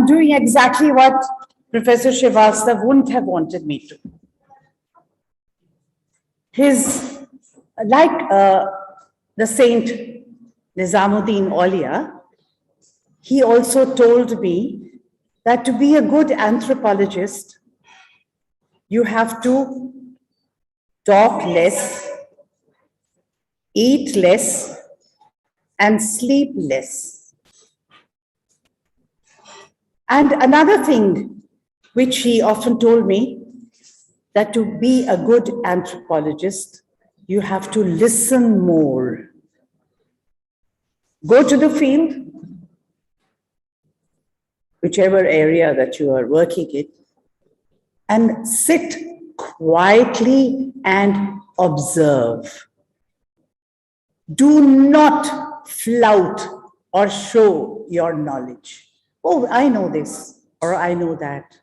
doing exactly what Professor Srivastava wouldn't have wanted me to. Like the saint Nizamuddin Aulia, he also told me that to be a good anthropologist, you have to talk less, eat less, and sleep less. And another thing which he often told me, that to be a good anthropologist, you have to listen more. Go to the field, whichever area that you are working in, and sit quietly and observe. Do not flout or show your knowledge. Oh, I know this, or I know that.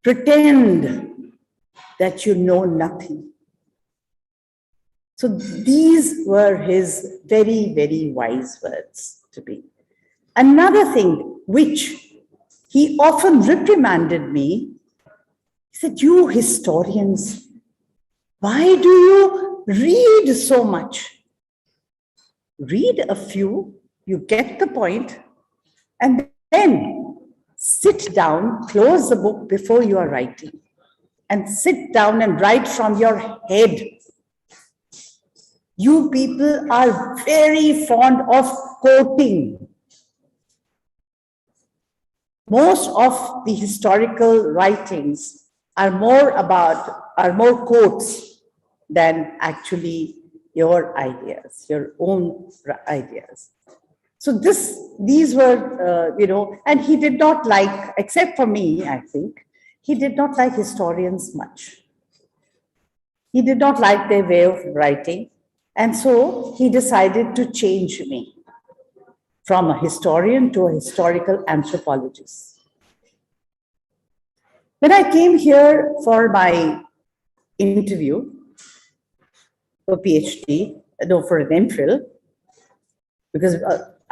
Pretend that you know nothing. So these were his very, very wise words to me. Another thing which he often reprimanded me, he said, you historians, why do you read so much? Read a few, you get the point, and then sit down, close the book before you are writing, and sit down and write from your head. You people are very fond of quoting. Most of the historical writings are more quotes than actually your ideas, your own ideas. So these were, and he did not like, except for me, I think, he did not like historians much. He did not like their way of writing. And so he decided to change me from a historian to a historical anthropologist. When I came here for my interview for PhD, for an MPhil, because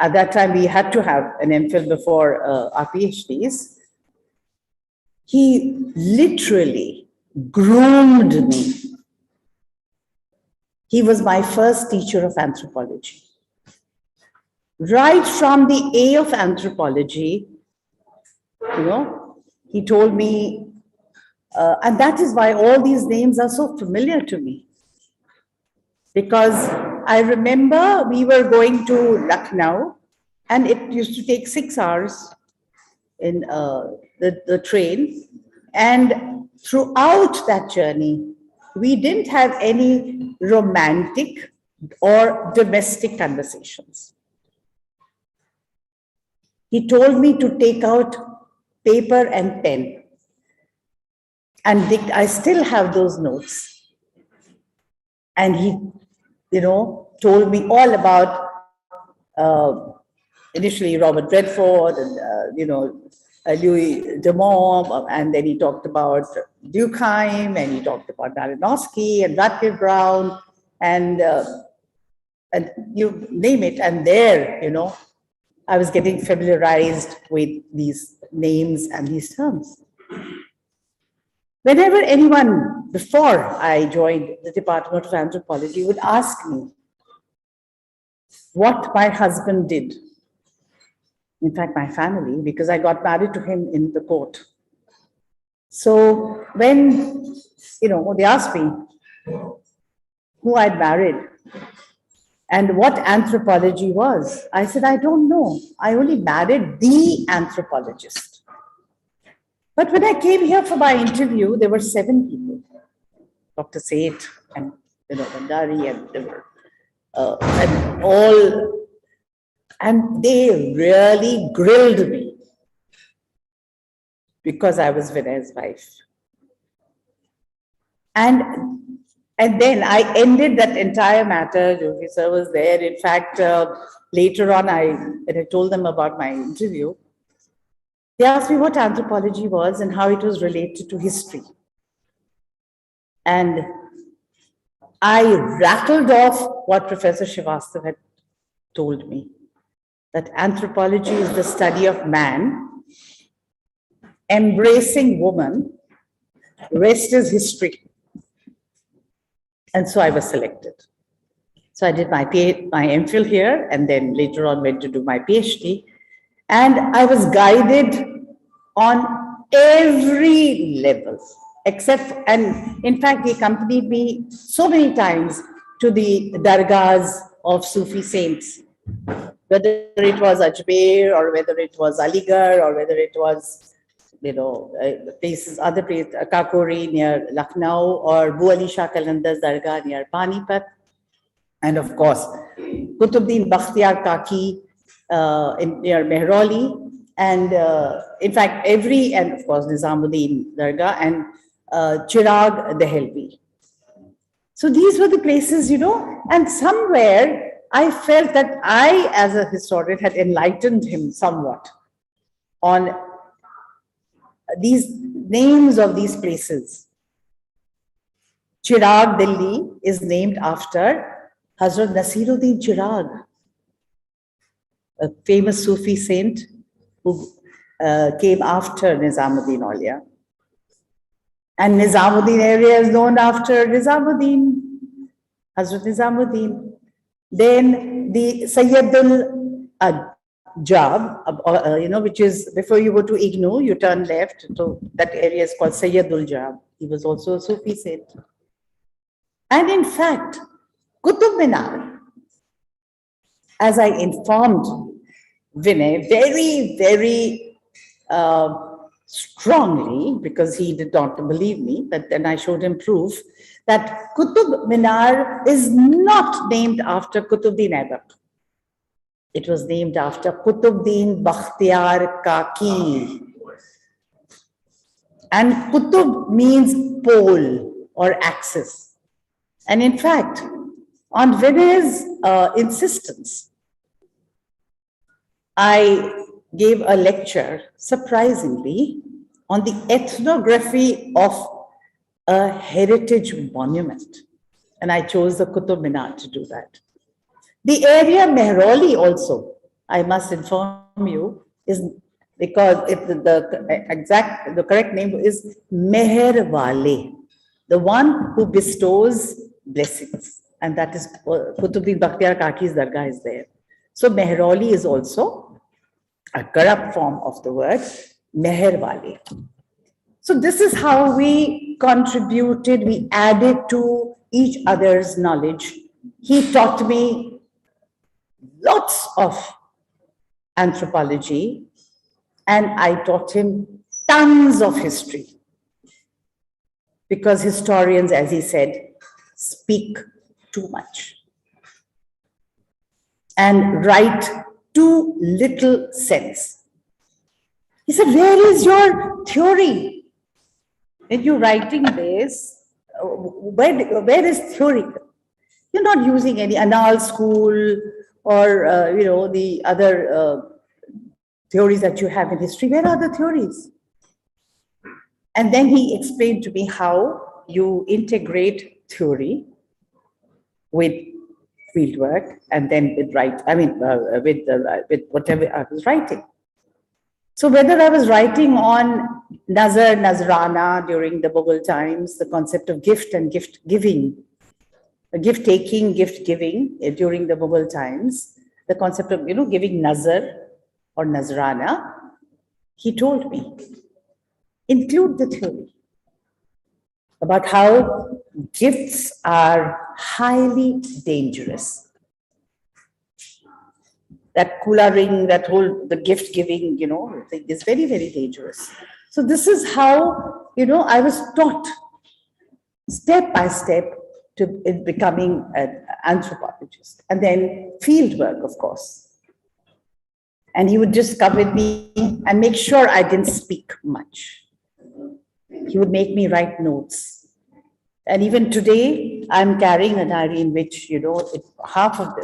at that time we had to have an MPhil before our PhDs, he literally groomed me. He was my first teacher of anthropology. Right from the A of anthropology, he told me, and that is why all these names are so familiar to me. Because I remember we were going to Lucknow, and it used to take 6 hours in the train. And throughout that journey, we didn't have any romantic or domestic conversations. He told me to take out paper and pen. And I still have those notes. And he, told me all about initially Robert Redford and, Louis Dumont, and then he talked about Durkheim, and he talked about Malinowski and Radcliffe Brown, and you name it. And there, I was getting familiarized with these names and these terms. Whenever anyone, before I joined the Department of Anthropology, would ask me what my husband did, in fact, my family, because I got married to him in the court. So when, they asked me who I'd married and what anthropology was, I said, I don't know. I only married the anthropologist. But when I came here for my interview, there were 7 people. Dr. Seth and, Bandari, and there were, and all. And they really grilled me because I was Vinay's wife. And then I ended that entire matter. Joshi sir was there. In fact, later on, when I told them about my interview, they asked me what anthropology was and how it was related to history. And I rattled off what Professor Srivastava had told me, that anthropology is the study of man embracing woman, rest is history. And so I was selected. So I did my MPhil here, and then later on went to do my PhD. And I was guided on every level, except, and in fact, he accompanied me so many times to the dargahs of Sufi saints, whether it was Ajmer or whether it was Aligarh or whether it was, places, other places, Kakori near Lucknow or Bu Ali Shah Qalandar's dargah near Panipat. And of course, Qutbuddin Bakhtiyar Kaki near Mehrauli. And in fact, and of course, Nizamuddin Dargah and Chirag Dehelvi. So these were the places, and somewhere I felt that I, as a historian, had enlightened him somewhat on these names of these places. Chirag, Delhi, is named after Hazrat Nasiruddin Chirag, a famous Sufi saint who came after Nizamuddin Aulia. And Nizamuddin area is known after Nizamuddin, Hazrat Nizamuddin. Then the Sayyidul Jab, which is before you go to IGNOU, you turn left. So that area is called Sayyidul Jab. He was also a Sufi saint. And in fact, Qutub Minar, as I informed Vinay very, very strongly, because he did not believe me, but then I showed him proof that Qutub Minar is not named after Qutbuddin Aibak. It was named after Qutbuddin Bakhtiyar Kaki. And Qutub means pole or axis. And in fact, on Vinay's insistence, I gave a lecture, surprisingly, on the ethnography of a heritage monument. And I chose the Qutub Minar to do that. The area Mehrauli also, I must inform you, is because the correct name is Meher Wale, the one who bestows blessings. And that is Qutbuddin Bakhtiyar Kaki's dargah is there. So Mehrauli is also a corrupt form of the word Meher Wale. So this is how we contributed, we added to each other's knowledge. He taught me lots of anthropology, and I taught him tons of history. Because historians, as he said, speak too much and write too little sense. He said, where is your theory? When you're writing this, where is theory? You're not using any Anal school or, the other theories that you have in history. Where are the theories? And then he explained to me how you integrate theory with fieldwork and then with with whatever I was writing. So whether I was writing on Nazar, Nazrana during the Mughal times, the concept of gift and gift giving, gift taking, gift giving during the Mughal times, the concept of, giving Nazar or Nazrana, he told me, include the theory about how gifts are highly dangerous. That kula ring, the gift giving, is very, very dangerous. So this is how, I was taught step by step to becoming an anthropologist. And then field work, of course. And he would just come with me and make sure I didn't speak much. He would make me write notes. And even today, I'm carrying a diary in which, half of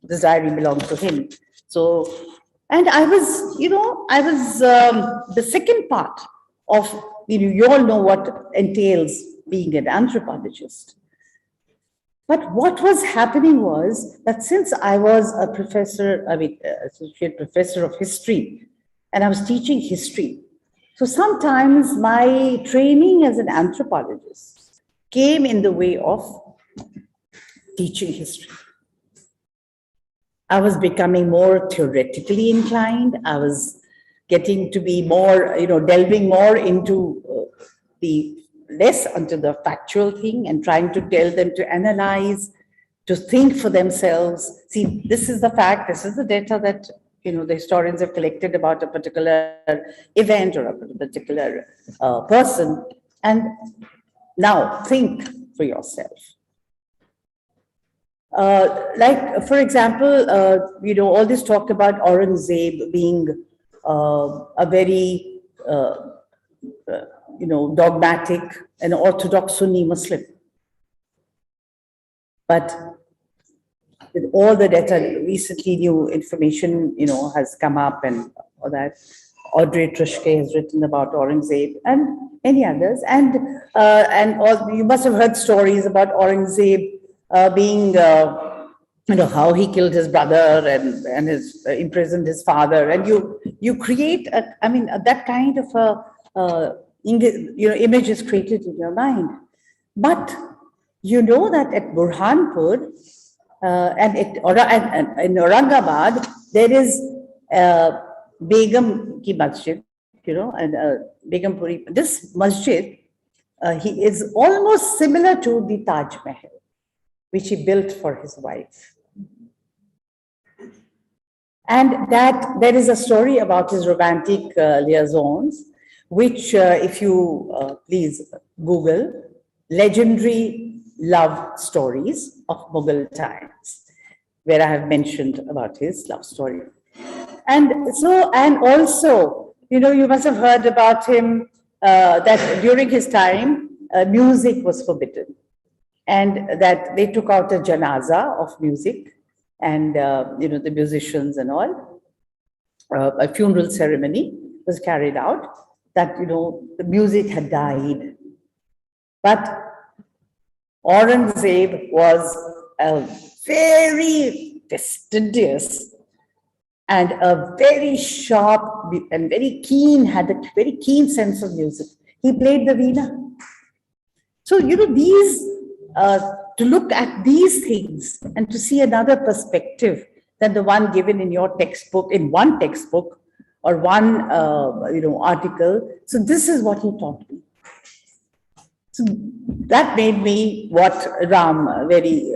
this diary belongs to him. So, and I was, the second part of, you all know what entails being an anthropologist. But what was happening was that since I was a professor, associate professor of history, and I was teaching history, So sometimes my training as an anthropologist came in the way of teaching history. I was becoming more theoretically inclined. I was getting to be more, delving more into the less onto the factual thing and trying to tell them to analyze, to think for themselves. See, this is the fact, this is the data that, the historians have collected about a particular event or a particular person. And now think for yourself. For example, all this talk about Aurangzeb being a very, dogmatic and orthodox Sunni Muslim. But with all the data, recently new information, has come up and all that. Audrey Trushke has written about Aurangzeb and many others. And you must have heard stories about Aurangzeb being, how he killed his brother and his imprisoned his father. And you create, that kind of image is created in your mind. But you know that at Burhanpur and in Aurangabad, there is Begum Ki Masjid, and Begumpuri. This masjid, he is almost similar to the Taj Mahal, which he built for his wife. And that there is a story about his romantic liaisons, which if you please Google, legendary love stories of Mughal times, where I have mentioned about his love story. And also, you must have heard about him that during his time, music was forbidden, and that they took out a janaza of music, and the musicians and all. A funeral ceremony was carried out. That the music had died, but Aurangzeb was a very fastidious and a very sharp and very keen, had a very keen sense of music. He played the veena. So, these, to look at these things and to see another perspective than the one given in your textbook, in one textbook or one, article. So this is what he taught me. So that made me what Ram very,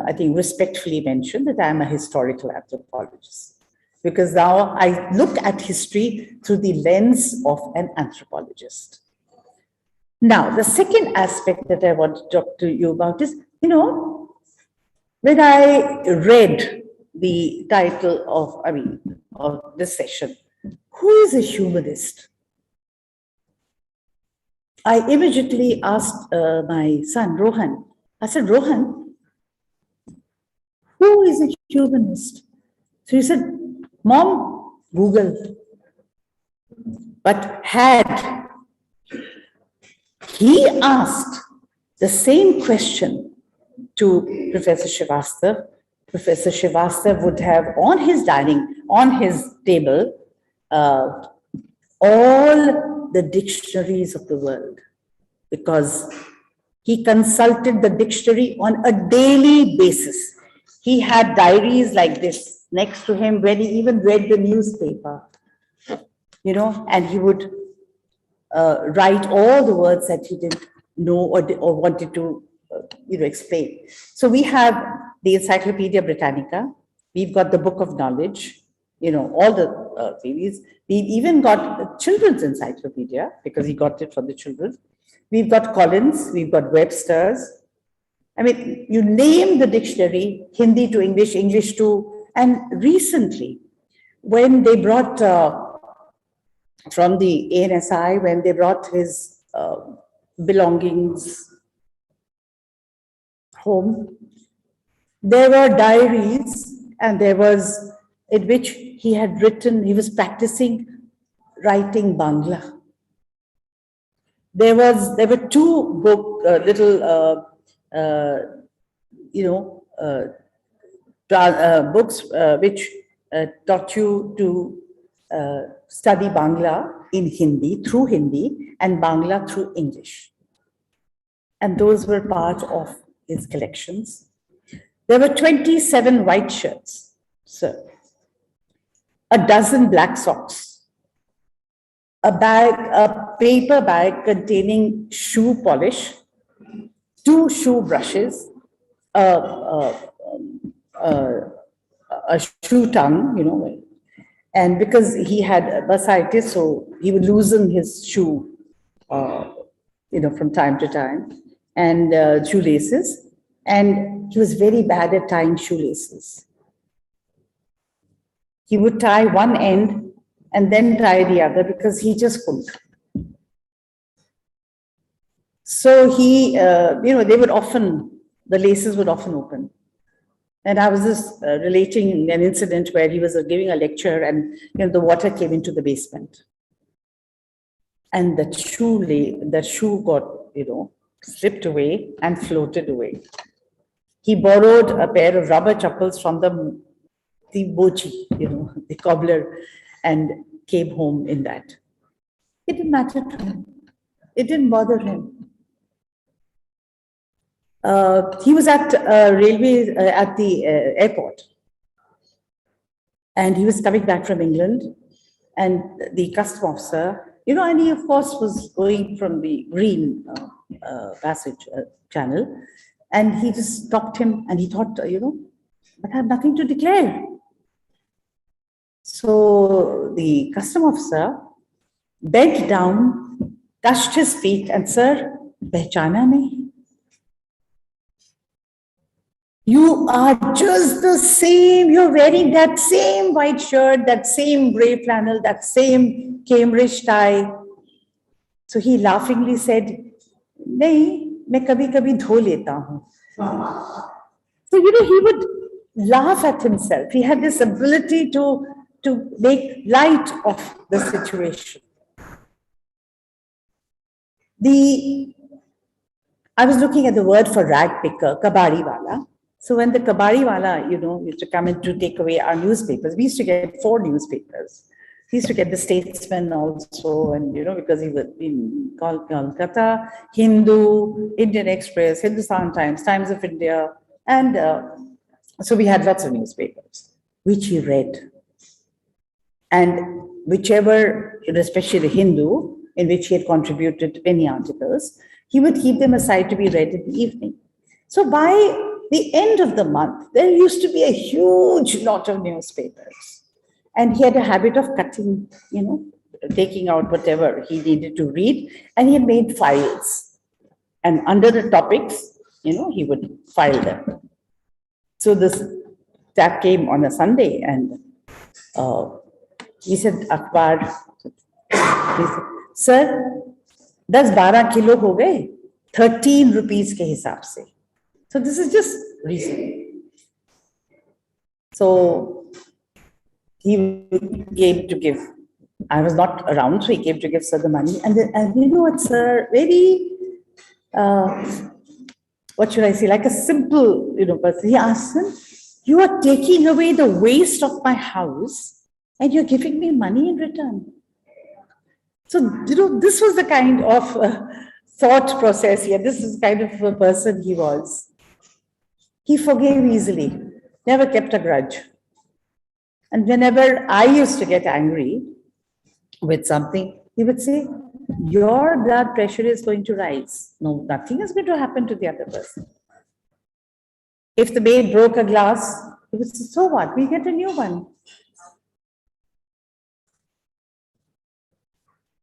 I think, respectfully mentioned, that I am a historical anthropologist, because now I look at history through the lens of an anthropologist. Now, the second aspect that I want to talk to you about is, when I read the title of this session, who is a humanist? I immediately asked my son, Rohan. I said, Rohan, who is a humanist? So he said, Mom, Google. But had he asked the same question to Professor Srivastava, Professor Srivastava would have on his table, all the dictionaries of the world, because he consulted the dictionary on a daily basis. He had diaries like this next to him when he even read the newspaper, and he would write all the words that he didn't know or wanted to, explain. So we have the Encyclopedia Britannica. We've got the Book of Knowledge, all the series. We've even got the Children's Encyclopedia, because he got it for the children. We've got Collins, we've got Webster's. You name the dictionary, Hindi to English, English to, and recently, when they brought, from the ANSI, when they brought his belongings home, there were diaries, and there was, in which he had written, he was practicing writing Bangla. There were two books which taught you to study Bangla in Hindi, through Hindi, and Bangla through English. And those were part of his collections. There were 27 white shirts, sir, a dozen black socks, a paper bag containing shoe polish, 2 shoe brushes, a shoe tongue, you know, and because he had bursitis, so he would loosen his shoe, you know, from time to time, and shoelaces, and he was very bad at tying shoelaces. He would tie one end and then tie the other because he just couldn't. So he, you know, the laces would often open. And I was just relating an incident where he was giving a lecture and, you know, the water came into the basement. And the shoe got, you know, slipped away and floated away. He borrowed a pair of rubber chappals from the bochi, you know, the cobbler, and came home in that. It didn't matter to him. It didn't bother him. He was at at the airport, and he was coming back from England, and the custom officer, you know, and he of course was going from the green passage channel, and he just stopped him, and he thought, you know, but I have nothing to declare. So the custom officer bent down, touched his feet, and sir, pehchana nahi? You are just the same, you're wearing that same white shirt, that same gray flannel, that same Cambridge tie. So he laughingly said, nahi, main kabhi dho leta hu. So, you know, he would laugh at himself. He had this ability to make light of the situation. I was looking at the word for rag picker, kabadi wala. So when the kabadi wala, you know, used to come in to take away our newspapers, we used to get 4 newspapers. We used to get the Statesman also, and, you know, because he was in Calcutta, Hindu, Indian Express, Hindustan Times, Times of India, and so we had lots of newspapers, which he read. And whichever, especially the Hindu, in which he had contributed many articles, he would keep them aside to be read in the evening. So by the end of the month, there used to be a huge lot of newspapers. And he had a habit of cutting, you know, taking out whatever he needed to read, and he made files. And under the topics, you know, he would file them. So that came on a Sunday, and he said, Akbar, he said, sir, 10-12 kilo ho gaye, 13 rupees ke hisab se. So this is just recent. So he came to give, I was not around, so he came to give sir the money. And you know what, sir, very, what should I say, like a simple, you know, person. He asked him, you are taking away the waste of my house and you're giving me money in return. So, you know, this was the kind of thought process here. This is the kind of a person he was. He forgave easily, never kept a grudge. And whenever I used to get angry with something, he would say, your blood pressure is going to rise. No, nothing is going to happen to the other person. If the maid broke a glass, he would say, so what? We get a new one.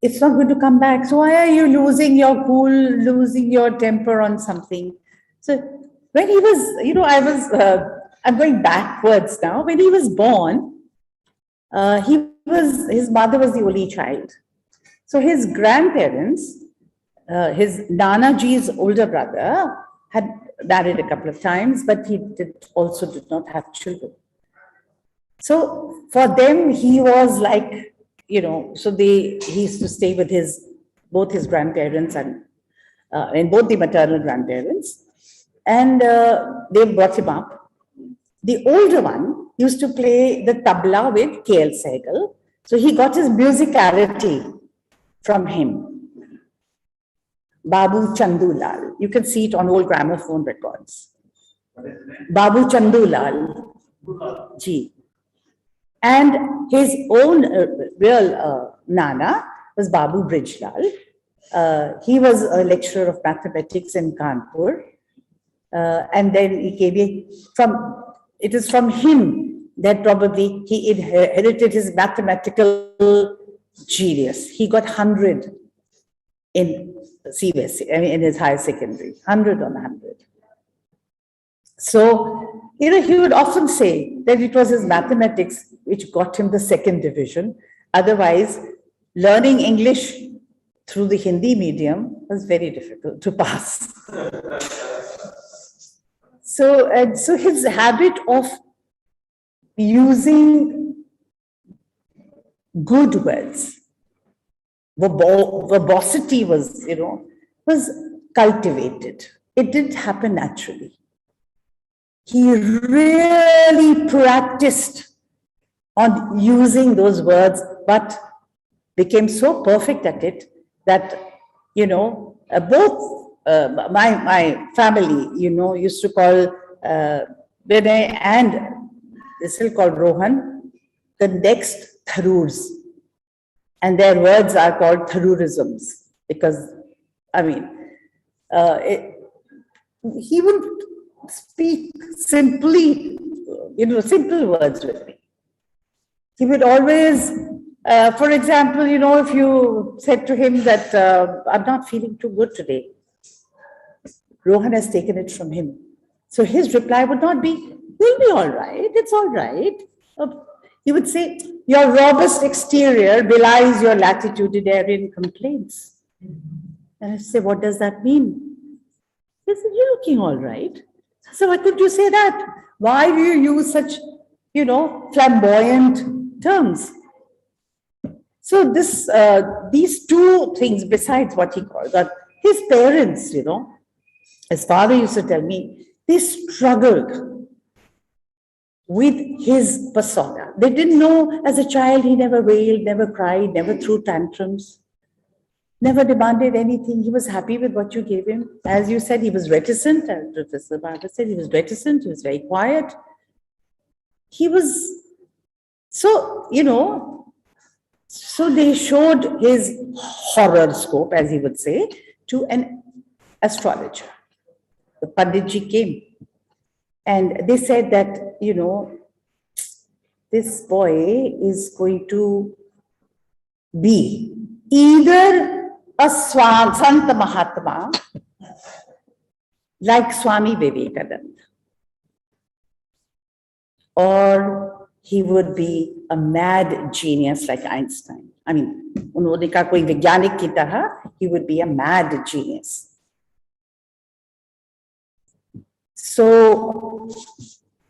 It's not going to come back. So why are you losing your cool, losing your temper on something? So when he was, you know, I'm going backwards now. When he was born, his mother was the only child. So his grandparents, his Nanaji's older brother had married a couple of times, but he also did not have children. So for them, he was like, you know, so he used to stay with both his grandparents and both the maternal grandparents. And they brought him up. The older one used to play the tabla with K.L. Sehgal, So he got his musicality from him. Babu Chandulal. You can see it on old gramophone records. Babu Chandulal. Ji. And his own real Nana was Babu Brijlal. He was a lecturer of mathematics in Kanpur. And then he came it is from him that probably he inherited his mathematical genius. He got 100 in CBSE, in his higher secondary, 100 on 100. So, he would often say that it was his mathematics which got him the second division. Otherwise, learning English through the Hindi medium was very difficult to pass. So his habit of using good words, verbosity was, was cultivated. It didn't happen naturally. He really practiced on using those words, but became so perfect at it that, both my family, used to call Vinay and they still call Rohan the next Tharoors. And their words are called Tharurisms because, he would speak simply, simple words with me. He would always, for example, if you said to him that I'm not feeling too good today, Rohan has taken it from him. So his reply would not be, you'll be all right, it's all right. He would say, your robust exterior belies your latitudinarian complaints. And I say, what does that mean? He said, you're looking all right. So why could you say that? Why do you use such, flamboyant terms? So these two things, besides what he called, that his parents, his father used to tell me, they struggled with his persona. They didn't know as a child he never wailed, never cried, never threw tantrums, never demanded anything. He was happy with what you gave him. As you said, he was reticent. As Professor Bhanja said, he was reticent. He was very quiet. He was, so they showed his horoscope, as he would say, to an astrologer. The Panditji came and they said that, this boy is going to be either a Sant Mahatma like Swami Vivekananda, or he would be a mad genius like Einstein. उन्होंने कहा कोई वैज्ञानिक की तरह, he would be a mad genius. So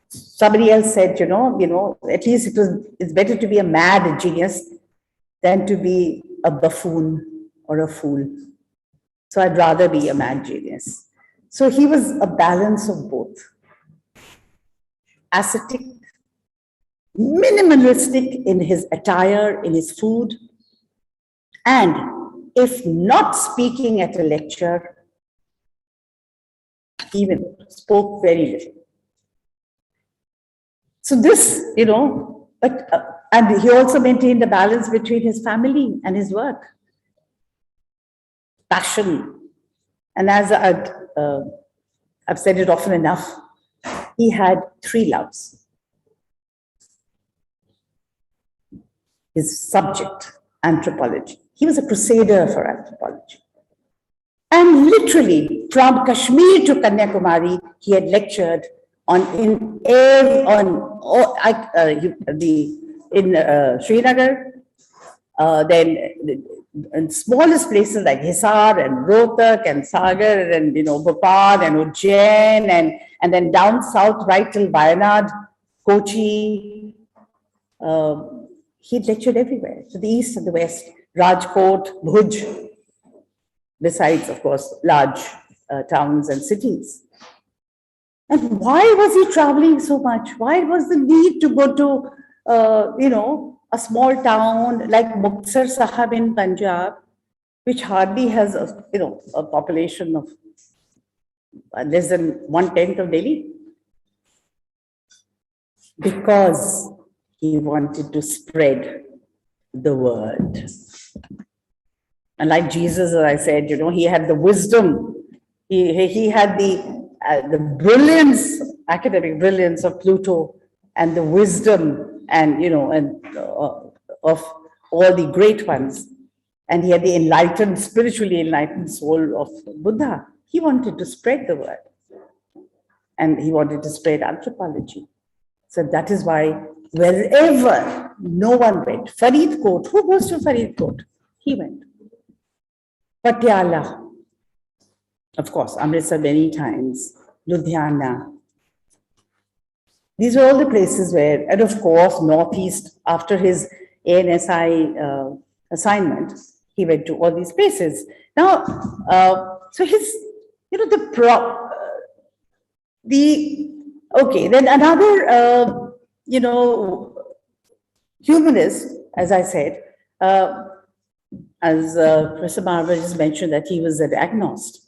somebody else said, at least it's better to be a mad genius than to be a buffoon or a fool. So I'd rather be a mad genius. So he was a balance of both. Ascetic, minimalistic in his attire, in his food, and if not speaking at a lecture, even spoke very little. So this, and he also maintained a balance between his family and his work. Passion. And as I've said it often enough, he had 3 loves. His subject, anthropology. He was a crusader for anthropology. And literally, from Kashmir to Kanyakumari, he had lectured in Srinagar, then in smallest places like Hisar and Rohtak and Sagar and Bhopal and Ujjain and then down south right till Wayanad, Kochi. He lectured everywhere, to the east and the west, Rajkot, Bhuj, besides, of course, large towns and cities. And why was he traveling so much? Why was the need to go to, a small town like Muktsar Sahib in Panjab, which hardly has a population of less than 1/10 of Delhi, because he wanted to spread the word. And like Jesus, as I said, he had the wisdom, he had the brilliance, academic brilliance of Pluto, and the wisdom and of all the great ones. And he had the enlightened, spiritually enlightened soul of Buddha. He wanted to spread the word. And he wanted to spread anthropology. So that is why wherever no one went, Faridkot, who goes to Faridkot? He went. Patiala, of course, Amritsar many times, Ludhiana. These are all the places where, and of course, Northeast, after his ANSI assignment, he went to all these places. Now, so his, then another, humanist, as I said, as Professor Maharaja just mentioned, that he was an agnost.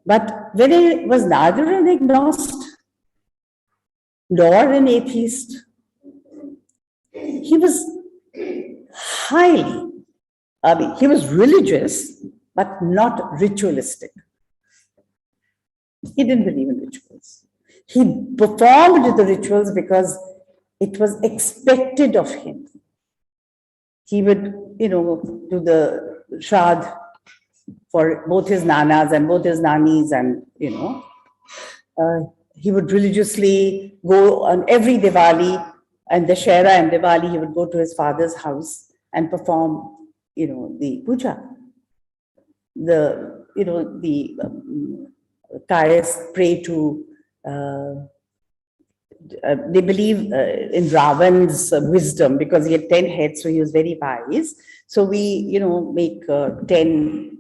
But Vinay was neither an agnost nor an atheist. He was he was religious, but not ritualistic. He didn't believe in rituals. He performed the rituals because it was expected of him. He would, do the Shraddh for both his nanas and both his nanis, and, he would religiously go on every Diwali and Dashera and Diwali, he would go to his father's house and perform, the puja. The Kayas pray to, they believe in Ravan's wisdom because he had 10 heads, so he was very wise. So we, make 10,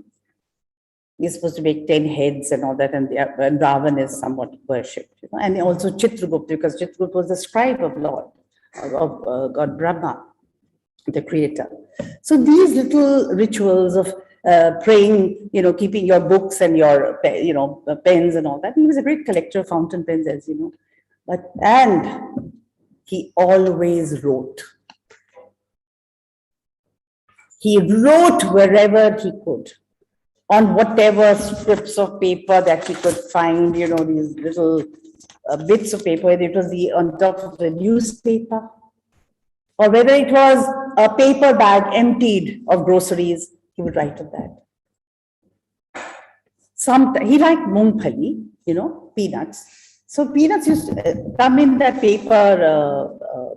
we're supposed to make 10 heads and all that, and Ravan is somewhat worshipped. And also Chitragupta, because Chitragupta was the scribe of God Brahma, the creator. So these little rituals of praying, keeping your books and your, pens and all that. He was a great collector of fountain pens, as you know. And he always wrote. He wrote wherever he could, on whatever strips of paper that he could find, these little bits of paper, whether it was on top of the newspaper, or whether it was a paper bag emptied of groceries, he would write of that. He liked mungpali, peanuts. So peanuts used to come in that paper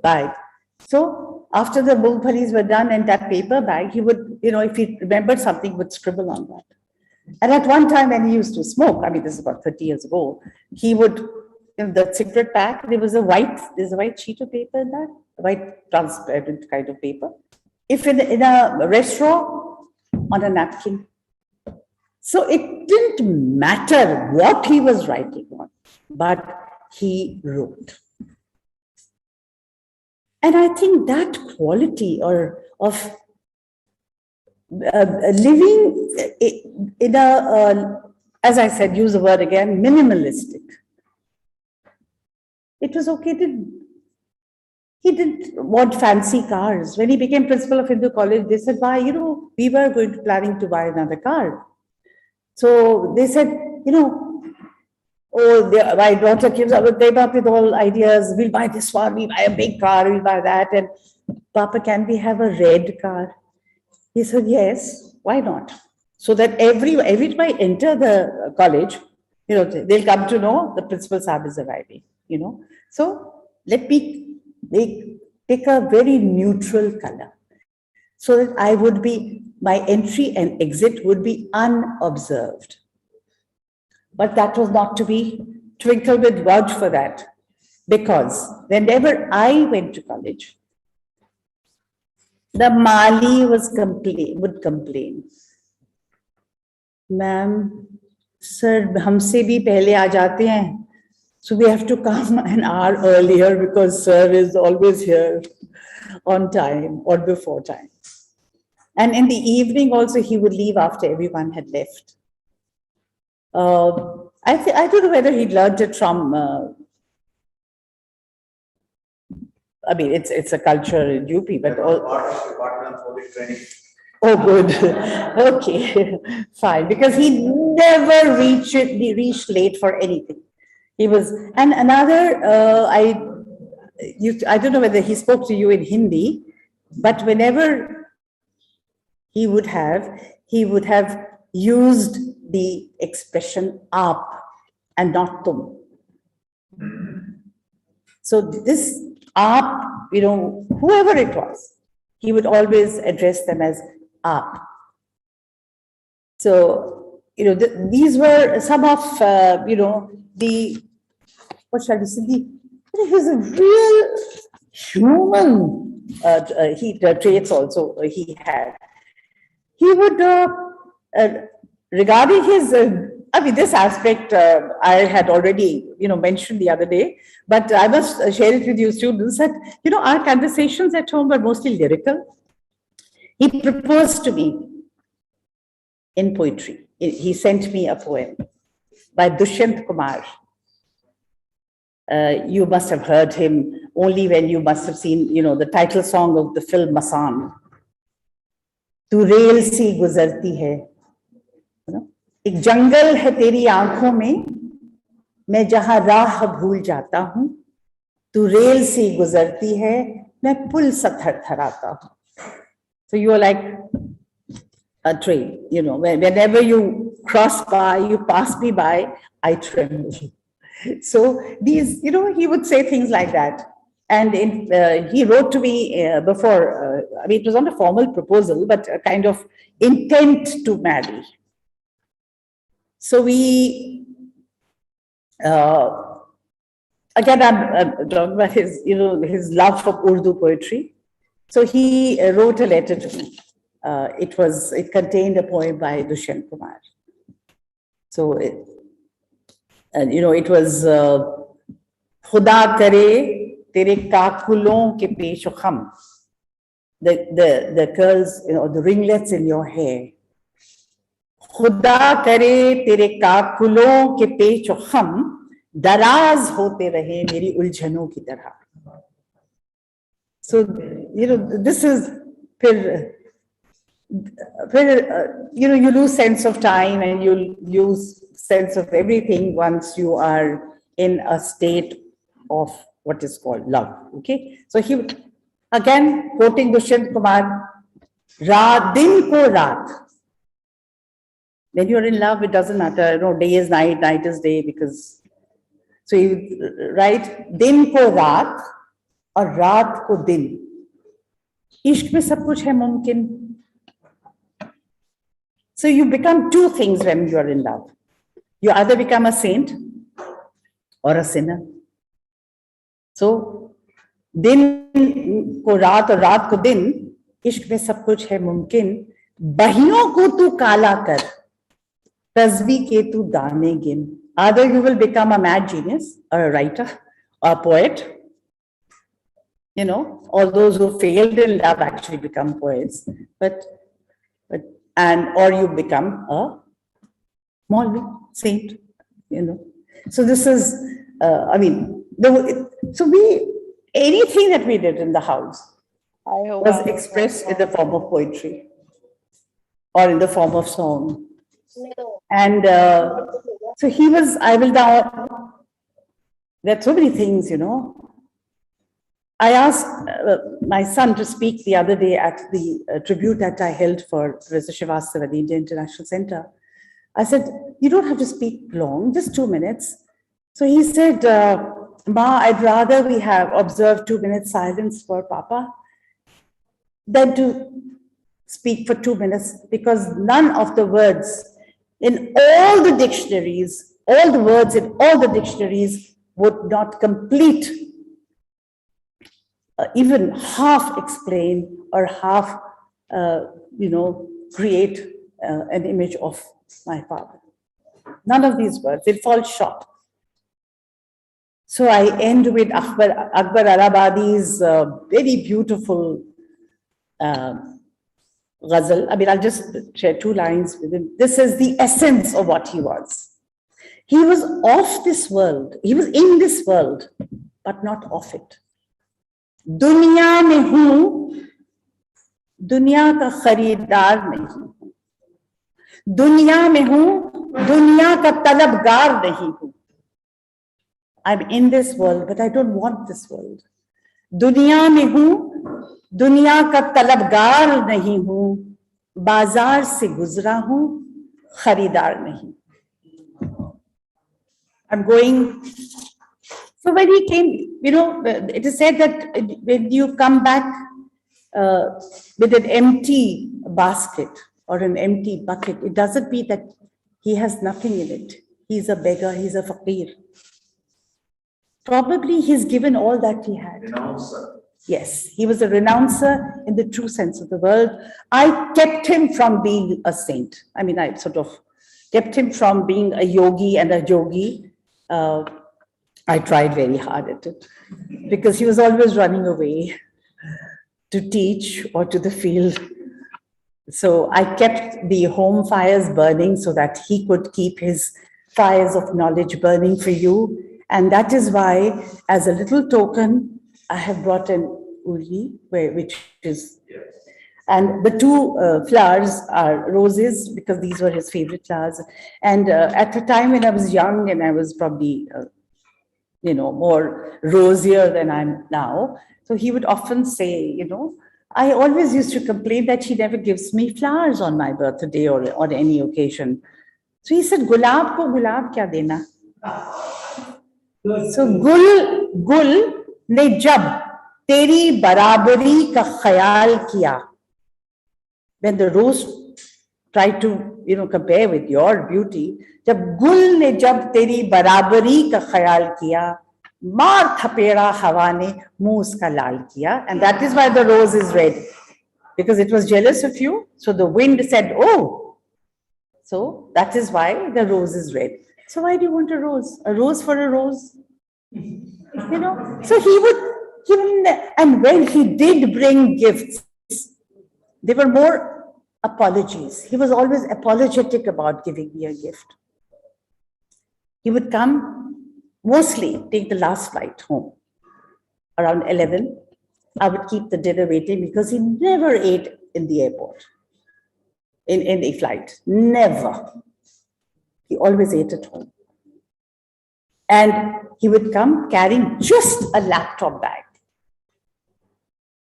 bag. So after the mungpalis were done in that paper bag, he would, if he remembered something, would scribble on that. And at one time when he used to smoke, this is about 30 years ago, he would, the cigarette pack, there's a white sheet of paper in that, a white transparent kind of paper. If in a restaurant, on a napkin. So it didn't matter what he was writing on, but he wrote. And I think that quality of living in a, as I said, use the word again, minimalistic. It was okay he didn't want fancy cars. When he became principal of Hindu College, they said, why, we were planning to buy another car. So they said, my daughter came up with all ideas. We'll buy this one, we'll buy a big car, we'll buy that. And Papa, can we have a red car? He said, yes, why not? So that every time I enter the college, they'll come to know the principal Sahib is arriving, So let me pick a very neutral color so that my entry and exit would be unobserved. But that was not to be. Twinkle would vouch for that, because whenever I went to college, the Mali would complain. Ma'am, sir, humse bhi pehle aa jate hain. So we have to come an hour earlier because sir is always here. on time or before time. And in the evening also, he would leave after everyone had left. I don't know whether he learned it from, I mean, it's a culture in UP, but all. Oh, good. Okay, fine. Because he never reached late for anything. He was, and another, I don't know whether he spoke to you in Hindi, but whenever he would have used the expression aap and not tum. So this aap, whoever it was, he would always address them as aap. So, these were some of, what shall we say, he was a real human traits also he had. He would, regarding his, this aspect I had already, mentioned the other day, but I must share it with you students that, our conversations at home were mostly lyrical. He proposed to me in poetry. He sent me a poem by Sukant Kumar. You must have heard him only when you must have seen, the title song of the film Masan. तू rail सी गुजरती है, एक जंगल है तेरी आंखों में, मैं जहां राह भूल जाता हूं, तू रेल सी गुजरती है, मैं पुल सा थरथराता हूं. So you are like a train, whenever you cross by, you pass me by, I tremble. So these, he would say things like that. And he wrote to me before, it was not a formal proposal, but a kind of intent to marry. So we, again, I'm talking about his, his love for Urdu poetry. So he wrote a letter to me. It contained a poem by Sukant Kumar. So, it was Khuda kare tere kakulon ke pesh kham, the curls, the ringlets in your hair. Khuda kare tere kakulon ke pesh kham, daraz hote rahe meri uljhanon ki tarah. So, this is, you lose sense of time and you lose sense of everything once you are in a state of what is called love. Okay, so he would, again quoting Sukant Kumar, "Raat din ko raat." When you're in love, it doesn't matter. Day is night, night is day, because so you would write "din ko raat" or "raat ko din." Ishq mein sab kuch hai mumkin. So you become two things when you are in love. You either become a saint or a sinner. So, din ko raat or raat ko din, ishq mein sab kuch hai mumkin, bahiyon ko tu kala kar, tasbih ke tu daane gin. Either you will become a mad genius or a writer or a poet. All those who failed in love actually become poets, or you become a Maulvi, saint, So this is, anything that we did in the house was expressed in the form of poetry or in the form of song. And so he was, there are so many things, I asked my son to speak the other day at the tribute that I held for Professor Srivastava at the India International Center. I said, you don't have to speak long, just 2 minutes. So he said, Ma, I'd rather we have observed 2 minutes silence for Papa than to speak for 2 minutes, because none of the words in all the dictionaries, all the words in all the dictionaries would not complete, even half explain or half, create an image of my father. None of these words, it falls short. So I end with Akbar Arabadi's very beautiful ghazal. I mean, I'll just share 2 lines with him. This is the essence of what he was. He was of this world. He was in this world, but not of it. दुनिया में हूं, दुनिया का खरीदार नहीं हूं. दुनिया में हूं, दुनिया का तलबगार नहीं हूं. I'm in this world, but I don't want this world. दुनिया में हूं, दुनिया का तलबगार नहीं हूं. बाजार से गुजरा हूं, खरीदार नहीं. I'm going. So when he came, it is said that when you come back with an empty basket or an empty bucket, it doesn't mean that he has nothing in it. He's a beggar, he's a faqir. Probably he's given all that he had. Renouncer. Yes, he was a renouncer in the true sense of the word. I kept him from being a saint. I mean, I sort of kept him from being a yogi and a yogi. I tried very hard at it because he was always running away to teach or to the field. So I kept the home fires burning so that he could keep his fires of knowledge burning for you. And that is why, as a little token, I have brought an uri, which is, and the 2 flowers are roses because these were his favorite flowers. And at the time when I was young and I was probably, more rosier than I'm now, so he would often say, I always used to complain that he never gives me flowers on my birthday or on any occasion. So he said, "Gulab ko gulab kya dena?" So gul ne jab teri barabari ka khayal kiya. When the rose tried to, compare with your beauty, jab gul ne jab teri barabari ka khayal kiya, maar thapera hawa ne muh uska lal kiya. And that is why the rose is red, because it was jealous of you. So the wind said, "Oh." So that is why the rose is red. So why do you want a rose? A rose for a rose? So he would, and when he did bring gifts, they were more apologies. He was always apologetic about giving me a gift. He would come, mostly take the last flight home around 11. I would keep the dinner waiting because he never ate in the airport, in a flight, never. He always ate at home. And he would come carrying just a laptop bag.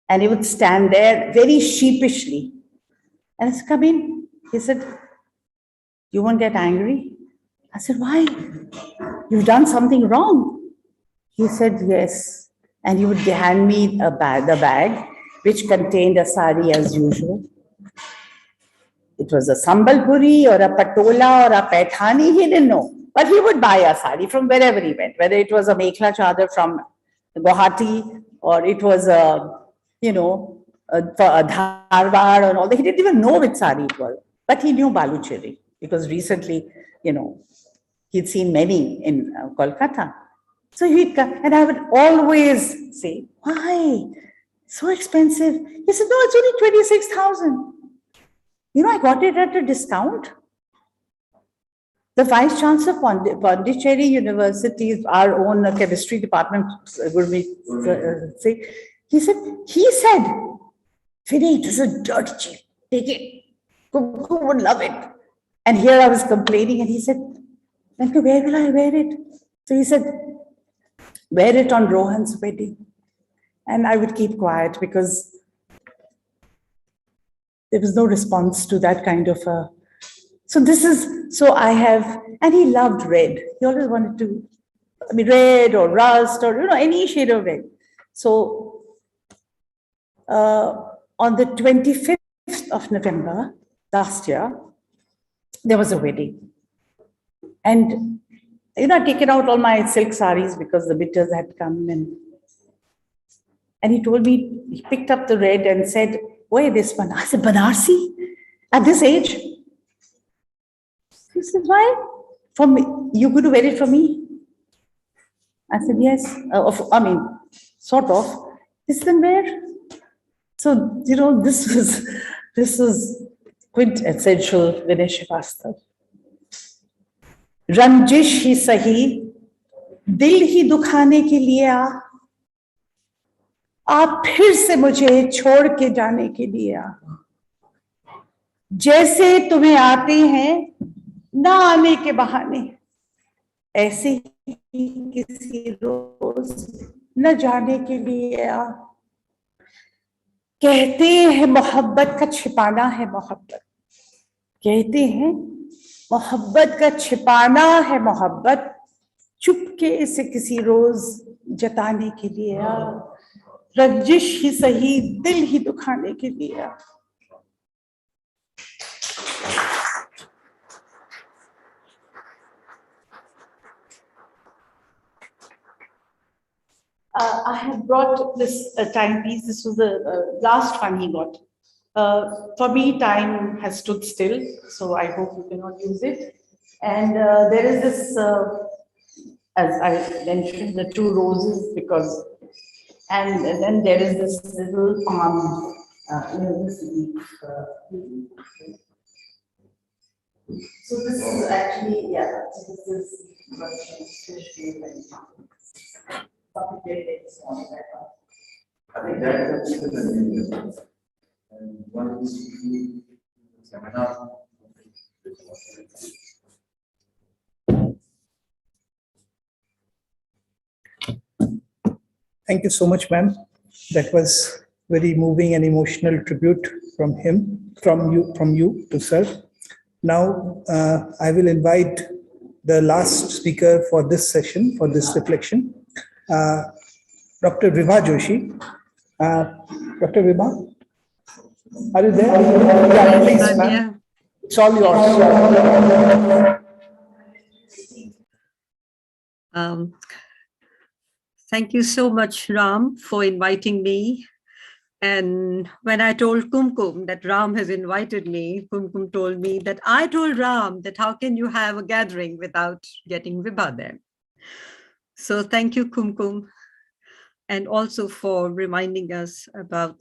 And he would stand there very sheepishly. And I said, "Come in." He said, "You won't get angry?" I said, "Why? You've done something wrong." He said, "Yes." And he would hand me the bag, which contained a sari as usual. It was a Sambalpuri or a Patola or a Paithani, he didn't know. But he would buy a sari from wherever he went, whether it was a Mekhla Chadar from Guwahati or it was a Dharwad and all that. He didn't even know which sari it was. But he knew Balucheri because recently, he'd seen many in Kolkata. So he'd come, and I would always say, "Why? So expensive?" He said, "No, it's only 26,000. I got it at a discount." The Vice Chancellor of Pondicherry University, our own chemistry department, he said, "Vinay, it is a dirt cheap. Take it. Who would love it?" And here I was complaining, and he said, "Venkat, where will I wear it?" So he said, "Wear it on Rohan's wedding." And I would keep quiet because there was no response to that kind of a. And he loved red. He always wanted to, red or rust or, any shade of red. So on the 25th of November last year, there was a wedding. And, I'd taken out all my silk saris because the winters had come. And he told me, he picked up the red and said, "Where this one?" I said, "Banarsi? At this age?" He said, "Why? For me, you're going to wear it for me?" I said, yes. I mean, sort of. He said, where? So, this was quintessential Vinay Srivastava. रंजिश ही सही, दिल ही दुखाने के लिए आप फिर से मुझे छोड़ के जाने के लिए जैसे तुम्हें आते हैं ना आने के बहाने, ऐसे ही किसी रोज न जाने के लिए कहते हैं मोहब्बत का छिपाना है मोहब्बत, कहते हैं मोहब्बत का छिपाना है मोहब्बत, चुपके से किसी रोज जताने के लिए रंजिश ही सही, दिल ही दुखाने के लिए। I have brought this timepiece. This was the last one he got. For me, time has stood still, so I hope you cannot use it. And there is this, as I mentioned, the two roses, because, and then there is this little palm near this leaf. So this is actually, yeah, so this is I think that's the and one is seminar. Thank you so much, ma'am. That was very moving and emotional tribute from him, from you to sir. Now, I will invite the last speaker for this session, for this reflection, Dr. Vibha Joshi. Dr. Vibha, are you there? Yeah, please, ma'am. It's all yours. Thank you so much, Ram, for inviting me. And when I told Kumkum that Ram has invited me, Kumkum told me that I told Ram that how can you have a gathering without getting Vibha there? So thank you, Kumkum, and also for reminding us about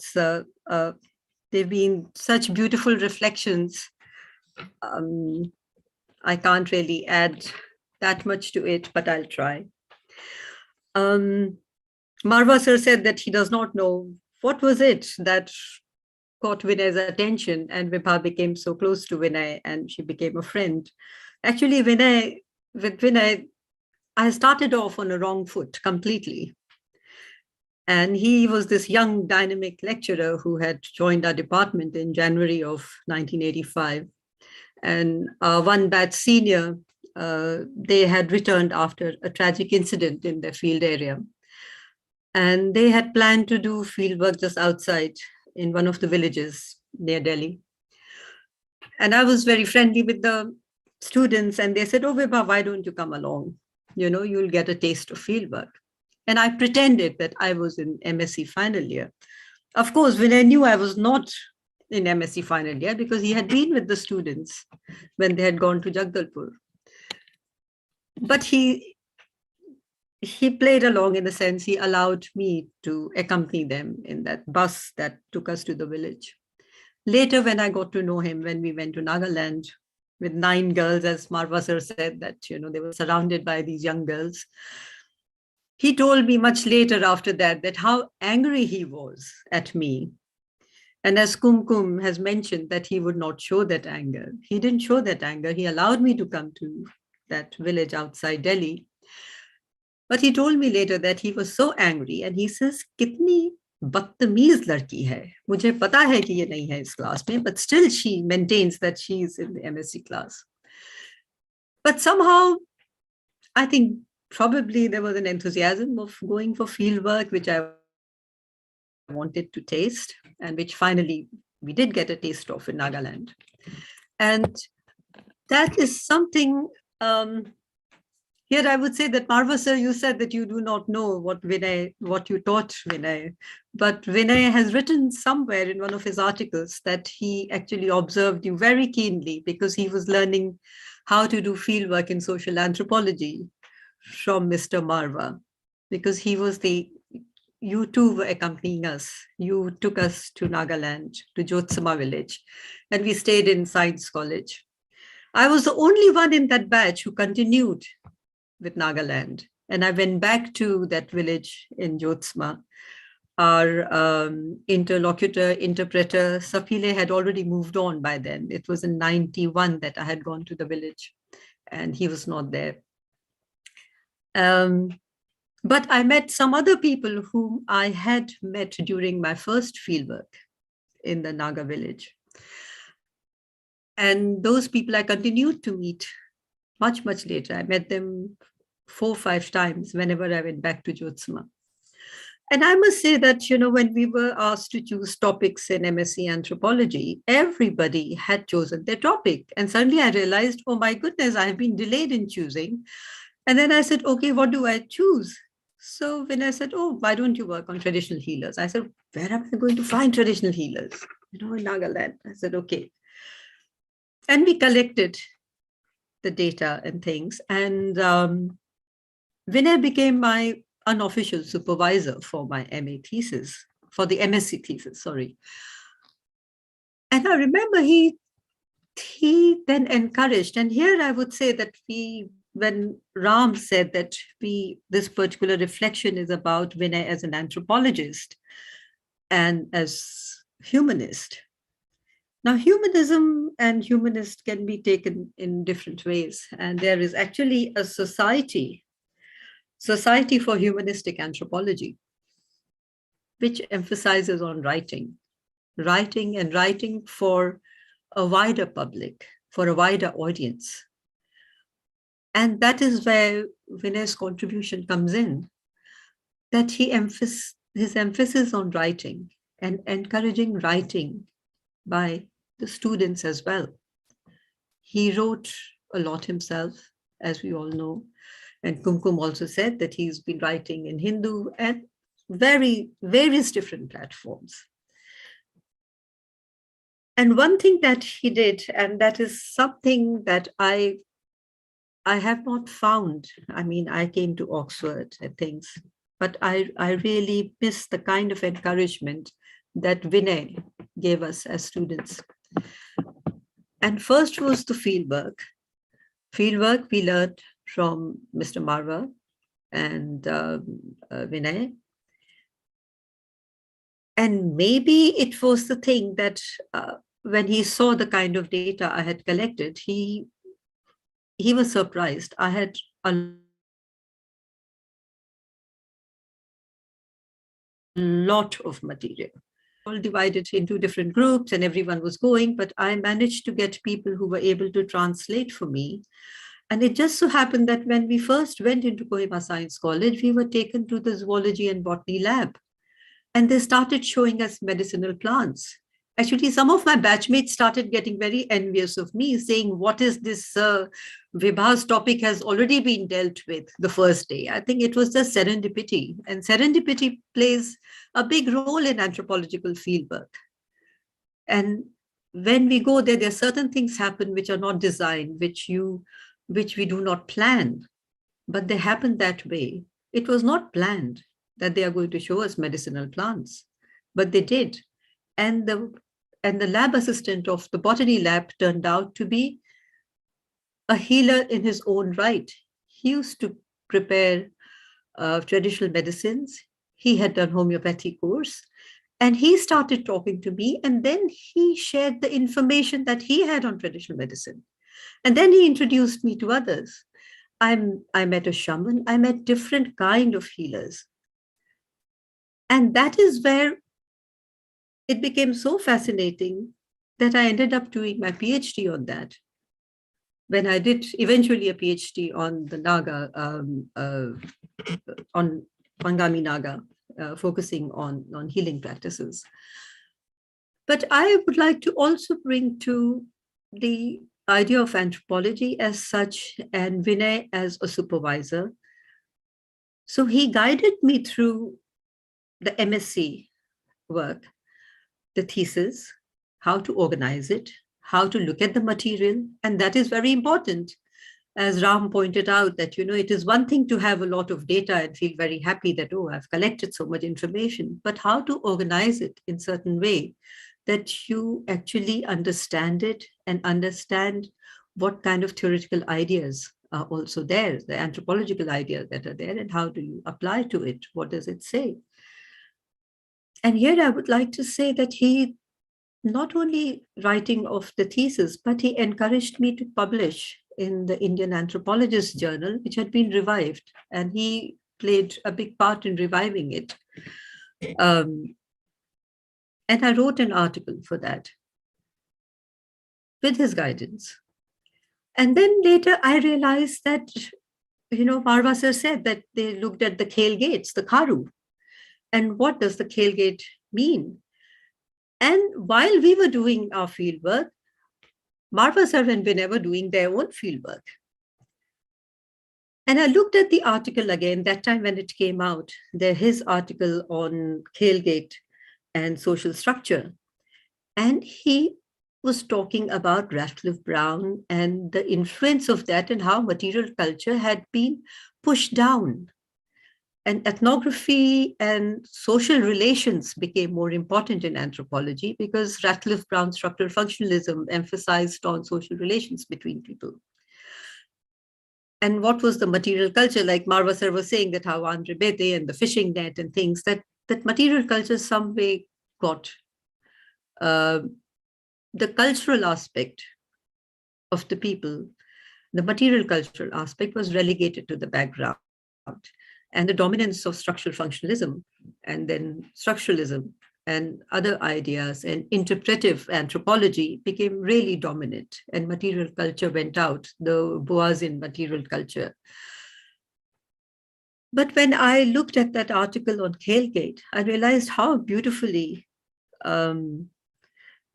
they've been such beautiful reflections. I can't really add that much to it, but I'll try. Marva sir said that he does not know what was it that caught Vinay's attention, and Vibha became so close to Vinay and she became a friend. Actually, with Vinay, I started off on a wrong foot completely. And he was this young dynamic lecturer who had joined our department in January of 1985. And one batch senior, they had returned after a tragic incident in their field area. And they had planned to do field work just outside in one of the villages near Delhi. And I was very friendly with the students, and they said, oh, Vibha, why don't you come along? You know, you'll get a taste of field work. And I pretended that I was in MSc final year. Of course, when I knew I was not in MSc final year, because he had been with the students when they had gone to Jagdalpur. But he played along in the sense he allowed me to accompany them in that bus that took us to the village. Later, when I got to know him, when we went to Nagaland with 9 girls, as Marva sir said, that, you know, they were surrounded by these young girls. He told me much later after that how angry he was at me. And as Kumkum has mentioned, that he would not show that anger. He didn't show that anger. He allowed me to come to that village outside Delhi. But he told me later that he was so angry, and he says, "Kitni बदतमीज लड़की है, मुझे पता है कि ये नहीं है इस क्लास में, but still she maintains that she is in the MSc class." But somehow, I think probably there was an enthusiasm of going for field work, which I wanted to taste, and which finally we did get a taste of in Nagaland. And that is something, here I would say that Marva sir, you said that you do not know what you taught Vinay, but Vinay has written somewhere in one of his articles that he actually observed you very keenly because he was learning how to do field work in social anthropology from Mr. Marva. because you two were accompanying us. You took us to Nagaland, to Jotsama village, and we stayed in Science College. I was the only one in that batch who continued with Nagaland. And I went back to that village in Jotsama. Our interpreter, Safile, had already moved on by then. It was in 91 that I had gone to the village, and he was not there. But I met some other people whom I had met during my first fieldwork in the Naga village. And those people I continued to meet much, much later. I met them 4 or 5 times whenever I went back to Jotsama. And I must say that, when we were asked to choose topics in MSc Anthropology, everybody had chosen their topic. And suddenly I realized, oh my goodness, I have been delayed in choosing. And then I said, okay, what do I choose? So when I said, oh, why don't you work on traditional healers? I said, where am I going to find traditional healers? In Nagaland. I said, okay. And we collected the data and things. And Vinay became my unofficial supervisor for my MA thesis, for the MSc thesis, sorry. And I remember he then encouraged, and here I would say that when Ram said that this particular reflection is about Vinay as an anthropologist and as humanist. Now, humanism and humanist can be taken in different ways. And there is actually a Society for Humanistic Anthropology, which emphasizes on writing and writing for a wider public, for a wider audience. And that is where Vinay's contribution comes in, that his emphasis on writing and encouraging writing by the students as well. He wrote a lot himself, as we all know. And Kumkum also said that he's been writing in Hindu and various different platforms. And one thing that he did, and that is something that I have not found. I mean, I came to Oxford and things, but I really miss the kind of encouragement that Vinay gave us as students. And first was the fieldwork. Fieldwork we learned from Mr. Marwa and Vinay. And maybe it was the thing that when he saw the kind of data I had collected, he was surprised. I had a lot of material, all divided into different groups, and everyone was going, but I managed to get people who were able to translate for me. And it just so happened that when we first went into Kohima Science College, we were taken to the zoology and botany lab, and they started showing us medicinal plants. Actually, some of my batchmates started getting very envious of me, saying, what is this? Vibha's topic has already been dealt with the first day. I think it was just serendipity. And serendipity plays a big role in anthropological fieldwork. And when we go there, there are certain things happen which are not designed, which we do not plan, but they happen that way. It was not planned that they are going to show us medicinal plants, but they did. And the lab assistant of the botany lab turned out to be a healer in his own right. He used to prepare traditional medicines. He had done homeopathy course, and he started talking to me, and then he shared the information that he had on traditional medicine. And then he introduced me to others. I met a shaman. I met different kind of healers. And that is where it became so fascinating that I ended up doing my PhD on that. When I did eventually a PhD on the Naga, on Pangami Naga, focusing on healing practices. But I would like to also bring to the idea of anthropology as such, and Vinay as a supervisor. So he guided me through the MSc work, the thesis, how to organize it, how to look at the material, and that is very important. as Ram pointed out, that, it is one thing to have a lot of data and feel very happy that, oh, I've collected so much information, but how to organize it in certain way that you actually understand it and understand what kind of theoretical ideas are also there, the anthropological ideas that are there, and how do you apply to it? What does it say? And here I would like to say that he, not only writing of the thesis, but he encouraged me to publish in the Indian Anthropologist journal, which had been revived, and he played a big part in reviving it. And I wrote an article for that with his guidance. And then later I realized that, Marva sir said that they looked at the Khel gates, the Karu. And what does the Khel gate mean? And while we were doing our fieldwork, Marva sir and Vinay were doing their own fieldwork. And I looked at the article again, that time when it came out, his article on Khel gate and social structure. And he was talking about Radcliffe Brown and the influence of that and how material culture had been pushed down. And ethnography and social relations became more important in anthropology because Radcliffe Brown's structural functionalism emphasized on social relations between people. And what was the material culture? Like Marva sir was saying, that how Andre Bede and the fishing net and things, that material culture some way got the cultural aspect of the people, the material cultural aspect was relegated to the background. And the dominance of structural functionalism and then structuralism and other ideas and interpretive anthropology became really dominant, and material culture went out, the Boasian material culture. But when I looked at that article on Khel gate, I realized how beautifully Vinay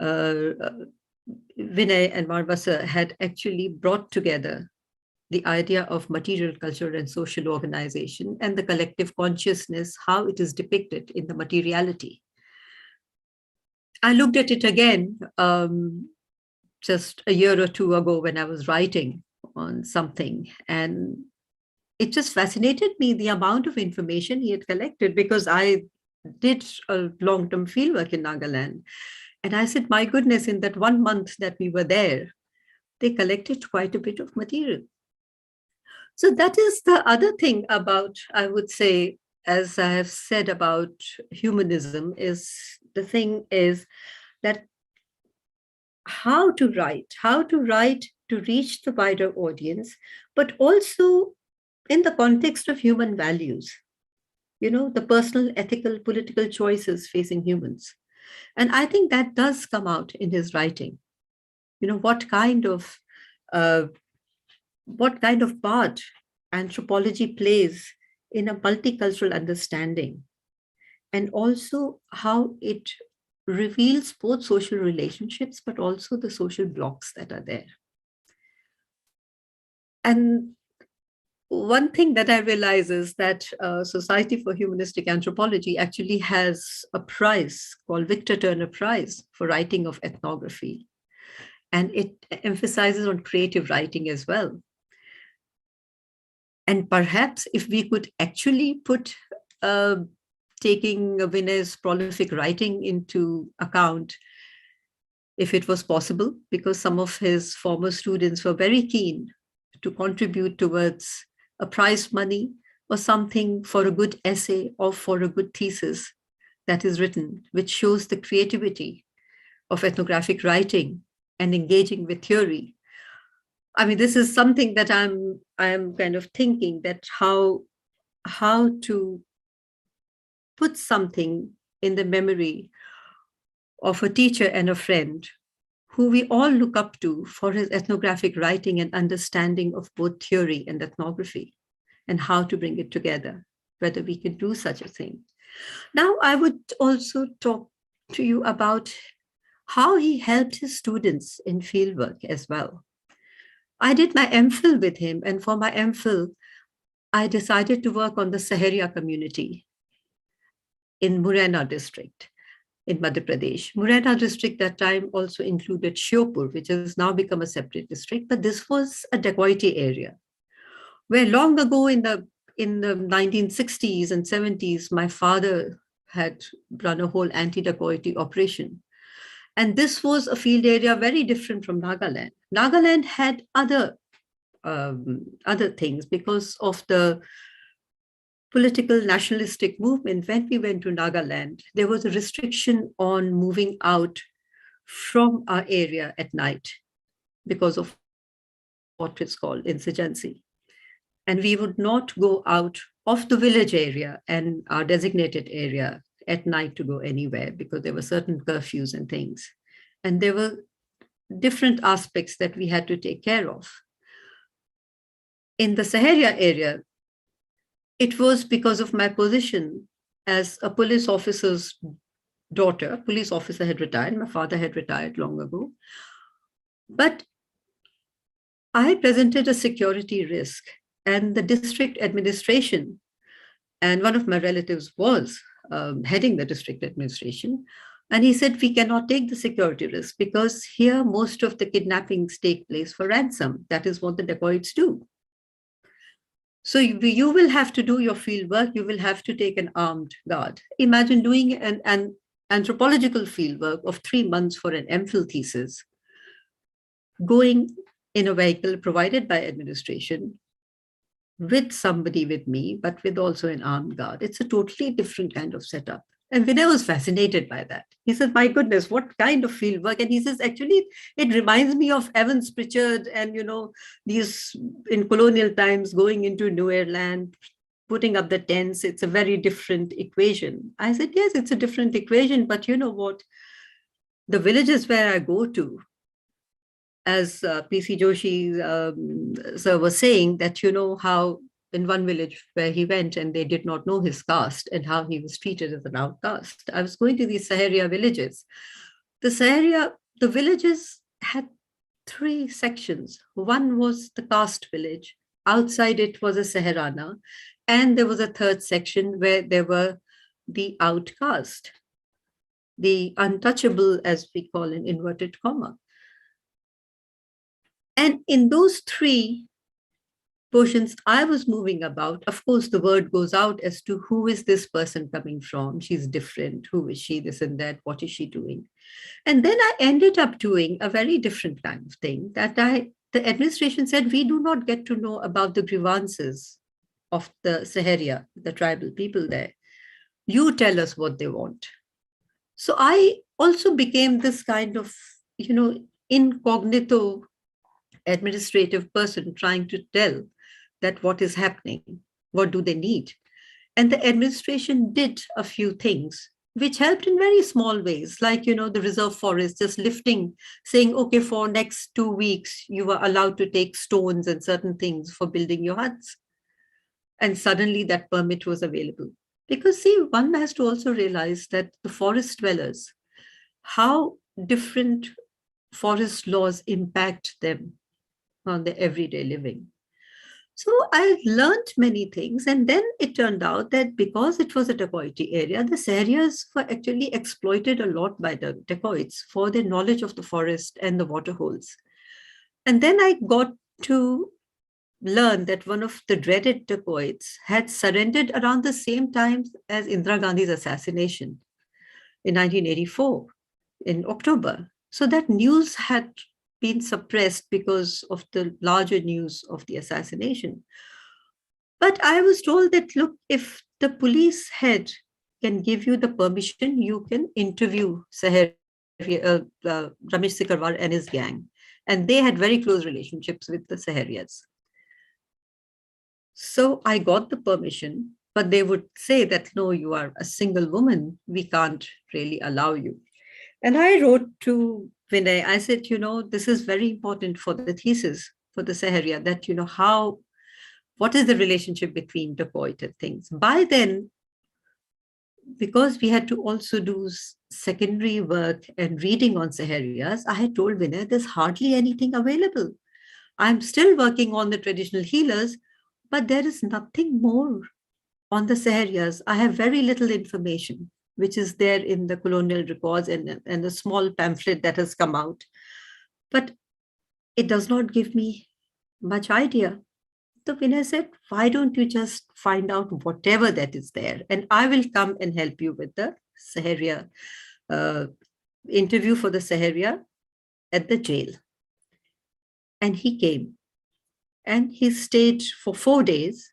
and Marva sir had actually brought together the idea of material culture and social organization and the collective consciousness, how it is depicted in the materiality. I looked at it again just a year or two ago when I was writing on something, and it just fascinated me, the amount of information he had collected, because I did a long-term fieldwork in Nagaland. And I said, my goodness, in that 1 month that we were there, they collected quite a bit of material. So that is the other thing about, I would say, as I have said about humanism, is the thing is that how to write to reach the wider audience, but also in the context of human values, the personal, ethical, political choices facing humans. And I think that does come out in his writing. What kind of part anthropology plays in a multicultural understanding, and also how it reveals both social relationships, but also the social blocks that are there. And one thing that I realize is that Society for Humanistic Anthropology actually has a prize called Victor Turner Prize for writing of ethnography. And it emphasizes on creative writing as well. And perhaps if we could actually put taking Vinay's prolific writing into account, if it was possible, because some of his former students were very keen to contribute towards a prize money or something for a good essay or for a good thesis that is written, which shows the creativity of ethnographic writing and engaging with theory. I mean, this is something that I'm kind of thinking, that how to put something in the memory of a teacher and a friend who we all look up to for his ethnographic writing and understanding of both theory and ethnography, and how to bring it together, whether we can do such a thing. Now, I would also talk to you about how he helped his students in fieldwork as well. I did my MPhil with him, and for my MPhil, I decided to work on the Saharia community in Morena district. in Madhya Pradesh. Morena district that time also included Shiopur, which has now become a separate district, but this was a dacoity area where long ago in the 1960s and 70s, my father had run a whole anti-dacoity operation. And this was a field area very different from Nagaland. Nagaland had other things because of the political nationalistic movement. When we went to Nagaland, there was a restriction on moving out from our area at night because of what is called insurgency. And we would not go out of the village area and our designated area at night to go anywhere because there were certain curfews and things. And there were different aspects that we had to take care of. In the Saharia area, it was because of my position as a police officer's daughter. Police officer had retired. My father had retired long ago. But I presented a security risk, and the district administration, and one of my relatives was heading the district administration, and he said, we cannot take the security risk because here most of the kidnappings take place for ransom. That is what the dacoits do. So you will have to do your field work. You will have to take an armed guard. Imagine doing an anthropological field work of 3 months for an MPhil thesis, going in a vehicle provided by administration with somebody with me, but with also an armed guard. It's a totally different kind of setup. And Vinay was fascinated by that. He said, my goodness, what kind of field work? And he says, actually, it reminds me of Evans Pritchard and, these in colonial times going into newer land, putting up the tents. It's a very different equation. I said, yes, it's a different equation, but you know what? The villages where I go to, as P.C. Joshi sir was saying, that how in one village where he went and they did not know his caste and how he was treated as an outcast. I was going to these Saharia villages. The villages had 3 sections. One was the caste village. Outside it was a Saharana. And there was a 3rd section where there were the outcast, the untouchable, as we call in inverted comma. And in those 3 portions I was moving about, of course, the word goes out as to who is this person coming from? She's different. Who is she? This and that. What is she doing? And then I ended up doing a very different kind of thing that the administration said, we do not get to know about the grievances of the Saharia, the tribal people there. You tell us what they want. So I also became this kind of, incognito administrative person trying to tell that what is happening, what do they need. And the administration did a few things which helped in very small ways, like, the reserve forest, just lifting, saying, okay, for next 2 weeks, you are allowed to take stones and certain things for building your huts. And suddenly that permit was available. Because see, one has to also realize that the forest dwellers, how different forest laws impact them on their everyday living. So I learned many things. And then it turned out that because it was a dacoity area, the Saharias were actually exploited a lot by the dacoits for their knowledge of the forest and the waterholes. And then I got to learn that one of the dreaded dacoits had surrendered around the same time as Indira Gandhi's assassination in 1984, in October. So that news had been suppressed because of the larger news of the assassination. But I was told that, look, if the police head can give you the permission, you can interview Ramesh Sikarwar and his gang. And they had very close relationships with the Saharias. So I got the permission, but they would say that, no, you are a single woman. We can't really allow you. And I wrote to Vinay, I said, this is very important for the thesis, for the Saharia, that, what is the relationship between dacoit and things? By then, because we had to also do secondary work and reading on Saharias, I had told Vinay, there's hardly anything available. I'm still working on the traditional healers, but there is nothing more on the Saharias. I have very little information. which is there in the colonial records and a small pamphlet that has come out. But it does not give me much idea. So Vinay said, why don't you just find out whatever that is there? And I will come and help you with the Saharia interview for the Saharia at the jail. And he came and he stayed for 4 days.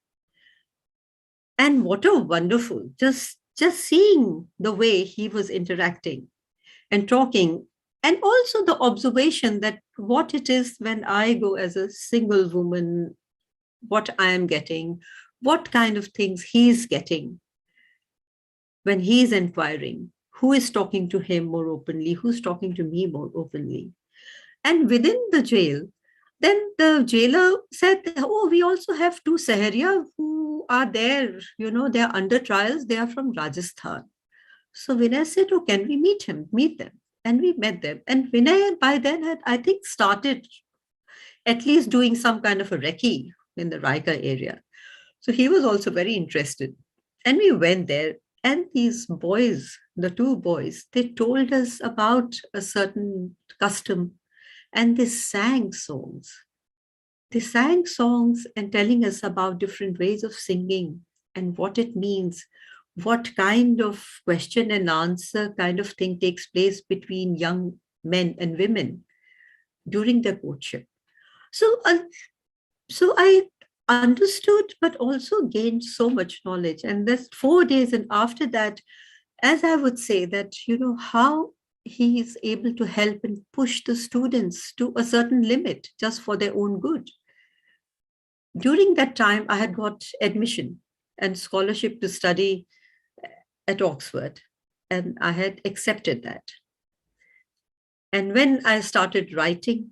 And what a wonderful, just seeing the way he was interacting and talking, and also the observation that what it is when I go as a single woman, what I am getting, what kind of things he's getting when he's inquiring, who is talking to him more openly, who's talking to me more openly. And within the jail, then the jailer said, oh, we also have 2 Saharia who are there, they are under trials, they are from Rajasthan. So Vinay said, oh, can we meet them? And we met them. And Vinay by then had, I think, started at least doing some kind of a recce in the Raika area. So he was also very interested. And we went there, and these boys, the 2 boys, they told us about a certain custom, and they sang songs. They sang songs and telling us about different ways of singing and what it means, what kind of question and answer kind of thing takes place between young men and women during their courtship. So I understood, but also gained so much knowledge. And that's 4 days. And after that, as I would say that, how he is able to help and push the students to a certain limit just for their own good. During that time, I had got admission and scholarship to study at Oxford, and I had accepted that. And when I started writing,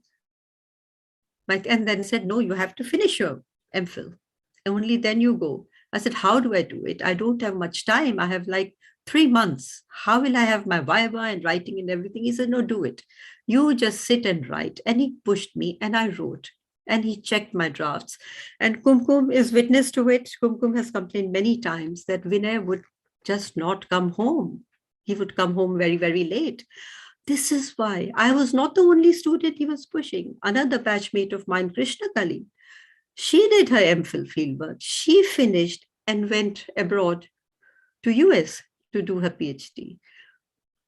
and then said, no, you have to finish your MPhil. Only then you go. I said, how do I do it? I don't have much time. I have like 3 months. How will I have my Viva and writing and everything? He said, no, do it. You just sit and write. And he pushed me and I wrote. And he checked my drafts. And Kumkum is witness to it. Kumkum has complained many times that Vinay would just not come home. He would come home very, very late. This is why I was not the only student he was pushing. Another batchmate of mine, Krishna Kali, she did her MPhil fieldwork. She finished and went abroad to US to do her PhD.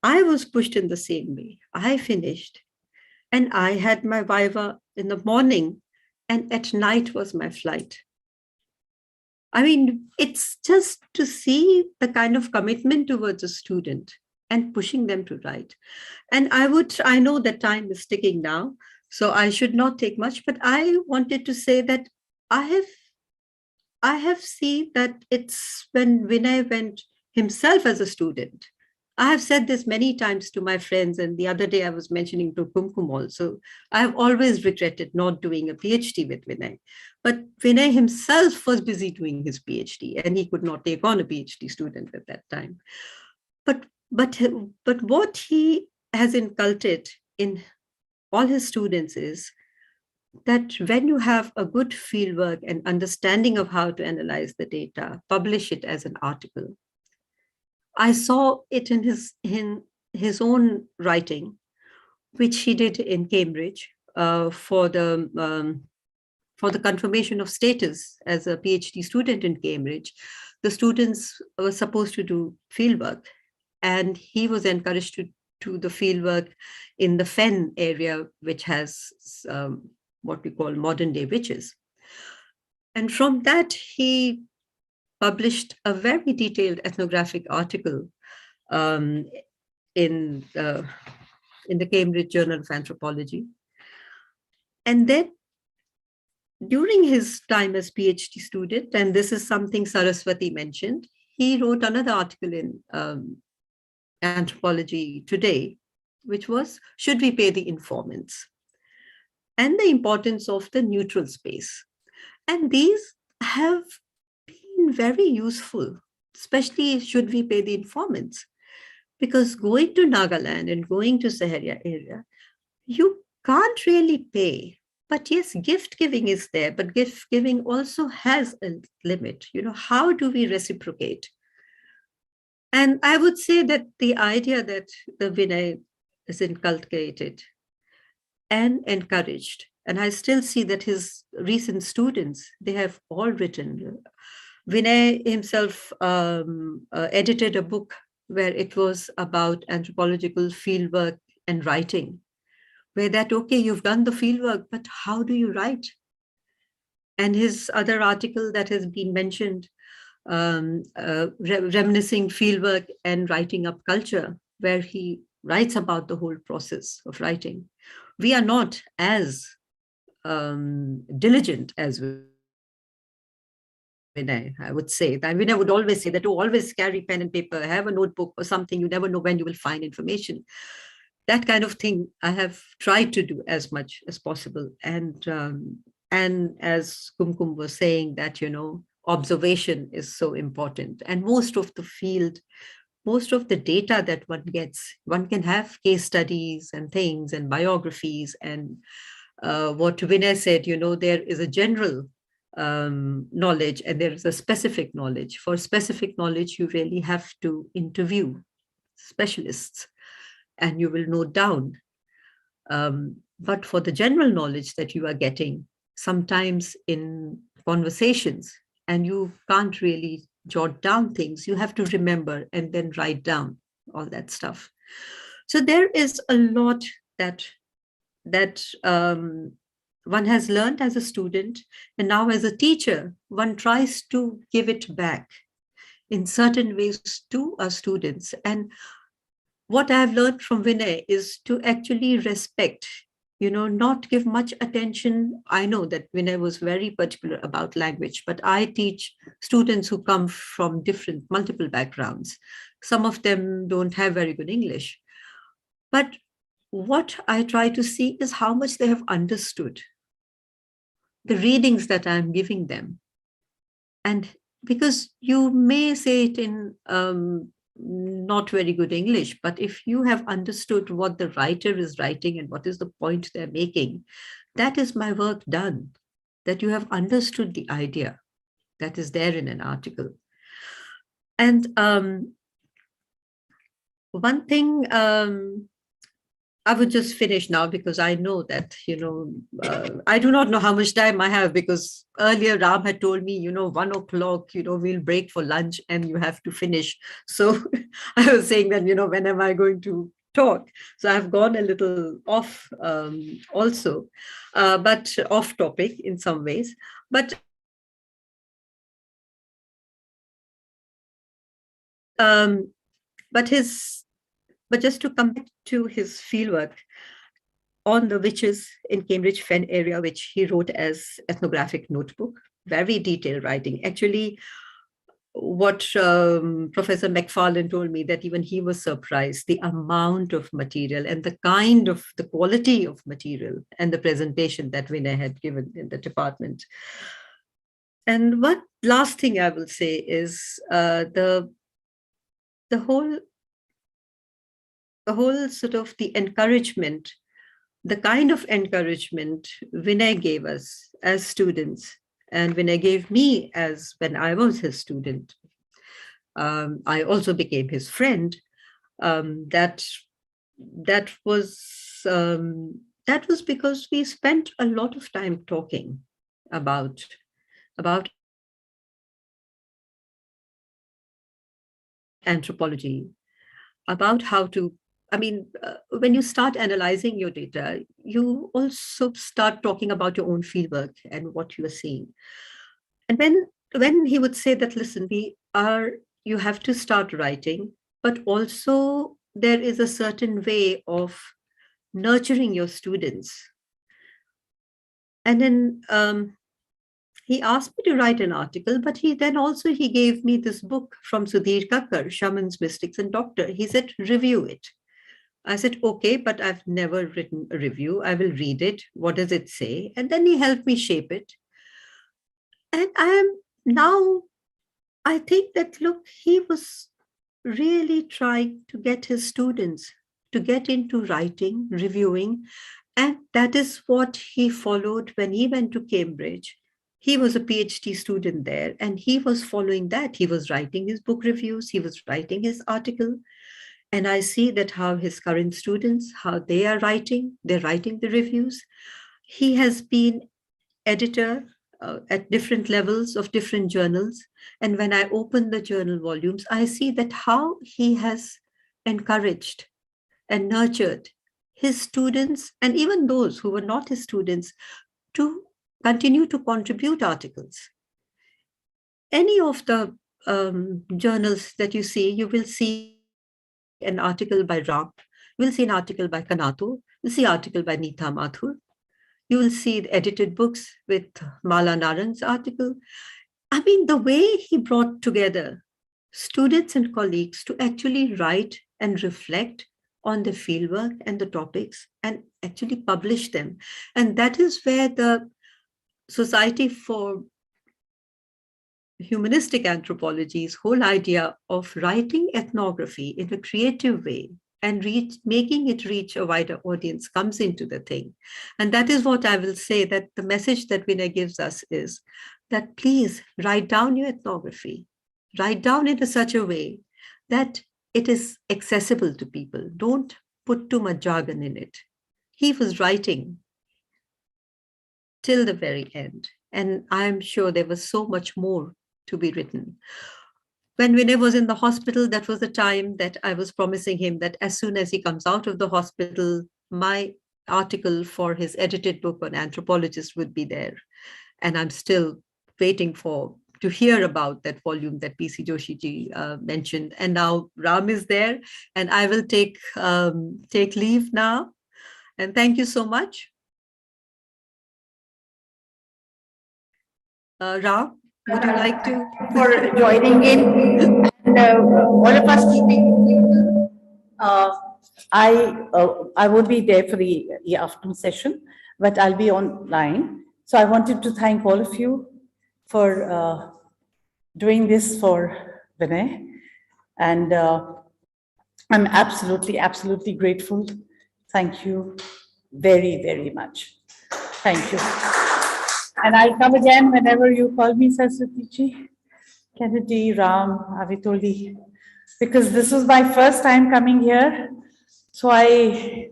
I was pushed in the same way. I finished and I had my Viva in the morning and at night was my flight. I mean, it's just to see the kind of commitment towards a student and pushing them to write. And I know that time is ticking now, so I should not take much, but I wanted to say that I have seen that it's when Vinay went himself as a student. I have said this many times to my friends, and the other day I was mentioning to Kumkum also. I have always regretted not doing a PhD with Vinay. But Vinay himself was busy doing his PhD, and he could not take on a PhD student at that time. But what he has inculcated in all his students is that when you have a good fieldwork and understanding of how to analyze the data, publish it as an article. I saw it in his own writing, which he did in Cambridge for the confirmation of status as a PhD student in Cambridge. The students were supposed to do fieldwork, and he was encouraged to do the fieldwork in the Fen area, which has what we call modern day witches. And from that, he published a very detailed ethnographic article in the Cambridge Journal of Anthropology. And then during his time as PhD student, and this is something Saraswati mentioned, he wrote another article in Anthropology Today, which was, should we pay the informants? And the importance of the neutral space. And these have been very useful, especially should we pay the informants? Because going to Nagaland and going to Saharia area, you can't really pay. But yes, gift giving is there, but gift giving also has a limit. How do we reciprocate? And I would say that the idea that the Vinay is inculcated and encouraged, and I still see that his recent students, they have all written. Vinay himself edited a book where it was about anthropological fieldwork and writing, where that, okay, you've done the fieldwork, but how do you write? And his other article that has been mentioned, reminiscing fieldwork and writing up culture, where he writes about the whole process of writing. We are not as diligent as Vinay, I would say. That Vinay would always say that to always carry pen and paper, have a notebook or something, you never know when you will find information. That kind of thing I have tried to do as much as possible. And as Kumkum was saying, that, observation is so important. And most of the field, most of the data that one gets, one can have case studies and things and biographies. And what Vinay said, there is a general knowledge and there is a specific knowledge. For specific knowledge, you really have to interview specialists and you will note down. But for the general knowledge that you are getting, sometimes in conversations, and you can't really jot down things, you have to remember and then write down all that stuff. So there is a lot that one has learned as a student, and now as a teacher, one tries to give it back in certain ways to our students. And what I've learned from Vinay is to actually respect, not give much attention. I know that Vinay was very particular about language, but I teach students who come from multiple backgrounds. Some of them don't have very good English. But what I try to see is how much they have understood the readings that I'm giving them. And because you may say it in not very good English, but if you have understood what the writer is writing and what is the point they're making, that is my work done, that you have understood the idea that is there in an article. And one thing I would just finish now, because I know that, I do not know how much time I have, because earlier Ram had told me, 1 o'clock, we'll break for lunch and you have to finish. So I was saying that, when am I going to talk? So I've gone a little off also, but off topic in some ways. But just to come back to his fieldwork on the witches in Cambridge Fen area, which he wrote as ethnographic notebook, very detailed writing. Actually, what Professor McFarlane told me, that even he was surprised, the amount of material and the quality of material and the presentation that Vinay had given in the department. And one last thing I will say is the whole sort of the encouragement, the kind of encouragement Vinay gave us as students, and Vinay gave me when I was his student. I also became his friend. That was because we spent a lot of time talking about anthropology, about how to, when you start analyzing your data, you also start talking about your own fieldwork and what you are seeing. And when he would say that, listen, you have to start writing, but also there is a certain way of nurturing your students. And then he asked me to write an article, but he gave me this book from Sudhir Kakkar, Shamans, Mystics and Doctor. He said, review it. I said, okay, but I've never written a review. I will read it. What does it say? And then he helped me shape it. And I think that, look, he was really trying to get his students to get into writing, reviewing. And that is what he followed when he went to Cambridge. He was a PhD student there, and he was following that. He was writing his book reviews, he was writing his article. And I see that how his current students, how they are writing, they're writing the reviews. He has been editor at different levels of different journals. And when I open the journal volumes, I see that how he has encouraged and nurtured his students, and even those who were not his students, to continue to contribute articles. Any of the journals that you see, you will see an article by Ram, you will see an article by Kanato, you'll see an article by Neetha Mathur, you will see the edited books with Mala Narang's article. I mean, the way he brought together students and colleagues to actually write and reflect on the fieldwork and the topics and actually publish them. And that is where the Society for Humanistic Anthropology's whole idea of writing ethnography in a creative way and making it reach a wider audience comes into the thing. And that is what I will say, that the message that Vinay gives us is that please write down your ethnography, write down it in such a way that it is accessible to people. Don't put too much jargon in it. He was writing till the very end. And I'm sure there was so much more to be written. When Vinay was in the hospital, that was the time that I was promising him that as soon as he comes out of the hospital, my article for his edited book on Anthropologist would be there. And I'm still waiting to hear about that volume that PC Joshi ji mentioned. And now Ram is there, and I will take leave now. And thank you so much. Ram, would you like to? For joining in, and all of us keeping. I won't be there for the afternoon session, but I'll be online. So I wanted to thank all of you for doing this for Vinay, and I'm absolutely grateful. Thank you very, very much. Thank you. And I'll come again whenever you call me, Saraswati, Kennedy, Ram, Avitoli, because this was my first time coming here. So I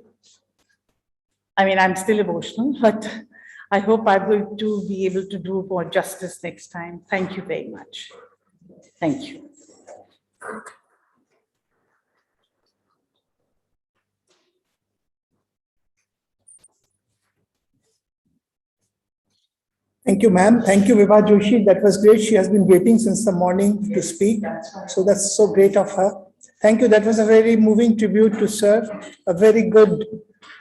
mean, I'm still emotional, but I hope I'm going to be able to do more justice next time. Thank you very much. Thank you. Thank you, ma'am. Thank you, Vibha Joshi. That was great. She has been waiting since the morning to speak. So that's so great of her. Thank you. That was a very moving tribute to sir. A very good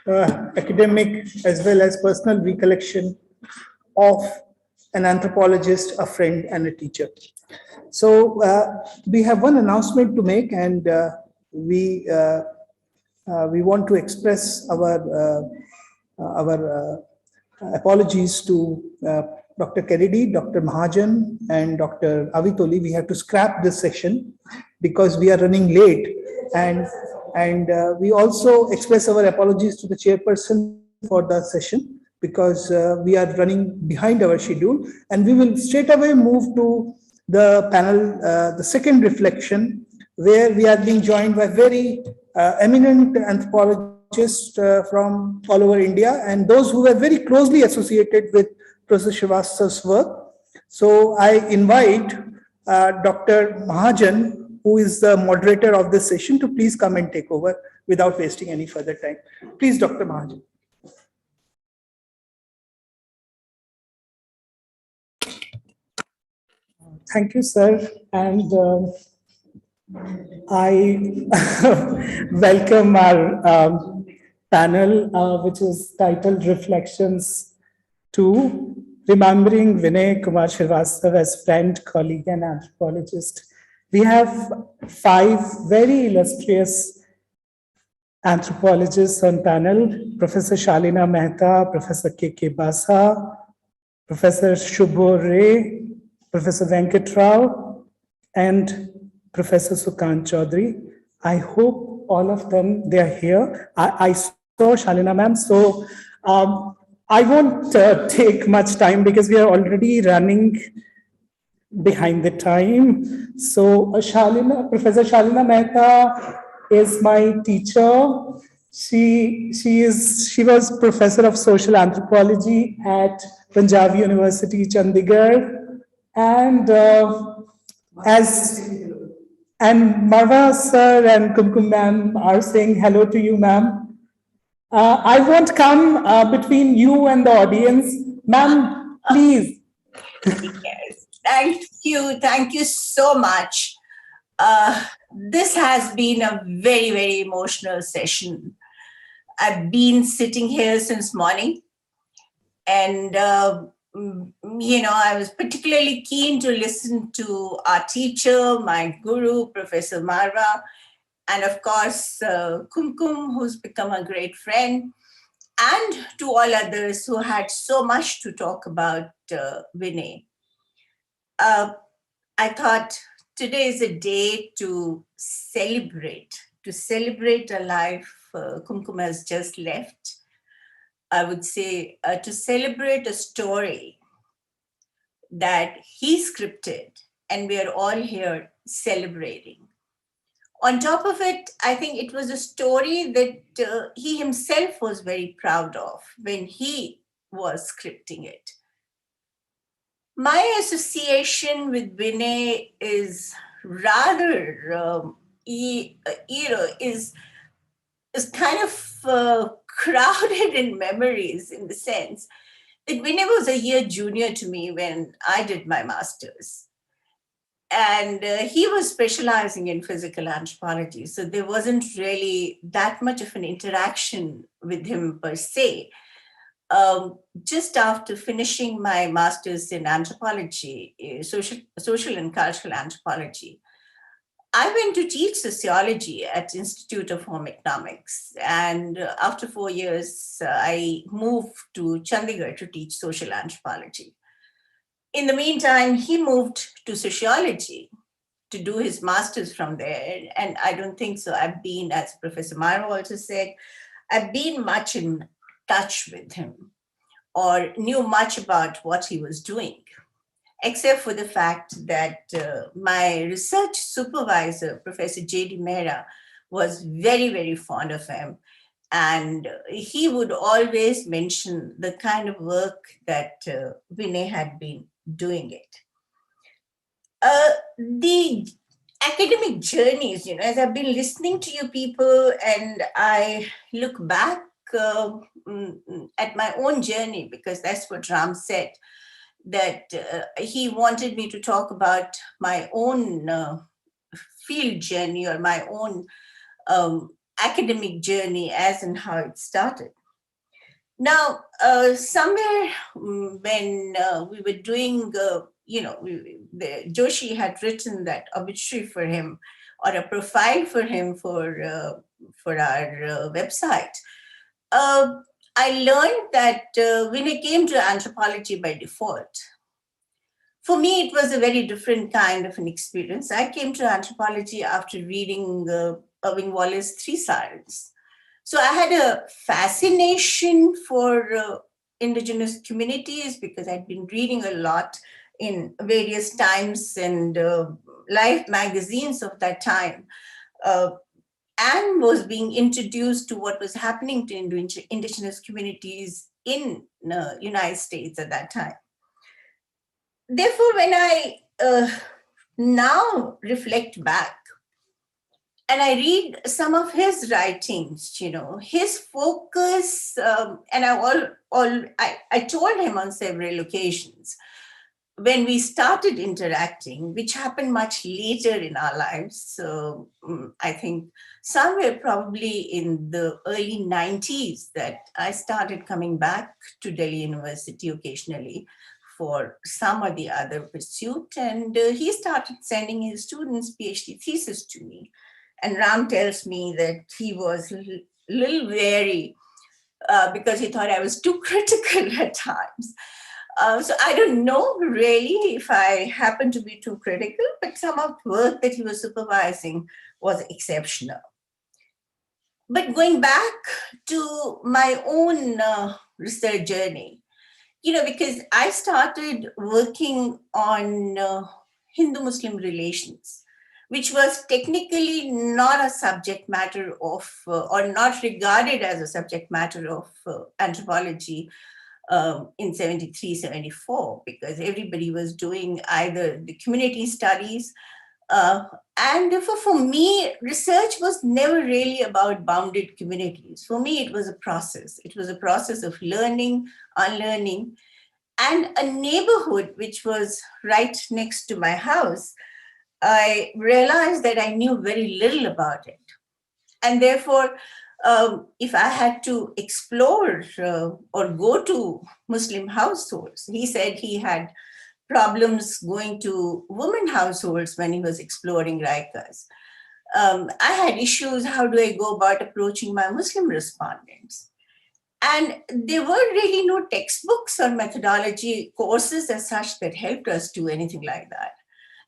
academic as well as personal recollection of an anthropologist, a friend, and a teacher. So we have one announcement to make, and we want to express our apologies to Dr. Kennedy, Dr. Mahajan, and Dr. Avitoli. We have to scrap this session because we are running late, and we also express our apologies to the chairperson for the session because we are running behind our schedule, and we will straight away move to the panel, the second reflection, where we are being joined by very eminent anthropologists from all over India, and those who were very closely associated with Professor Srivastava's work. So I invite Dr. Mahajan, who is the moderator of this session, to please come and take over without wasting any further time. Please, Dr. Mahajan. Thank you, sir. And I welcome our panel, which is titled Reflections 2, Remembering Vinay Kumar Srivastava as friend, colleague, and anthropologist. We have 5 very illustrious anthropologists on panel: Professor Shalina Mehta, Professor K.K. Basa, Professor Subho Ray, Professor Venkat Rao, and Professor Sukant Chaudhury. I hope all of them, they are here. I saw Shalina ma'am, so I won't take much time because we are already running behind the time. So Professor Shalina Mehta is my teacher. She was professor of social anthropology at Panjab University, Chandigarh, and as and Marwa sir and Kumkum ma'am are saying hello to you, ma'am. I won't come between you and the audience. Ma'am, please. Yes, thank you so much. This has been a very, very emotional session. I've been sitting here since morning, and I was particularly keen to listen to our teacher, my guru, Professor Marwa, and of course, Kumkum, who's become a great friend, and to all others who had so much to talk about Vinay. I thought today is a day to celebrate a life Kumkum has just left. I would say to celebrate a story that he scripted, and we are all here celebrating. On top of it, I think it was a story that he himself was very proud of when he was scripting it. My association with Vinay is rather, is kind of crowded in memories, in the sense that Vinay was a year junior to me when I did my master's. And he was specializing in physical anthropology. So there wasn't really that much of an interaction with him per se. Just after finishing my master's in anthropology, social and cultural anthropology, I went to teach sociology at Institute of Home Economics. And after 4 years, I moved to Chandigarh to teach social anthropology. In the meantime, he moved to sociology to do his master's from there. And I don't think so. I've been, as Professor Myra also said, I've been much in touch with him or knew much about what he was doing, except for the fact that my research supervisor, Professor JDMC, was very, very fond of him. And he would always mention the kind of work that Vinay had been doing it. The academic journeys, as I've been listening to you people and I look back at my own journey, because that's what Ram said, that he wanted me to talk about my own field journey or my own academic journey as and how it started. Now, somewhere when we were doing, Joshi had written that obituary for him or a profile for him for our website. I learned that Vinay came to anthropology by default. For me, it was a very different kind of an experience. I came to anthropology after reading Irving Wallace's Three Sirens. So I had a fascination for indigenous communities because I'd been reading a lot in various times and life magazines of that time, and was being introduced to what was happening to indigenous communities in the United States at that time. Therefore, when I now reflect back, and I read some of his writings, his focus, and I told him on several occasions when we started interacting, which happened much later in our lives. So I think somewhere probably in the early 90s that I started coming back to Delhi University occasionally for some or the other pursuit. And he started sending his students' PhD thesis to me. And Ram tells me that he was a little wary because he thought I was too critical at times. So I don't know really if I happened to be too critical, but some of the work that he was supervising was exceptional. But going back to my own research journey, because I started working on Hindu-Muslim relations, which was technically not a subject matter of, or not regarded as a subject matter of anthropology in 73, 74, because everybody was doing either the community studies, and therefore for me, research was never really about bounded communities. For me, it was a process. It was a process of learning, unlearning, and a neighborhood which was right next to my house. I realized that I knew very little about it. And therefore, if I had to explore or go to Muslim households, he said he had problems going to women households when he was exploring Raikas. I had issues. How do I go about approaching my Muslim respondents? And there were really no textbooks or methodology courses as such that helped us do anything like that.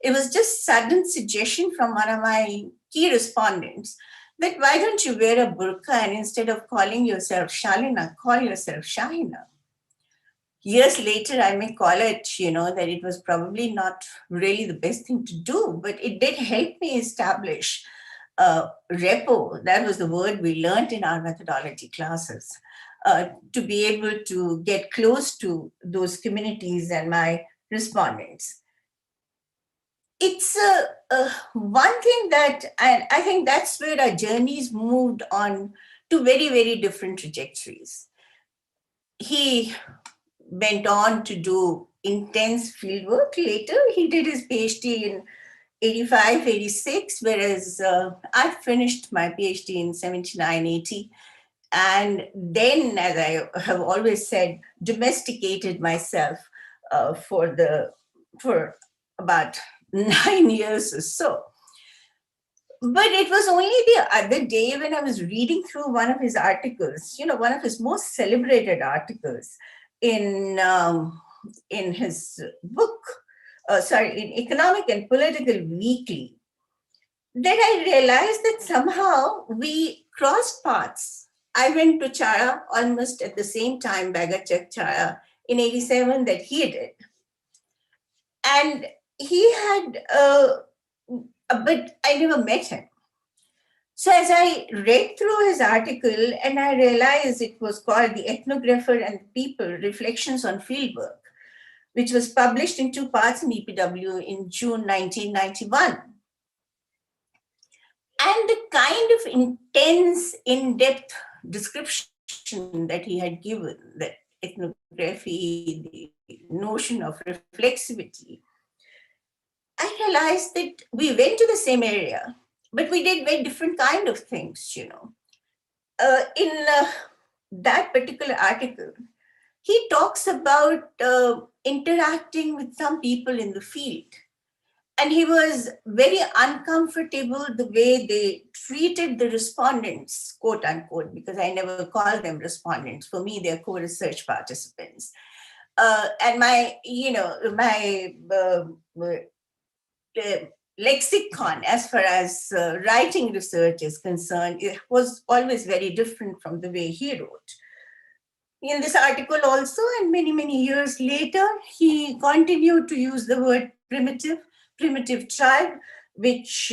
It was just sudden suggestion from one of my key respondents that why don't you wear a burqa and instead of calling yourself Shalina, call yourself Shahina. Years later, I may call it, that it was probably not really the best thing to do, but it did help me establish repo. That was the word we learned in our methodology classes, to be able to get close to those communities and my respondents. It's one thing that, and I think that's where our journeys moved on to very, very different trajectories. He went on to do intense fieldwork later. He did his PhD in 85, 86, whereas I finished my PhD in 79, 80. And then, as I have always said, domesticated myself for about 9 years or so. But it was only the other day when I was reading through one of his articles, one of his most celebrated articles in his book, in Economic and Political Weekly, that I realized that somehow we crossed paths. I went to Chaya almost at the same time, Bagachak Chaya, in 87 that he did. And he had, but I never met him. So as I read through his article and I realized it was called The Ethnographer and the People, Reflections on Fieldwork, which was published in 2 parts in EPW in June 1991. And the kind of intense, in-depth description that he had given, that ethnography, the notion of reflexivity, I realized that we went to the same area, but we did very different kind of things, In that particular article, he talks about interacting with some people in the field. And he was very uncomfortable the way they treated the respondents, quote unquote, because I never call them respondents. For me, they're co-research participants. And my lexicon, as far as writing research is concerned, it was always very different from the way he wrote. In this article also, and many, many years later, he continued to use the word primitive tribe, which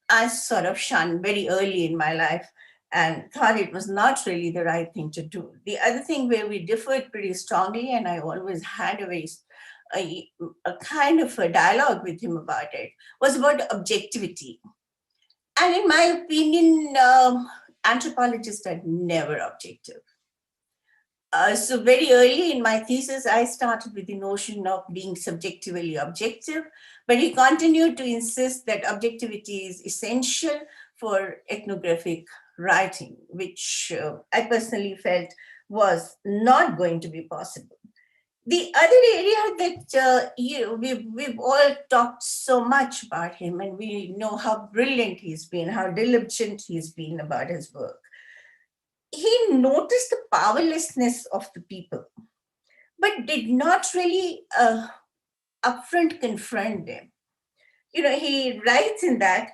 I sort of shunned very early in my life and thought it was not really the right thing to do. The other thing where we differed pretty strongly, and I always had a kind of a dialogue with him about it, was about objectivity. And in my opinion, anthropologists are never objective. So very early in my thesis, I started with the notion of being subjectively objective, but he continued to insist that objectivity is essential for ethnographic writing, which I personally felt was not going to be possible. The other area that we've all talked so much about him, and we know how brilliant he's been, how diligent he's been about his work. He noticed the powerlessness of the people, but did not really upfront confront them. He writes in that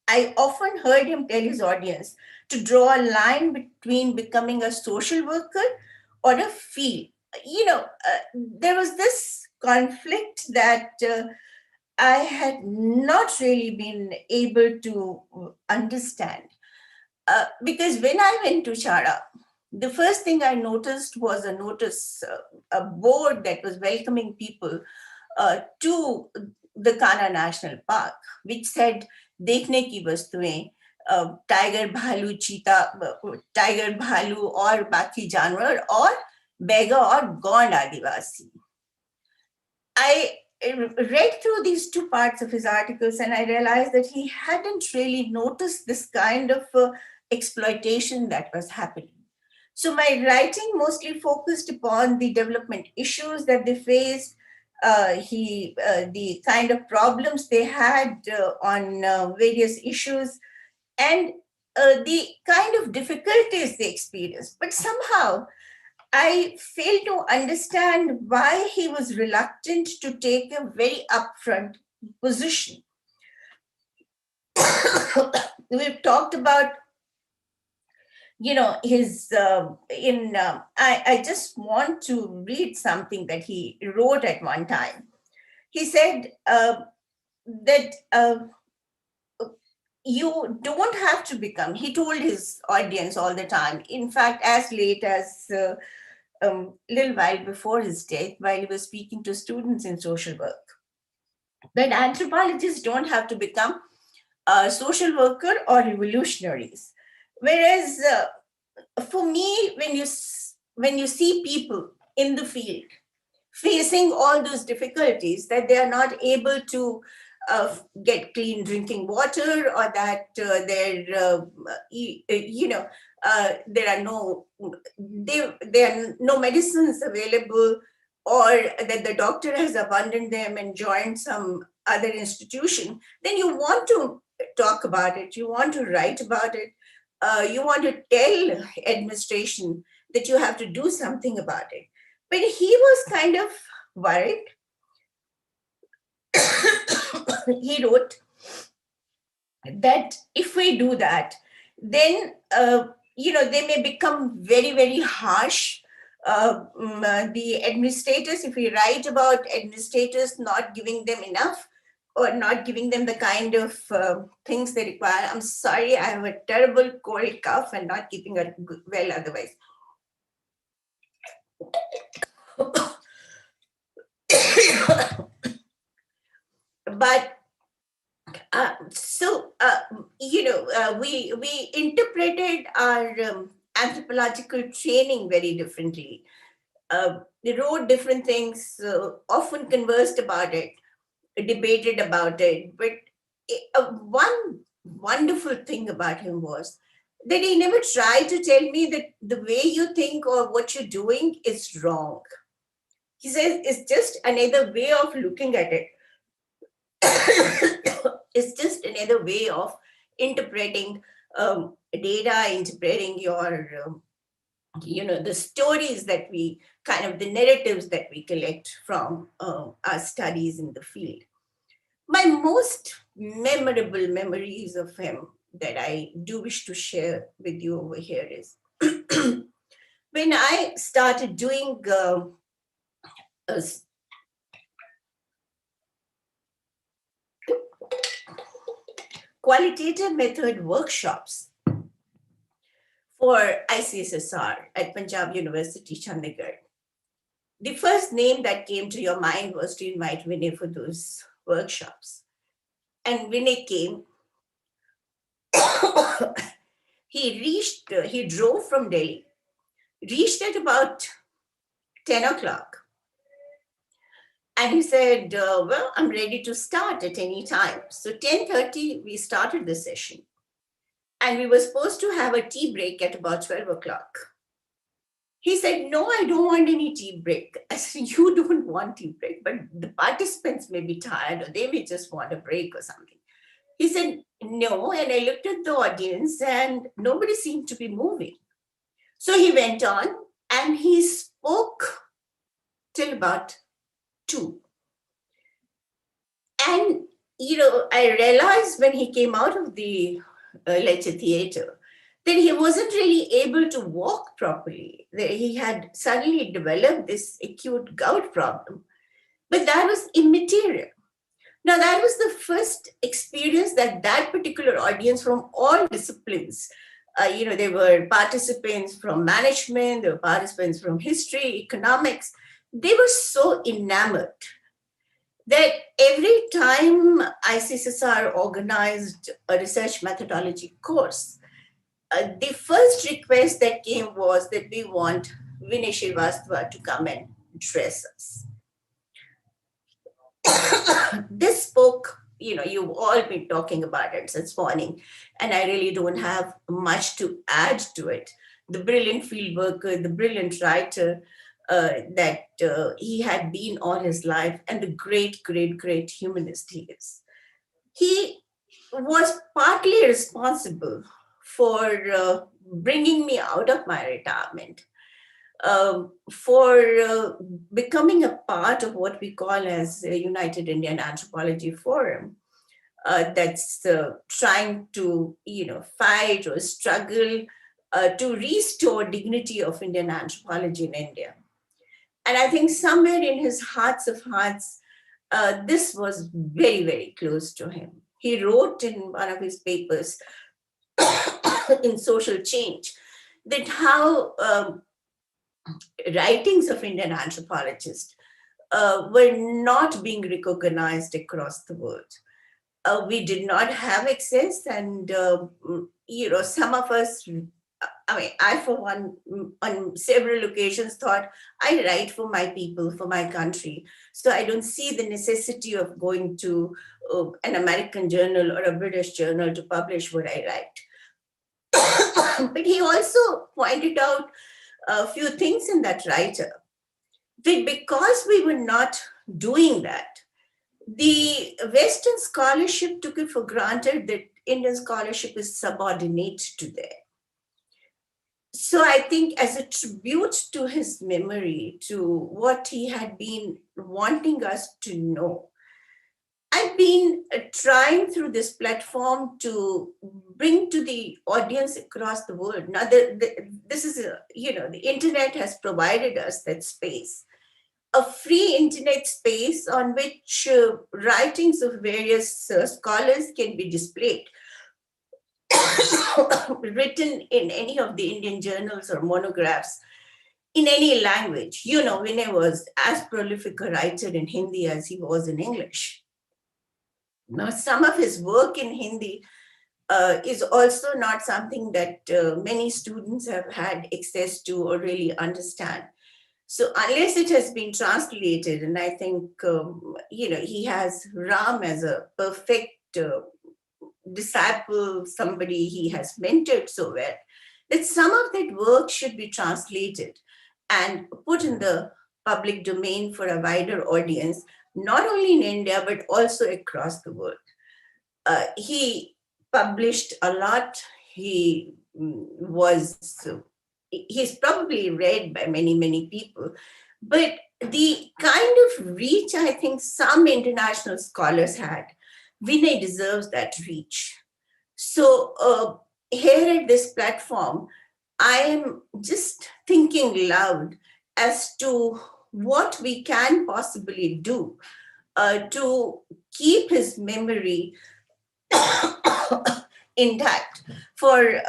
I often heard him tell his audience to draw a line between becoming a social worker or a field. There was this conflict that I had not really been able to understand. Because when I went to Chara, the first thing I noticed was a board that was welcoming people to the Kana National Park, which said, "देखने की वस्तुएं, tiger भालू चीता, tiger भालू और बाकी जानवर और बैगा और गौंड आदिवासी." I read through these two parts of his articles and I realized that he hadn't really noticed this kind of exploitation that was happening. So my writing mostly focused upon the development issues that they faced, the kind of problems they had on various issues, and the kind of difficulties they experienced. But somehow I failed to understand why he was reluctant to take a very upfront position. We've talked about, his I just want to read something that he wrote at one time. He said that you don't have to become, he told his audience all the time, in fact, as late as little while before his death, while he was speaking to students in social work, that anthropologists don't have to become a social worker or revolutionaries. Whereas for me, when you see people in the field facing all those difficulties, that they are not able to get clean drinking water, or that there are no medicines available, or that the doctor has abandoned them and joined some other institution, then you want to talk about it, you want to write about it, you want to tell administration that you have to do something about it. But he was kind of worried. He wrote that if we do that, then they may become very, very harsh. The administrators, if we write about administrators not giving them enough or not giving them the kind of things they require. I'm sorry, I have a terrible cold cough and not keeping it well otherwise. But we interpreted our anthropological training very differently. They wrote different things, often conversed about it, debated about it. But one wonderful thing about him was that he never tried to tell me that the way you think or what you're doing is wrong. He says it's just another way of looking at it. It's just another way of interpreting data, interpreting your, the stories that we the narratives that we collect from our studies in the field. My most memorable memories of him that I do wish to share with you over here is when I started doing qualitative method workshops for ICSSR at Panjab University, Chandigarh. The first name that came to your mind was to invite Vinay for those workshops. And Vinay came. He drove from Delhi, reached at about 10 o'clock. And he said, well, I'm ready to start at any time. So 10:30, we started the session. And we were supposed to have a tea break at about 12 o'clock. He said, no, I don't want any tea break. I said, you don't want tea break, but the participants may be tired or they may just want a break or something. He said, no. And I looked at the audience and nobody seemed to be moving. So he went on and he spoke till about 2. And I realized when he came out of the lecture theater that he wasn't really able to walk properly. That he had suddenly developed this acute gout problem, but that was immaterial. Now, that was the first experience that that particular audience from all disciplines, there were participants from management, there were participants from history, economics, they were so enamored that every time ICSSR organized a research methodology course, the first request that came was that we want Vinay Srivastava to come and address us. This book, you've all been talking about it since morning, and I really don't have much to add to it. The brilliant field worker, the brilliant writer that he had been all his life, and the great, great, great humanist he is. He was partly responsible for bringing me out of my retirement, for becoming a part of what we call as a United Indian Anthropology Forum, that's trying to, fight or struggle to restore dignity of Indian anthropology in India. And I think somewhere in his hearts of hearts, this was very, very close to him. He wrote in one of his papers in Social Change that how writings of Indian anthropologists were not being recognized across the world. We did not have access, and some of us, I for one, on several occasions thought, I write for my people, for my country, so I don't see the necessity of going to an American journal or a British journal to publish what I write. But he also pointed out a few things in that writer, that because we were not doing that, the Western scholarship took it for granted that Indian scholarship is subordinate to theirs. So I think as a tribute to his memory, to what he had been wanting us to know, I've been trying through this platform to bring to the audience across the world. Now, this is, the internet has provided us that space, a free internet space on which writings of various scholars can be displayed, written in any of the Indian journals or monographs in any language. Vinay was as prolific a writer in Hindi as he was in English. Now, some of his work in Hindi is also not something that many students have had access to or really understand. So unless it has been translated, and I think, he has Ram as a perfect disciple, somebody he has mentored so well, that some of that work should be translated and put in the public domain for a wider audience, not only in India, but also across the world. He published a lot. He's probably read by many, many people, but the kind of reach I think some international scholars had, Vinay deserves that reach. So here at this platform, I am just thinking loud as to what we can possibly do to keep his memory intact for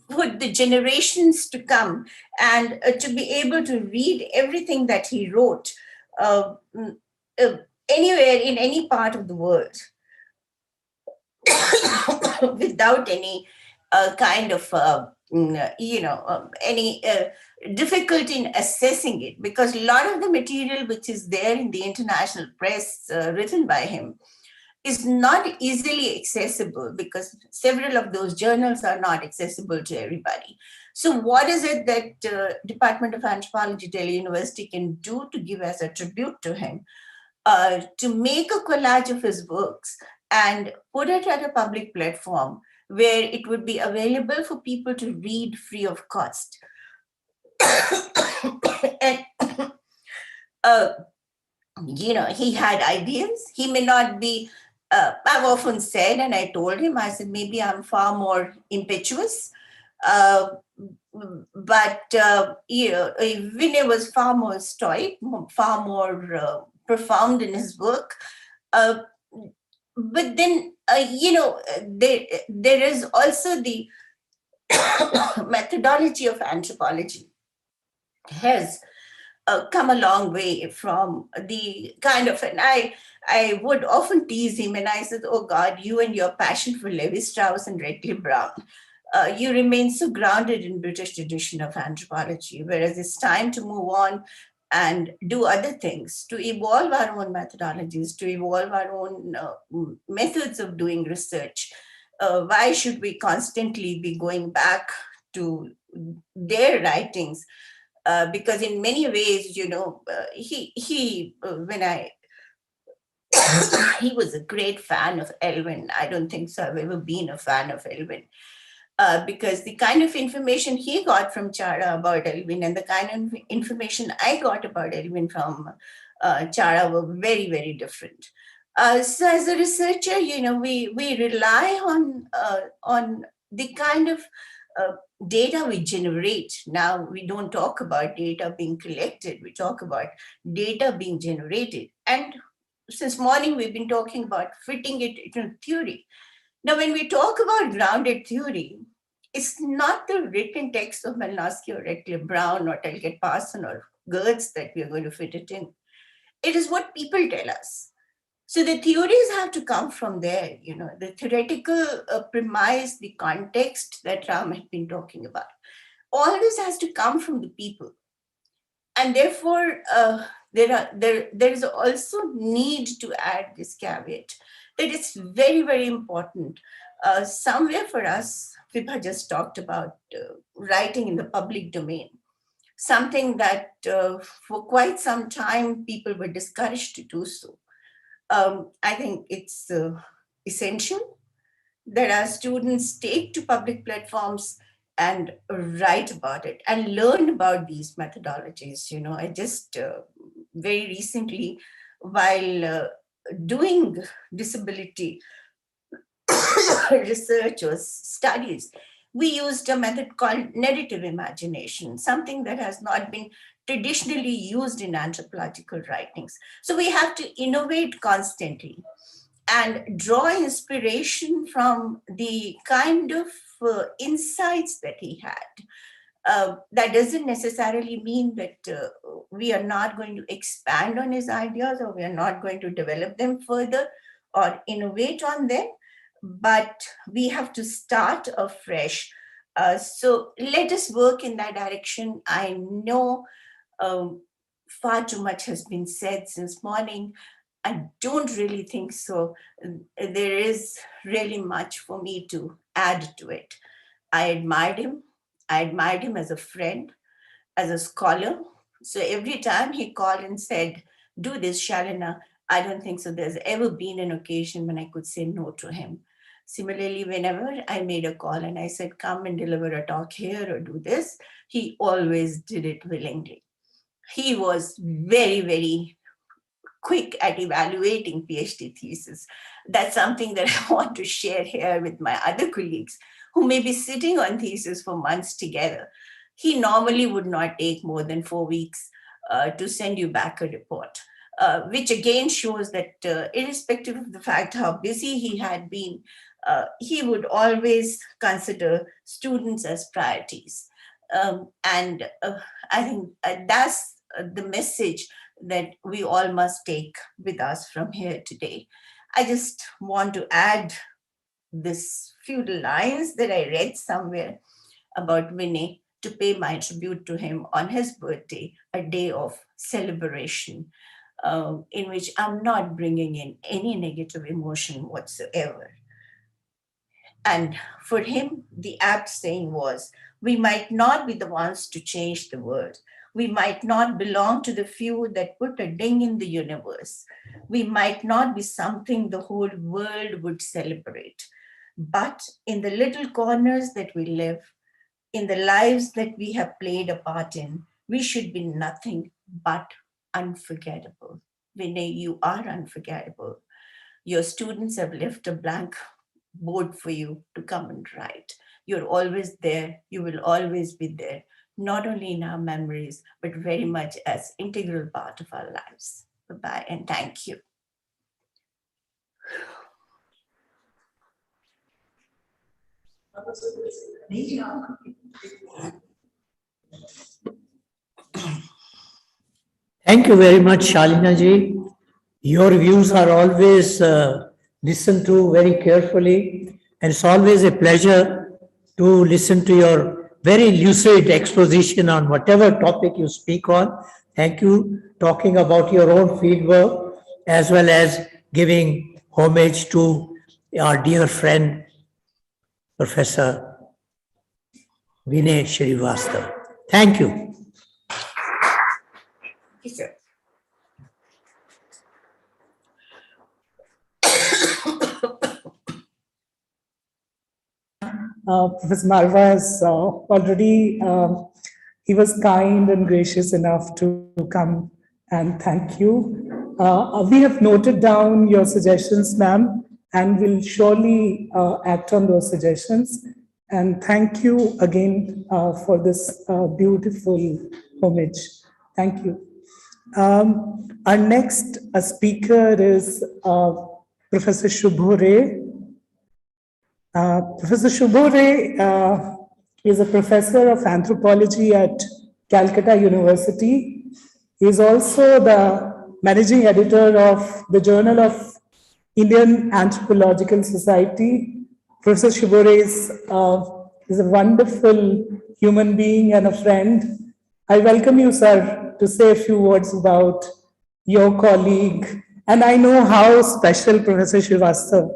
the generations to come, and to be able to read everything that he wrote anywhere in any part of the world without any kind of any difficulty in assessing it, because a lot of the material which is there in the international press written by him is not easily accessible, because several of those journals are not accessible to everybody. So what is it that Department of Anthropology, Delhi University can do to give as a tribute to him, to make a collage of his works and put it at a public platform where it would be available for people to read free of cost? And he had ideas. He may not be I've often said, and I told him, I said, maybe I'm far more impetuous. Uh, but Vinay was far more stoic, far more profound in his work. Uh, but then, there is also the methodology of anthropology has come a long way from the kind of, and I would often tease him and I said, oh God, you and your passion for Levi Strauss and Redcliffe Brown, you remain so grounded in British tradition of anthropology, whereas it's time to move on and do other things, to evolve our own methodologies, to evolve our own methods of doing research. Why should we constantly be going back to their writings? Because in many ways, when he was a great fan of Elwin. I don't think so I've ever been a fan of Elwin. Because the kind of information he got from Chara about Elwin and the kind of information I got about Elwin from Chara were very, very different. So as a researcher, we rely on the kind of data we generate. Now, we don't talk about data being collected, we talk about data being generated. And since morning, we've been talking about fitting it into theory. Now, when we talk about grounded theory, it's not the written text of Malinowski or Redcliffe Brown or Telget Parson or Gertz that we are going to fit it in. It is what people tell us. So the theories have to come from there, the theoretical premise, the context that Ram had been talking about. All this has to come from the people. And therefore, there is also need to add this caveat that it's very, very important. Somewhere for us, Vibha just talked about writing in the public domain, something that for quite some time people were discouraged to do so. I think it's essential that our students take to public platforms and write about it and learn about these methodologies. I just very recently, while doing disability research or studies, we used a method called narrative imagination, something that has not been traditionally used in anthropological writings. So we have to innovate constantly and draw inspiration from the kind of insights that he had. That doesn't necessarily mean that we are not going to expand on his ideas or we are not going to develop them further or innovate on them, but we have to start afresh. So let us work in that direction. I know far too much has been said since morning. I don't really think so. There is really much for me to add to it. I admired him. I admired him as a friend, as a scholar. So every time he called and said, do this, Shalina, I don't think so there's ever been an occasion when I could say no to him. Similarly, whenever I made a call and I said, come and deliver a talk here or do this, he always did it willingly. He was very, very quick at evaluating PhD thesis. That's something that I want to share here with my other colleagues who may be sitting on thesis for months together. He normally would not take more than 4 weeks to send you back a report, which again shows that irrespective of the fact how busy he had been, he would always consider students as priorities. And I think that's the message that we all must take with us from here today. I just want to add this few lines that I read somewhere about Vinay to pay my tribute to him on his birthday, a day of celebration, in which I'm not bringing in any negative emotion whatsoever. And for him, the apt saying was, we might not be the ones to change the world. We might not belong to the few that put a ding in the universe. We might not be something the whole world would celebrate. But in the little corners that we live, in the lives that we have played a part in, we should be nothing but unforgettable. Vinay, you are unforgettable. Your students have left a blank board for you to come and write. You're always there. You will always be there, not only in our memories, but very much as integral part of our lives. Bye-bye and thank you. Thank you very much, Shalina ji. Your views are always listened to very carefully, and it's always a pleasure to listen to your very lucid exposition on whatever topic you speak on. Thank you, talking about your own fieldwork as well as giving homage to our dear friend, Professor Vinay Srivastava. Thank you. Yes, sir. Professor Marva has already, he was kind and gracious enough to come and thank you. We have noted down your suggestions, ma'am, and will surely act on those suggestions. And thank you again for this beautiful homage. Thank you. Our next speaker is Professor Subho Ray. Professor Subho Ray is a professor of anthropology at Calcutta University. He is also the managing editor of the Journal of Indian Anthropological Society. Professor Subho Ray is a wonderful human being and a friend. I welcome you, sir, to say a few words about your colleague. And I know how special Professor Srivastava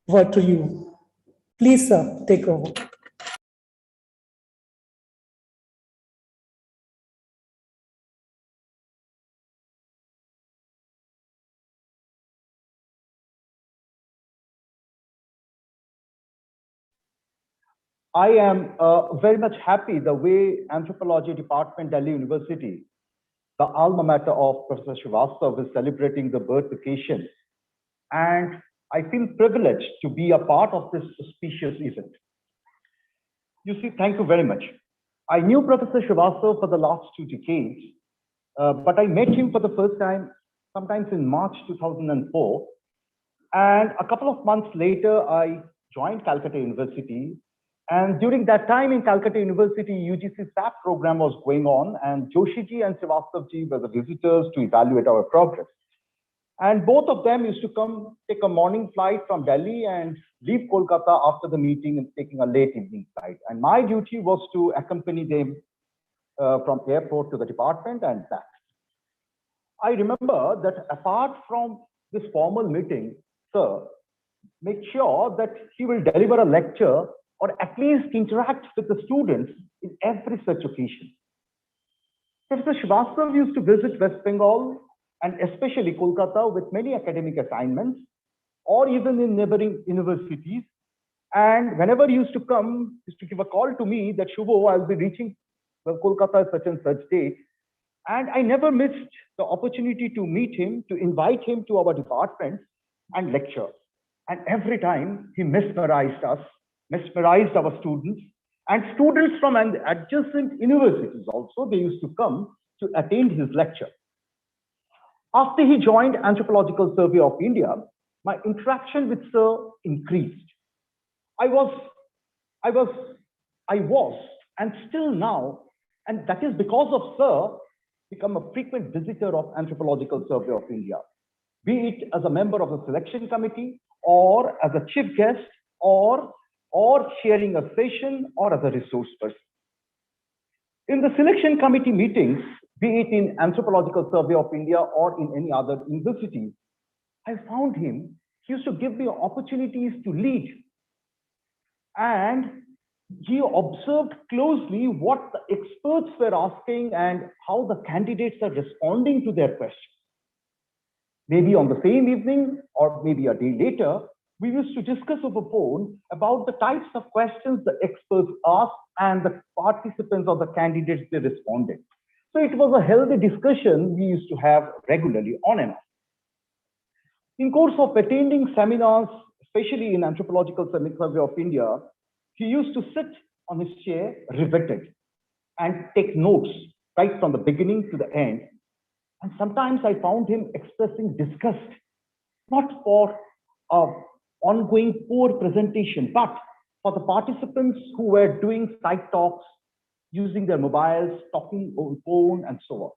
were to you. Please, sir, take over. I am very much happy the way Anthropology Department, Delhi University, the alma mater of Professor Srivastava, is celebrating the birth occasion. And I feel privileged to be a part of this auspicious event. You see, thank you very much. I knew Professor Srivastava for the last 2 decades, but I met him for the first time sometimes in March 2004. And a couple of months later, I joined Calcutta University. And during that time in Calcutta University, UGC SAP program was going on, and Joshi ji and Srivastava ji were the visitors to evaluate our progress. And both of them used to come take a morning flight from Delhi and leave Kolkata after the meeting and taking a late evening flight. And my duty was to accompany them from airport to the department and back. I remember that apart from this formal meeting, sir, make sure that he will deliver a lecture or at least interact with the students in every such occasion. Professor Srivastava used to visit West Bengal and especially Kolkata with many academic assignments, or even in neighboring universities. And whenever he used to come, he used to give a call to me that Subho, I'll be reaching Kolkata at such and such date. And I never missed the opportunity to meet him, to invite him to our department and lecture. And every time he mesmerized us, mesmerized our students, and students from adjacent universities also, they used to come to attend his lecture. After he joined Anthropological Survey of India, my interaction with Sir increased. I was, and still now, and that is because of Sir, become a frequent visitor of Anthropological Survey of India, be it as a member of the selection committee, or as a chief guest, or sharing a session, or as a resource person. In the selection committee meetings, be it in Anthropological Survey of India or in any other university, I found he used to give me opportunities to lead. And he observed closely what the experts were asking and how the candidates are responding to their questions. Maybe on the same evening or maybe a day later, we used to discuss over phone about the types of questions the experts asked and the participants or the candidates they responded. So it was a healthy discussion we used to have regularly on and off. In course of attending seminars, especially in Anthropological Survey of India, he used to sit on his chair, riveted, and take notes right from the beginning to the end. And sometimes I found him expressing disgust, not for ongoing poor presentation, but for the participants who were doing side talks, using their mobiles, talking on phone, and so on.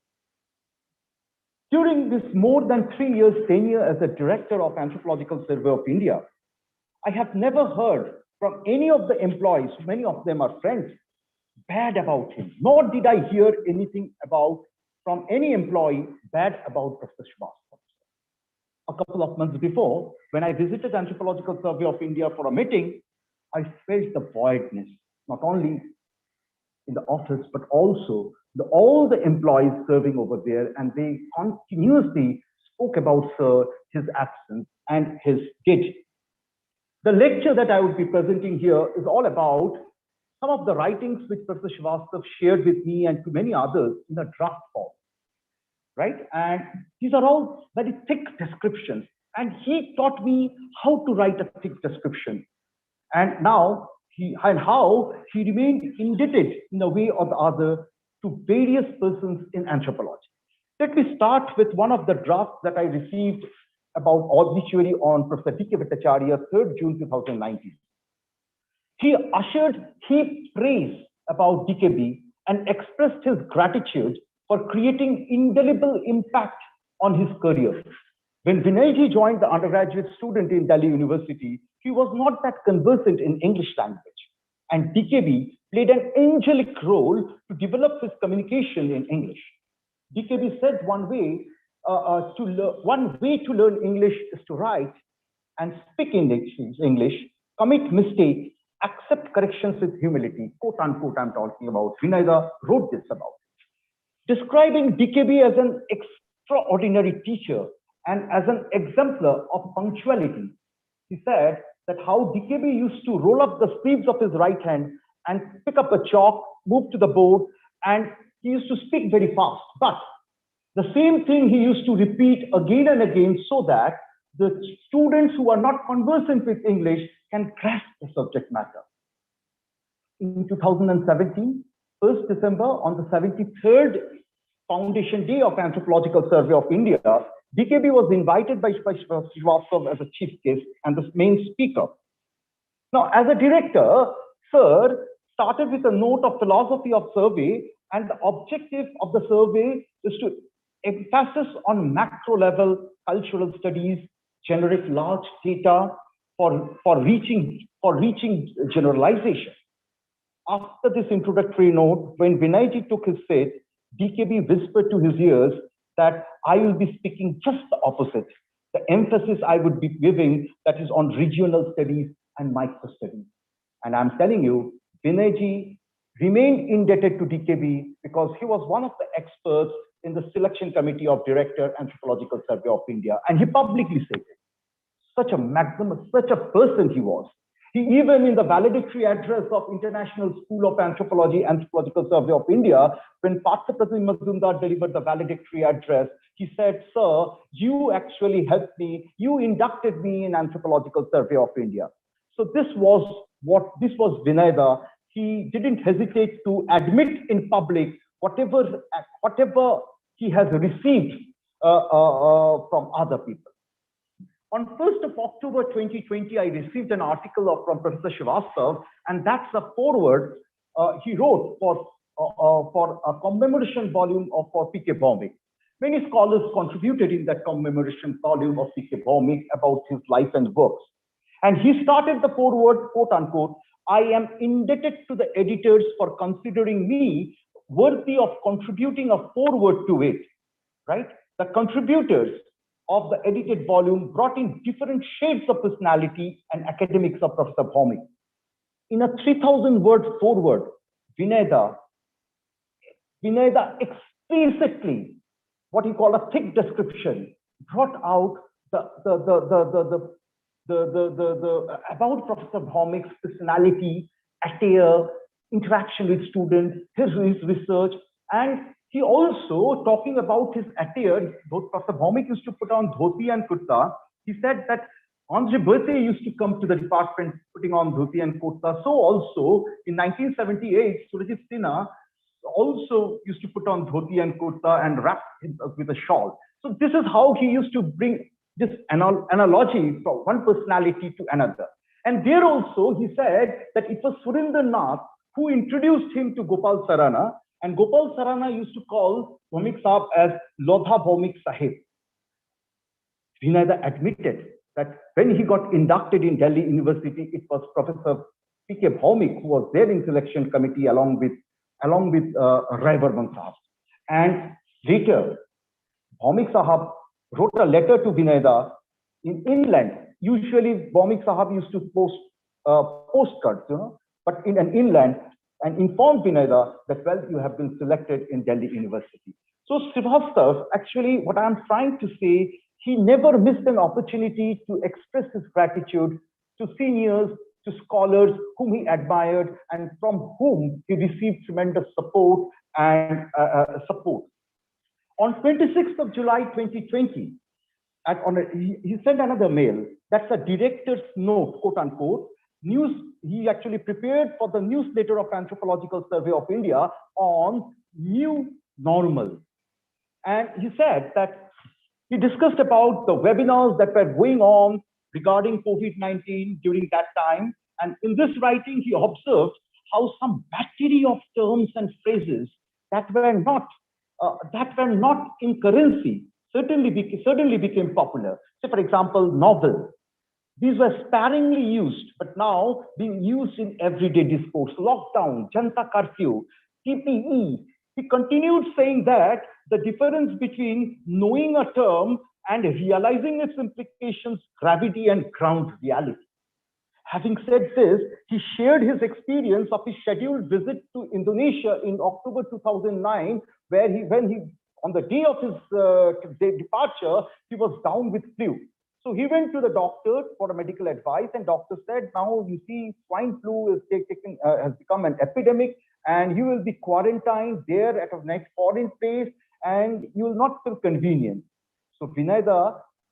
During this more than 3 years tenure as a director of Anthropological Survey of India, I have never heard from any of the employees, many of them are friends, bad about him, nor did I hear anything from any employee bad about Professor Srivastava. A couple of months before, when I visited Anthropological Survey of India for a meeting, I felt the voidness, not only in the office, but also all the employees serving over there, and they continuously spoke about Sir, his absence, and his death. The lecture that I would be presenting here is all about some of the writings which Professor Srivastava shared with me and to many others in a draft form, right? And these are all very thick descriptions. And he taught me how to write a thick description. And how he remained indebted in a way or the other to various persons in anthropology. Let me start with one of the drafts that I received about obituary on Professor D.K. Bhattacharya, 3rd June 2019. He ushered heaped praise about DKB and expressed his gratitude for creating indelible impact on his career. When Vinayji joined the undergraduate student in Delhi University, he was not that conversant in English language. And DKB played an angelic role to develop his communication in English. DKB said one way to learn English is to write and speak English, commit mistakes, accept corrections with humility, quote unquote, I'm talking about. Vinay wrote this about. Describing DKB as an extraordinary teacher and as an exemplar of punctuality, he said that how DKB used to roll up the sleeves of his right hand and pick up a chalk, move to the board, and he used to speak very fast. But the same thing he used to repeat again and again so that the students who are not conversant with English can grasp the subject matter. In 2017, 1st December, on the 73rd Foundation Day of Anthropological Survey of India, DKB was invited by Srivastava as a chief guest and the main speaker. Now, as a director, Sir started with a note of philosophy of survey, and the objective of the survey is to emphasis on macro level cultural studies, generate large data for reaching generalization. After this introductory note, when Vinayji took his seat, DKB whispered to his ears that I will be speaking just the opposite. The emphasis I would be giving that is on regional studies and micro studies. And I'm telling you, Vinayji remained indebted to DKB because he was one of the experts in the selection committee of Director Anthropological Survey of India. And he publicly said it. Such a magnanimous, such a person he was. He even in the valedictory address of International School of Anthropology, Anthropological Survey of India, when Partha Pratim Mazumdar delivered the valedictory address, he said, "Sir, you actually helped me. You inducted me in Anthropological Survey of India." So this was Vinay. He didn't hesitate to admit in public whatever he has received from other people. On 1st of October 2020, I received an article from Professor Srivastava, and that's a foreword he wrote for a commemoration volume for P.K. Bhaumik. Many scholars contributed in that commemoration volume of P.K. Bhaumik about his life and works. And he started the foreword, quote unquote, "I am indebted to the editors for considering me worthy of contributing a foreword to it," right? The contributors of the edited volume brought in different shades of personality and academics of Professor Bhaumik. In a 3,000-word foreword, Vinay explicitly, what he called a thick description, brought out about Professor Bhaumik's personality, attire, interaction with students, his research, and he also, talking about his attire, both Professor Bhaumik used to put on dhoti and kurta. He said that Andre Berthe used to come to the department putting on dhoti and kurta. So also in 1978, Surajit Sinha also used to put on dhoti and kurta and wrap himself with a shawl. So this is how he used to bring this analogy from one personality to another. And there also he said that it was Surendranath who introduced him to Gopal Sarana, and Gopal Sarana used to call Bhaumik Sahab as Lodha Bhaumik Sahib. Vinay admitted that when he got inducted in Delhi University, it was Professor P.K. Bhaumik who was there in selection committee along with Rai Varman Sahab. And later, Bhaumik Sahab wrote a letter to Vinay in inland. Usually, Bhaumik Sahab used to post postcards, but in an inland, and informed Vinay that, well, you have been selected in Delhi University. So Srivastava, actually, what I'm trying to say, he never missed an opportunity to express his gratitude to seniors, to scholars whom he admired and from whom he received tremendous support and support. On 26th of July 2020, he sent another mail. That's a director's note, quote unquote. He actually prepared for the newsletter of Anthropological Survey of India on new normal. And he said that he discussed about the webinars that were going on regarding COVID-19 during that time. And in this writing, he observed how some battery of terms and phrases that were not in currency certainly became popular. So, for example, novel. These were sparingly used, but now being used in everyday discourse. Lockdown, Janta curfew, TPE. He continued saying that the difference between knowing a term and realizing its implications, gravity and ground reality. Having said this, he shared his experience of his scheduled visit to Indonesia in October 2009, where on the day of his departure, he was down with flu. So he went to the doctor for a medical advice, and doctor said, now you see swine flu has become an epidemic, and you will be quarantined there at a next foreign place, and you will not feel convenient. So Vinay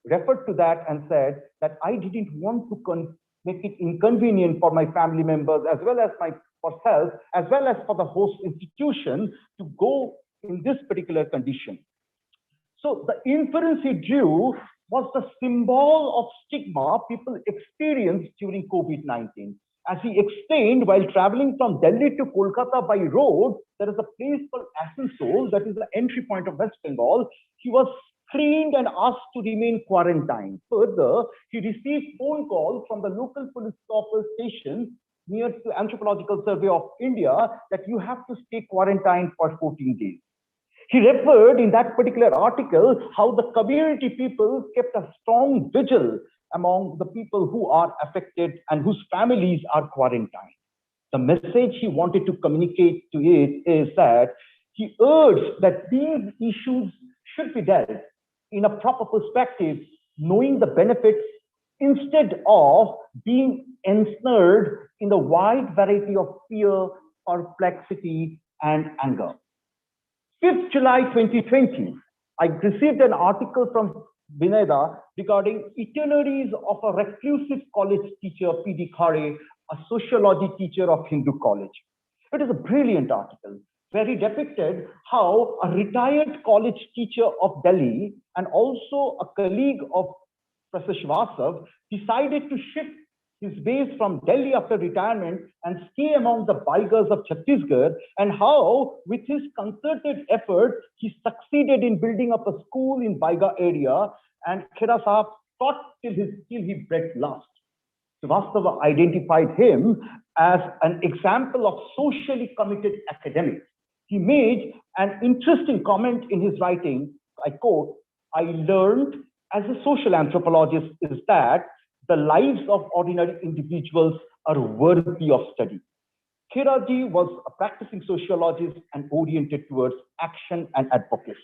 referred to that and said that I didn't want to make it inconvenient for my family members, as well as for self, as well as for the host institution to go in this particular condition. So the inference he drew was the symbol of stigma people experienced during COVID-19. As he explained, while traveling from Delhi to Kolkata by road, there is a place called Asansol, that is the entry point of West Bengal. He was screened and asked to remain quarantined. Further, he received phone calls from the local police officer station near to Anthropological Survey of India that you have to stay quarantined for 14 days. He referred in that particular article how the community people kept a strong vigil among the people who are affected and whose families are quarantined. The message he wanted to communicate to it is that he urged that these issues should be dealt in a proper perspective, knowing the benefits instead of being ensnared in the wide variety of fear, perplexity, and anger. 5th July 2020, I received an article from Vinay regarding itineraries of a reclusive college teacher, P.D. Khare, a sociology teacher of Hindu college. It is a brilliant article where he depicted how a retired college teacher of Delhi and also a colleague of Professor Srivastava decided to shift his base from Delhi after retirement and stay among the Baigas of Chhattisgarh, and how, with his concerted effort, he succeeded in building up a school in Baiga area, and Khera Sahab taught till he breathed last. Srivastava identified him as an example of socially committed academics. He made an interesting comment in his writing, I quote, "I learned as a social anthropologist is that the lives of ordinary individuals are worthy of study." Kheraji was a practicing sociologist and oriented towards action and advocacy.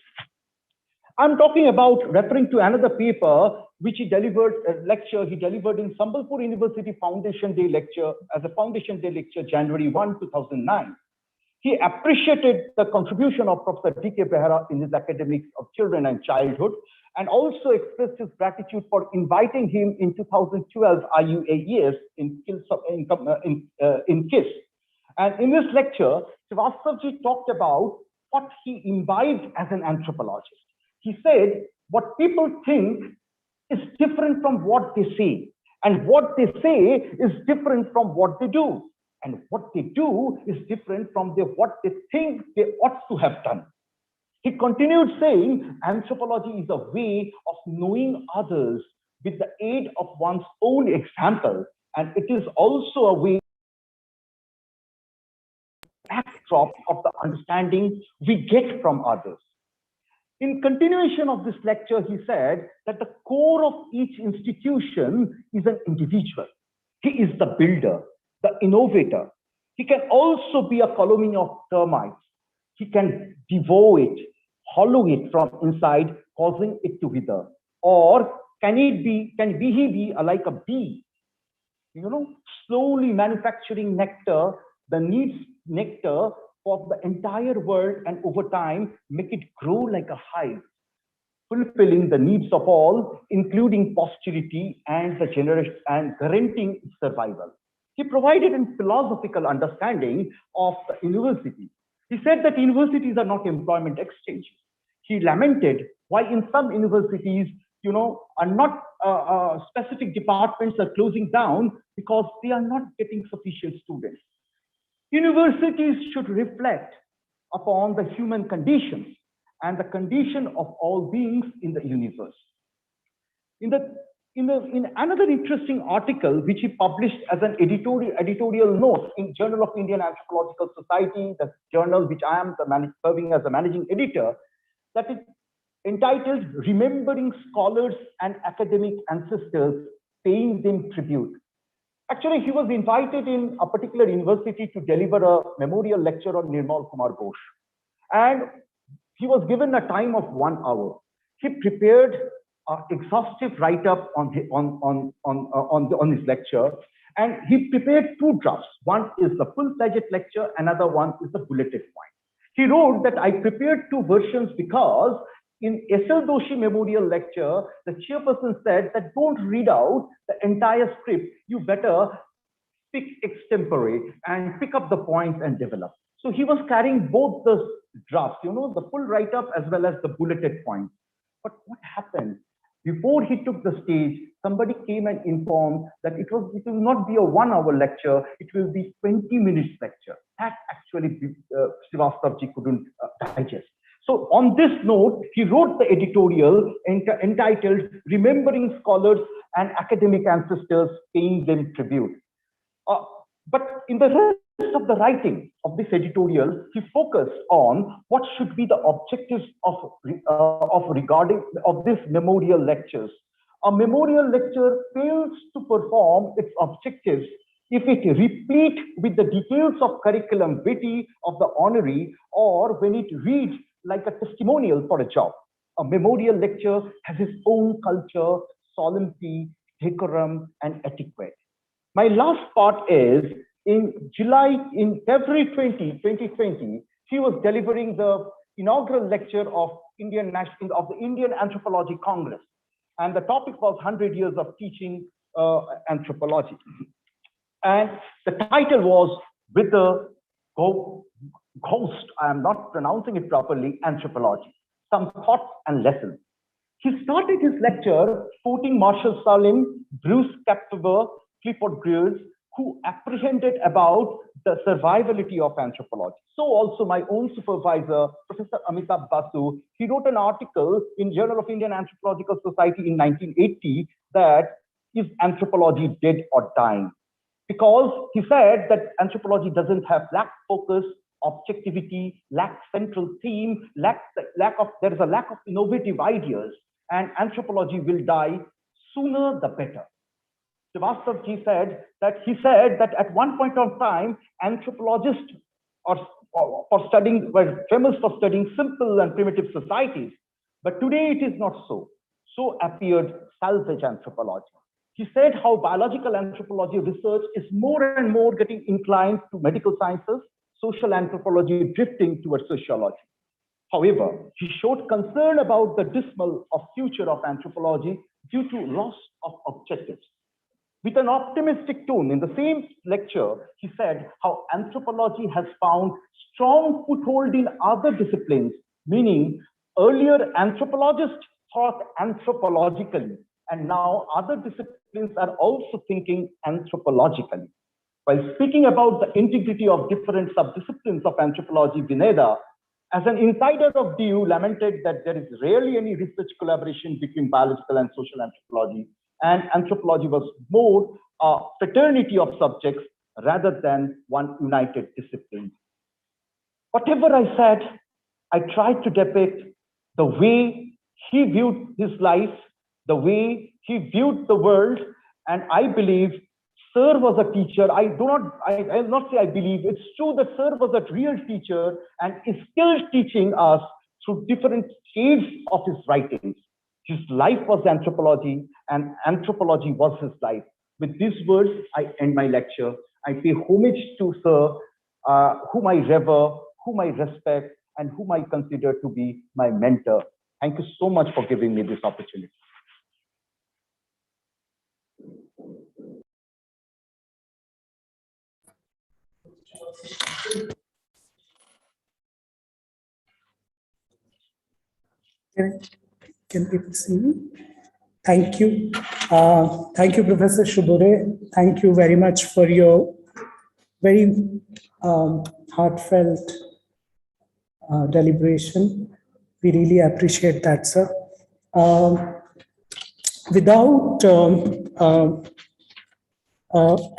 I'm talking about referring to another paper which he delivered, a lecture he delivered in Sambalpur University Foundation Day lecture, as a Foundation Day lecture, January 1, 2009. He appreciated the contribution of Professor D.K. Behera in his academics of children and childhood, and also expressed his gratitude for inviting him in 2012 IUAES in KISS. And in this lecture, Srivastava talked about what he imbibed as an anthropologist. He said, what people think is different from what they say, and what they say is different from what they do, and what they do is different from what they think they ought to have done. He continued saying, anthropology is a way of knowing others with the aid of one's own example, and it is also a way backdrop of the understanding we get from others. In continuation of this lecture, he said that the core of each institution is an individual. He is the builder, the innovator. He can also be a colony of termites. He can devour it, hollow it from inside, causing it to wither. Or can he be like a bee, slowly manufacturing nectar, the needs nectar for the entire world, and over time make it grow like a hive, fulfilling the needs of all, including posterity and the generation, and guaranteeing its survival. He provided a philosophical understanding of the university. He said that universities are not employment exchanges. He lamented why in some universities, are not specific departments are closing down because they are not getting sufficient students. Universities should reflect upon the human conditions and the condition of all beings in the universe. In another interesting article, which he published as an editorial note in Journal of Indian Anthropological Society, the journal which I am serving as the managing editor, that is entitled Remembering Scholars and Academic Ancestors, Paying Them Tribute. Actually, he was invited in a particular university to deliver a memorial lecture on Nirmal Kumar Ghosh. And he was given a time of 1 hour. He prepared an exhaustive write-up on his lecture, and he prepared 2 drafts. One is the full-fledged lecture, another one is the bulleted point. He wrote that I prepared 2 versions because in S.L. Doshi Memorial Lecture, the chairperson said that don't read out the entire script. You better speak extempore and pick up the points and develop. So he was carrying both the drafts, the full write-up as well as the bulleted points. But what happened? Before he took the stage, somebody came and informed that it will not be a 1-hour lecture, it will be 20 minutes lecture. That actually Srivastava couldn't digest. So on this note, he wrote the editorial entitled Remembering Scholars and Academic Ancestors, Paying Them Tribute. But in the rest of the writing of this editorial, he focused on what should be the objectives of this memorial lectures. A memorial lecture fails to perform its objectives if it replete with the details of curriculum vitae of the honoree, or when it reads like a testimonial for a job. A memorial lecture has its own culture, solemnity, decorum, and etiquette. My last part is in February 2020, he was delivering the inaugural lecture of the Indian Anthropology Congress. And the topic was 100 years of teaching anthropology. And the title was With the Ghost, I am not pronouncing it properly, Anthropology, Some Thoughts and Lessons. He started his lecture quoting Marshall Salim, Bruce Captever, Clifford Greers, who apprehended about the survivability of anthropology. So also my own supervisor, Professor Amitabh Basu, he wrote an article in Journal of Indian Anthropological Society in 1980 that is anthropology dead or dying? Because he said that anthropology doesn't have lack focus, objectivity, lack central theme, there is a lack of innovative ideas, and anthropology will die sooner the better. Srivastava said that at one point of time, anthropologists were famous for studying simple and primitive societies, but today it is not so. So appeared salvage anthropology. He said how biological anthropology research is more and more getting inclined to medical sciences, social anthropology drifting towards sociology. However, he showed concern about the dismal of future of anthropology due to loss of objectives. With an optimistic tone, in the same lecture, he said how anthropology has found strong foothold in other disciplines, meaning earlier anthropologists thought anthropologically, and now other disciplines are also thinking anthropologically. While speaking about the integrity of different subdisciplines of anthropology, Vinay, as an insider of DU, lamented that there is rarely any research collaboration between biological and social anthropology, and anthropology was more a fraternity of subjects rather than one united discipline. Whatever I said, I tried to depict the way he viewed his life, the way he viewed the world, and I believe Sir was a teacher. I will not say I believe, it's true that Sir was a real teacher and is still teaching us through different shades of his writings. His life was anthropology and anthropology was his life. With these words, I end my lecture. I pay homage to Sir, whom I revere, whom I respect, and whom I consider to be my mentor. Thank you so much for giving me this opportunity. Can people see me? Thank you. Thank you, Professor Subho Ray. Thank you very much for your very heartfelt deliberation. We really appreciate that, sir. Without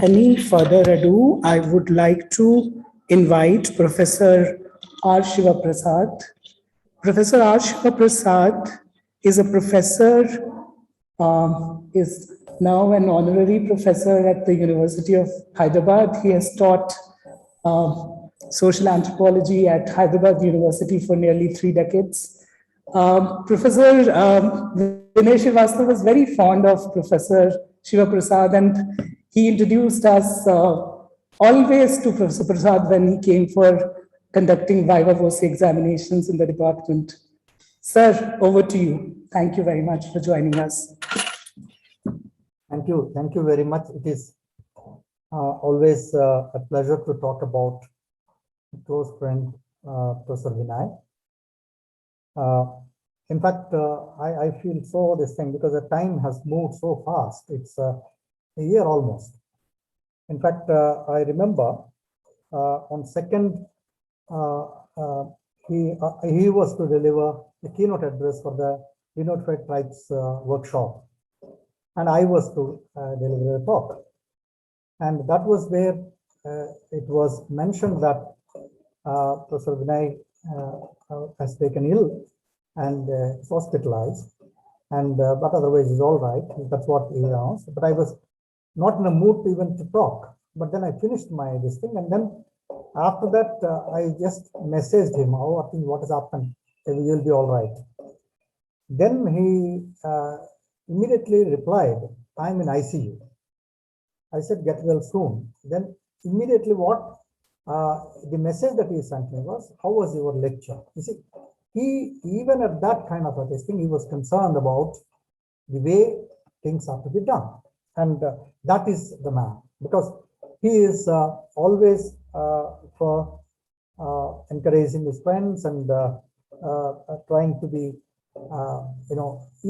any further ado, I would like to invite Professor R. Siva Prasad. Professor R. Siva Prasad is a professor, is now an honorary professor at the University of Hyderabad. He has taught social anthropology at Hyderabad University for nearly 3 decades. Professor Vinay Srivastava was very fond of Professor Siva Prasad, and he introduced us always to Professor Prasad when he came for conducting Vibha Joshi examinations in the department. Sir, over to you. Thank you very much for joining us. Thank you very much. It is always a pleasure to talk about a close friend, Professor Vinay. In fact, I feel so this thing because the time has moved so fast. It's a year almost. In fact, I remember on 2nd, he was to deliver the keynote address for the Denotified Tribes workshop, and I was to deliver a talk. And that was where it was mentioned that Professor Vinay has taken ill and is hospitalized, and but otherwise is all right. That's what he announced. But I was not in a mood even to talk. But then I finished this thing, and then after that I just messaged him, "Oh, I think what has happened? You'll be all right." Then he immediately replied, "I'm in ICU." I said, "Get well soon." Then immediately the message that he sent me was, "How was your lecture?" You see, he, even at that kind of a thing, he was concerned about the way things are to be done. And that is the man, because he is always for encouraging his friends and trying to be,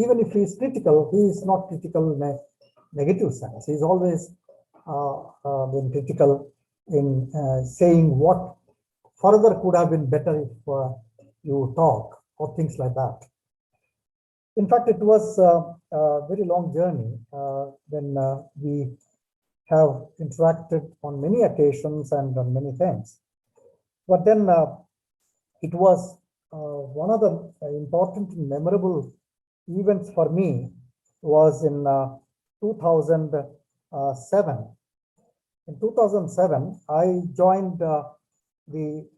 even if he is critical, he is not critical in a negative sense. He is always been critical in saying what further could have been better if you talk or things like that. In fact, it was a very long journey when we have interacted on many occasions and on many things. But then it was one of the important and memorable events for me was in 2007. In 2007, I joined the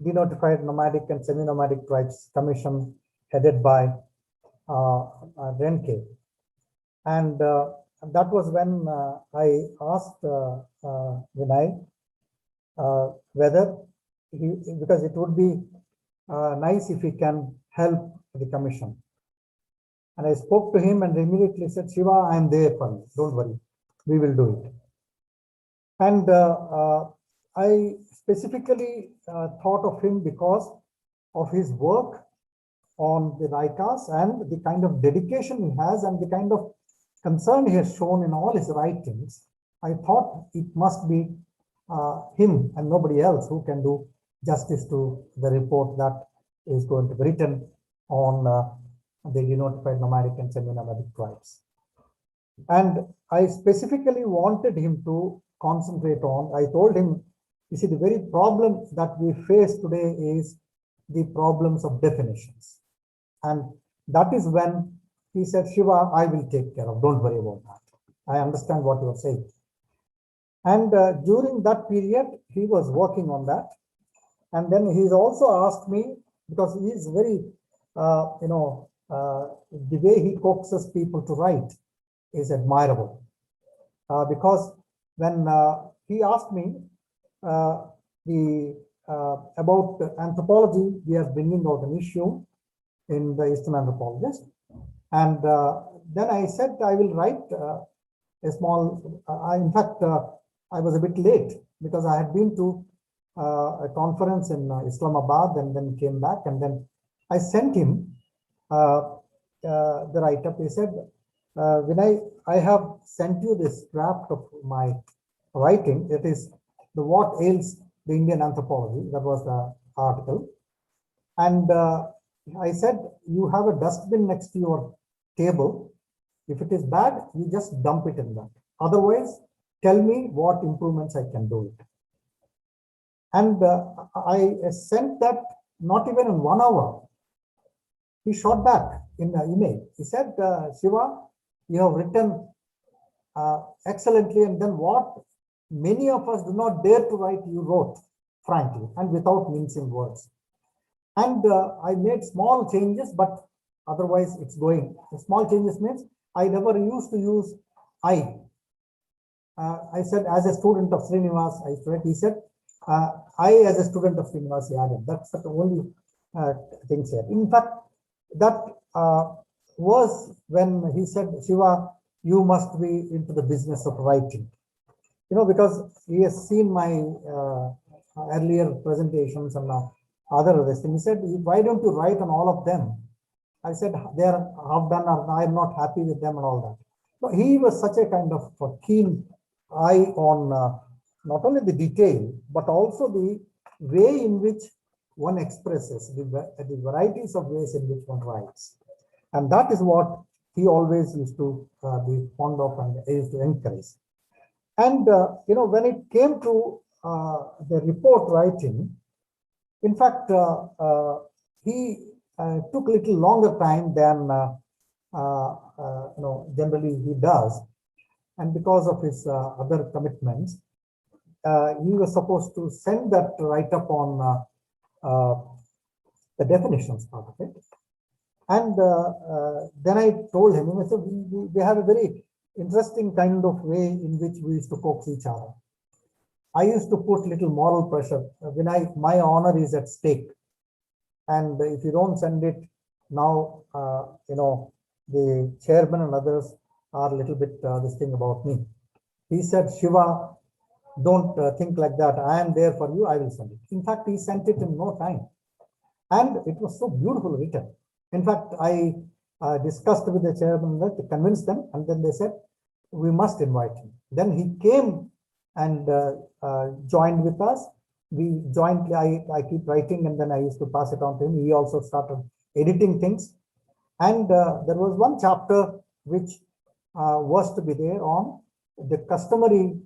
Denotified Nomadic and Semi-Nomadic Tribes Commission headed by Renke. And that was when I asked Vinay whether because it would be nice if he can help the commission. And I spoke to him and immediately said, Shiva, I am there for you. Don't worry. We will do it. And I specifically thought of him because of his work on the Raikas and the kind of dedication he has and the kind of concern he has shown in all his writings. I thought it must be him and nobody else who can do justice to the report that is going to be written on the denotified nomadic and semi-nomadic tribes. And I specifically wanted him to concentrate on, I told him, you see, the very problem that we face today is the problems of definitions. And that is when he said, Shiva, I will take care of, don't worry about that. I understand what you are saying. And during that period, he was working on that. And then he's also asked me, because he is very, the way he coaxes people to write is admirable. Because when he asked me about anthropology, we are bringing out an issue in the Eastern Anthropologist. And then I said, I will write a small, in fact, I was a bit late because I had been to a conference in Islamabad and then came back, and then I sent him the write-up. He said, Vinay, I have sent you this draft of my writing. It is the What Ails the Indian Anthropology. That was the article. And I said, you have a dustbin next to your table. If it is bad, you just dump it in that. Otherwise, tell me what improvements I can do it. And I sent that not even in 1 hour. He shot back in the email. He said, Shiva, you have written excellently, and then what many of us do not dare to write, you wrote, frankly, and without mincing words. And I made small changes, but otherwise it's going. The small changes means I never used to use I. I said, as a student of Srinivas, I said, he said, I as a student of Srinivas, he added. That's the only thing said. In fact, that was when he said, Shiva, you must be into the business of writing. You know, because he has seen my earlier presentations and other things. He said, why don't you write on all of them? I said, they are half done, or I'm not happy with them and all that. So he was such a kind of keen eye on not only the detail, but also the way in which one expresses, the varieties of ways in which one writes. And that is what he always used to be fond of and used to encourage. And, when it came to the report writing, in fact, he took a little longer time than, generally he does. And because of his other commitments, he was supposed to send that write-up on the definitions part of it. And then I told him, I said, we have a very interesting kind of way in which we used to coax each other. I used to put little moral pressure. When my honor is at stake. And if you don't send it now, the chairman and others are a little bit this thing about me. He said, Shiva, don't think like that. I am there for you. I will send it. In fact, he sent it in no time. And it was so beautifully written. In fact, I discussed with the chairman to convince them. And then they said, we must invite him. Then he came and joined with us. We jointly, I keep writing, and then I used to pass it on to him. He also started editing things. And there was one chapter which was to be there on the customary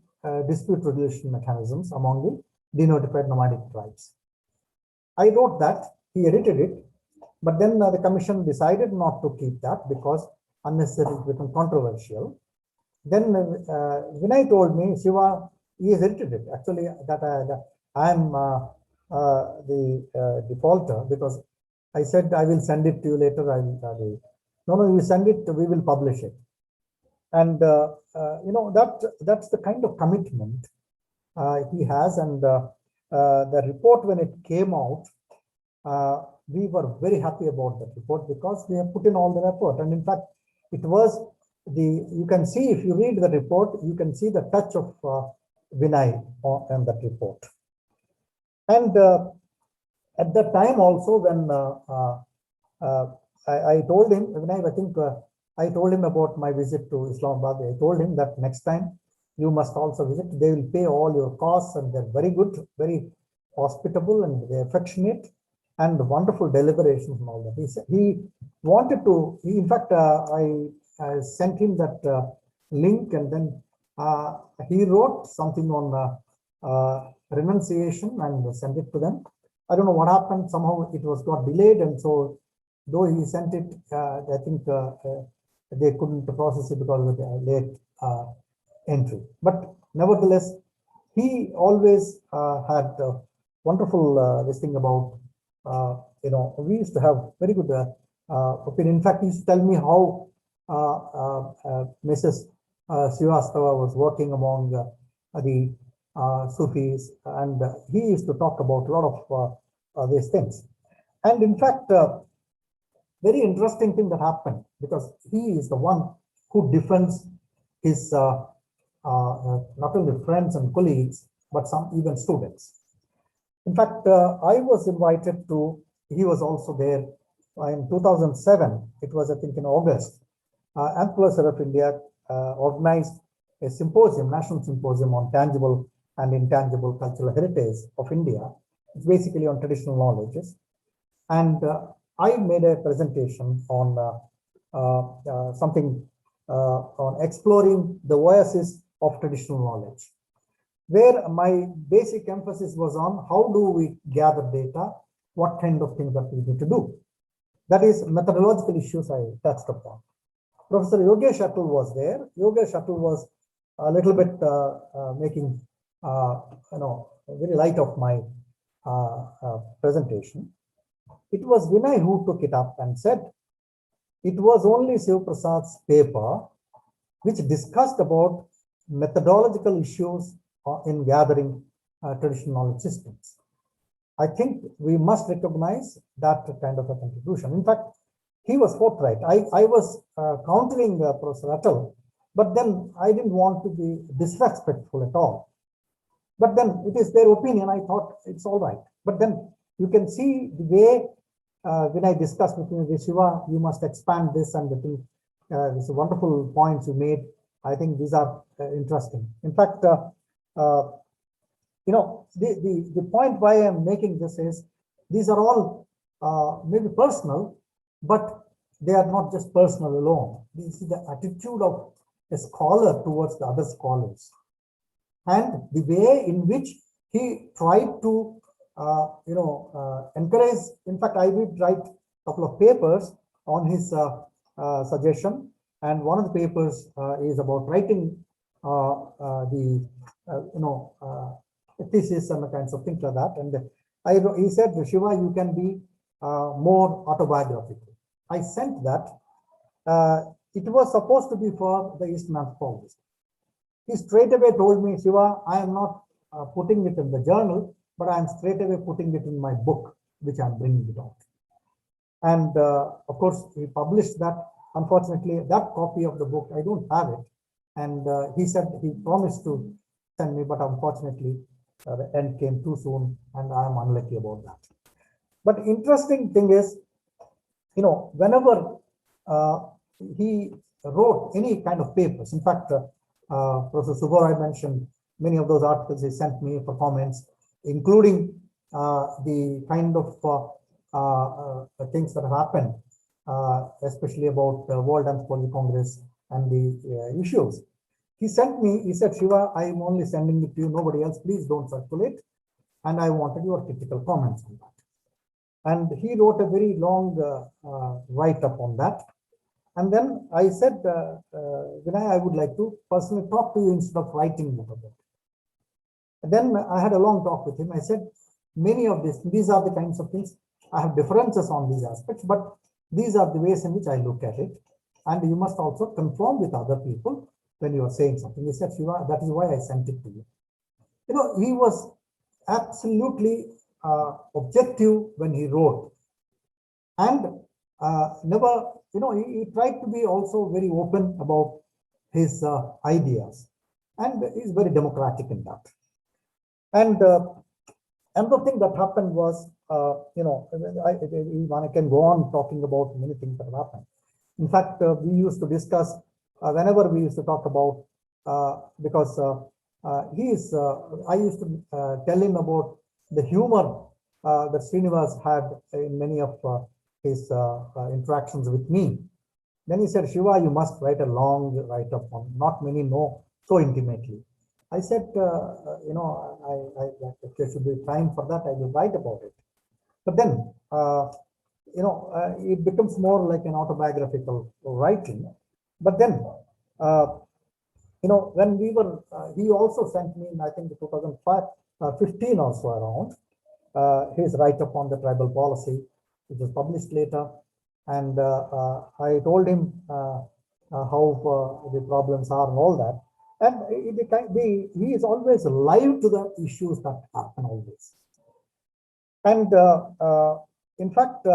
dispute resolution mechanisms among the denotified nomadic tribes. I wrote that, he edited it, but then the commission decided not to keep that because unnecessarily it became controversial. Then Vinay told me, Shiva, he has edited it. Actually, I am the defaulter, because I said I will send it to you later. No, you send it, we will publish it. And that's the kind of commitment he has. And the report, when it came out, we were very happy about that report because we have put in all the effort. And in fact, it was you can see, if you read the report, you can see the touch of Vinay on that report. And at that time also, when I told him, Vinay, I think I told him about my visit to Islamabad. I told him that next time you must also visit. They will pay all your costs, and they're very good, very hospitable, and they're affectionate, and wonderful deliberations and all that. He said he wanted to. In fact, I sent him that link, and then he wrote something on renunciation and sent it to them. I don't know what happened. Somehow it was got delayed, and so though he sent it, I think they couldn't process it because of the late entry. But nevertheless, he always had wonderful this thing about, we used to have very good opinion. In fact, he used to tell me how Mrs. Srivastava was working among the Sufis, and he used to talk about a lot of these things. And in fact, very interesting thing that happened, because he is the one who defends his not only friends and colleagues, but some even students. In fact, I was invited to, he was also there in 2007. It was, I think, in August. Anthropology of India organized a symposium, national symposium on tangible and intangible cultural heritage of India. It's basically on traditional knowledges. And I made a presentation on something on exploring the voices of traditional knowledge, where my basic emphasis was on how do we gather data, what kind of things that we need to do. That is methodological issues I touched upon. Professor Yogesh Atul was there. Yogesh Atul was a little bit making, very light of my presentation. It was Vinay who took it up and said, it was only Siva Prasad's paper which discussed about methodological issues in gathering traditional knowledge systems. I think we must recognize that kind of a contribution. In fact, he was forthright. I was countering Professor Atal, but then I didn't want to be disrespectful at all. But then it is their opinion. I thought it's all right. But then you can see the way when I discussed with him, Shiva, you must expand this, and the thing, these wonderful points you made. I think these are interesting. In fact, the point why I'm making this is these are all maybe personal, but they are not just personal alone. This is the attitude of a scholar towards the other scholars, and the way in which he tried to encourage. In fact, I did write a couple of papers on his suggestion, and one of the papers is about writing the thesis and the kinds of things like that. And he said, Shiva, you can be more autobiographical. I sent that. It was supposed to be for the Eastern Anthropologist. He straight away told me, Shiva, I am not putting it in the journal, but I am straight away putting it in my book, which I am bringing it out. And of course, he published that. Unfortunately, that copy of the book, I don't have it. And he said he promised to send me, but unfortunately, the end came too soon, and I am unlucky about that. But interesting thing is, whenever he wrote any kind of papers, in fact, Professor Subho Ray mentioned many of those articles he sent me for comments, including the kind of things that have happened, especially about the World Anthropology Congress and the issues. He sent me, he said, Shiva, I am only sending it to you, nobody else, please don't circulate. And I wanted your critical comments on that. And he wrote a very long write-up on that. And then I said, Vinay, I would like to personally talk to you instead of writing about it. And then I had a long talk with him. I said, many of these are the kinds of things, I have differences on these aspects, but these are the ways in which I look at it. And you must also conform with other people when you are saying something. He said, Shiva, that is why I sent it to you. He was absolutely objective when he wrote. And never, he tried to be also very open about his ideas, and is very democratic in that. And another thing that happened was, I can go on talking about many things that happened. In fact, we used to discuss whenever we used to talk about, because I used to tell him about the humor that Srinivas had in many of his interactions with me. Then he said, Shiva, you must write a long write-up on, not many know so intimately. I said, if there should be time for that, I will write about it. But then, it becomes more like an autobiographical writing. But then, when we were, he also sent me in, I think, 2015 also around, his write-up on the tribal policy, which was published later. And I told him how the problems are and all that. And he is always alive to the issues that happen always. And in fact,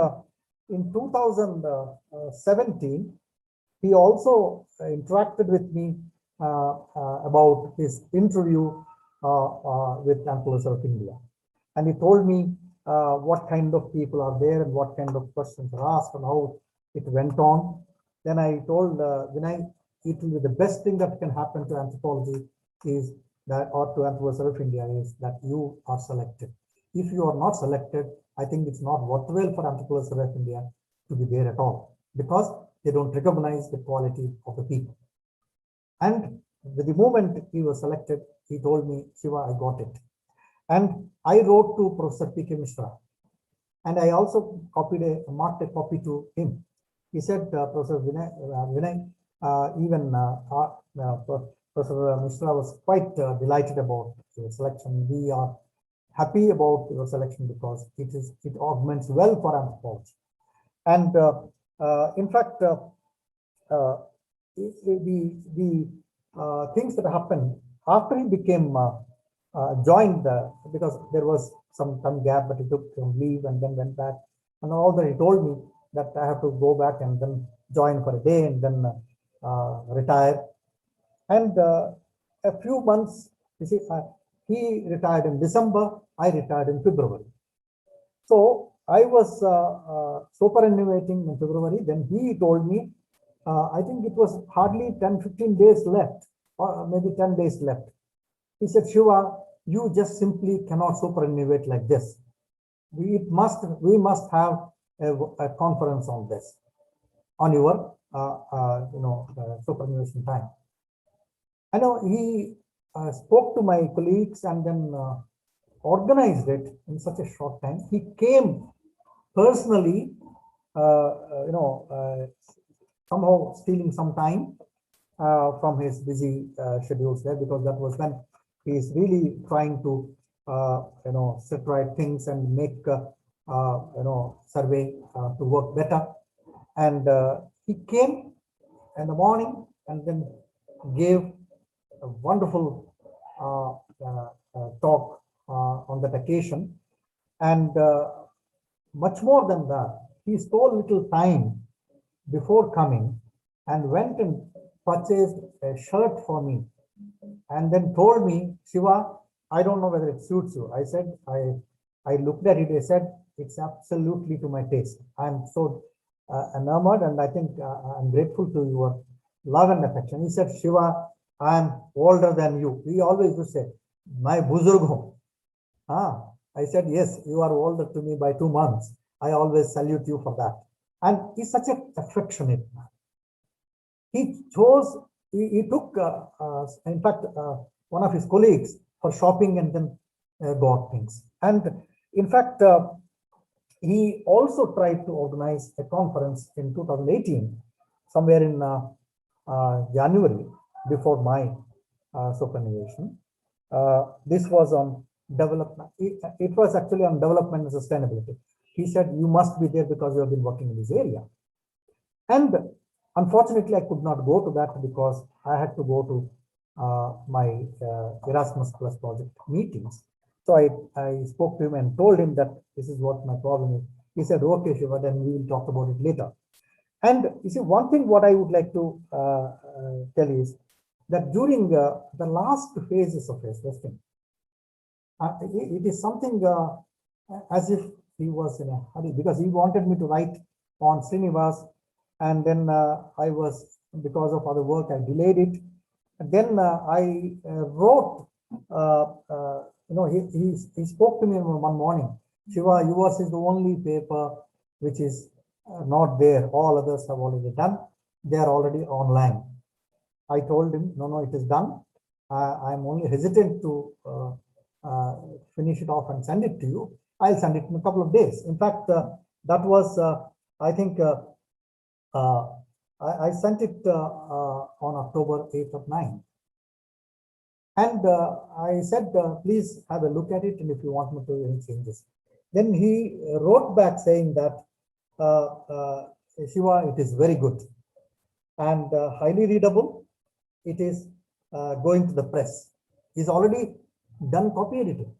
in 2017, he also interacted with me about his interview with Chancellor of India. And he told me what kind of people are there and what kind of questions are asked and how it went on. Then I told Vinay, it will be the best thing that can happen to anthropology is that, or to Anthropology of India, is that you are selected. If you are not selected, I think it's not worthwhile for Anthropology of India to be there at all, because they don't recognize the quality of the people. And the moment he was selected, he told me, Shiva, I got it. And I wrote to Professor P.K. Mishra, and I also marked a copy to him. He said, Professor Vinay, even Professor Mishra was quite delighted about your selection. We are happy about your selection because it augments well for anthropology. And in fact, the things that happened after he became joined, because there was some gap, but he took some leave and then went back. And all that he told me that I have to go back and then join for a day and then retire. And a few months, you see, he retired in December, I retired in February. So I was superannuating in February. Then he told me, I think it was hardly 10-15 days left, or maybe 10 days left. He said, Shiva, you just simply cannot superannuate like this. We must have a conference on this, on your superannuation time. I know he spoke to my colleagues and then organized it in such a short time. He came personally, somehow stealing some time from his busy schedules there, because that was when he is really trying to set right things and make survey to work better. And he came in the morning and then gave a wonderful talk on that occasion. And much more than that, he stole little time before coming and went and purchased a shirt for me and then told me, Shiva, I don't know whether it suits you. I said, I looked at it, I said, it's absolutely to my taste. I'm so enamored, and I think I'm grateful to your love and affection. He said, Shiva, I'm older than you. We always used to say, my buzurg ho. I said, yes, you are older to me by 2 months. I always salute you for that. And he's such an affectionate man. He took, in fact, one of his colleagues for shopping and then got things. And in fact, he also tried to organize a conference in 2018, somewhere in January, before my superannuation. This was on development. It was actually on development and sustainability. He said, you must be there because you have been working in this area. And unfortunately, I could not go to that because I had to go to my Erasmus Plus project meetings. So I spoke to him and told him that this is what my problem is. He said, okay, Shiva, then we will talk about it later. And you see, one thing what I would like to tell is that during the last phases of his testing, it is something as if he was in a hurry, because he wanted me to write on Srinivas, and then I was, because of other work, I delayed it. And then I wrote, he spoke to me one morning, Shiva, yours is the only paper which is not there. All others have already done. They are already online. I told him, no, it is done. I'm only hesitant to finish it off and send it to you. I'll send it in a couple of days. In fact, that was, I think, I sent it on October 8th or 9th. And I said, please have a look at it, and if you want me to do any changes. Then he wrote back saying that, Shiva, it is very good and highly readable. It is going to the press. He's already done copy editing.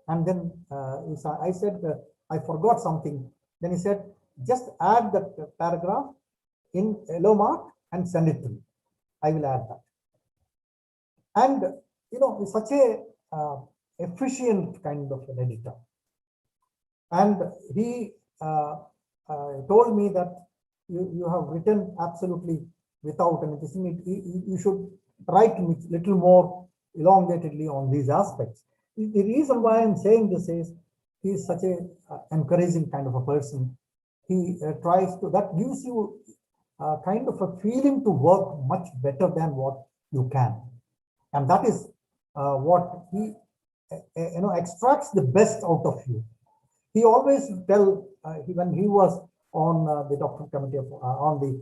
And then I said, I forgot something. Then he said, just add that paragraph in yellow mark and send it to me. I will add that. And, such a efficient kind of an editor. And he told me that you have written absolutely without anything. You should write little more elongatedly on these aspects. The reason why I'm saying this is he is such a encouraging kind of a person. He tries to, that gives you kind of a feeling to work much better than what you can. And that is what he, extracts the best out of you. He always tell, when he was on the doctoral committee of, on the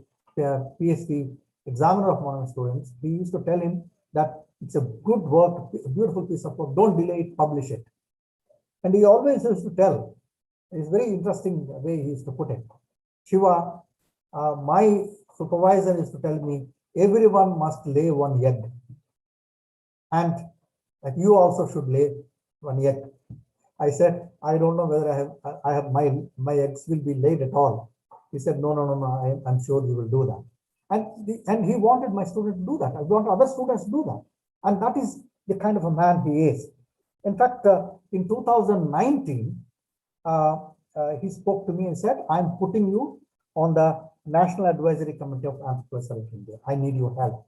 PhD examiner of monument students, he used to tell him that it's a good work, a beautiful piece of work, don't delay it, publish it. And he always used to tell, it's very interesting way he used to put it. Shiva, my supervisor used to tell me, everyone must lay one egg. And that you also should lay one egg. I said, I don't know whether I have my eggs will be laid at all. He said, no, I'm sure you will do that. And he wanted my student to do that. I want other students to do that. And that is the kind of a man he is. In fact, in 2019, he spoke to me and said, I'm putting you on the National Advisory Committee of Anthropology of India. I need your help.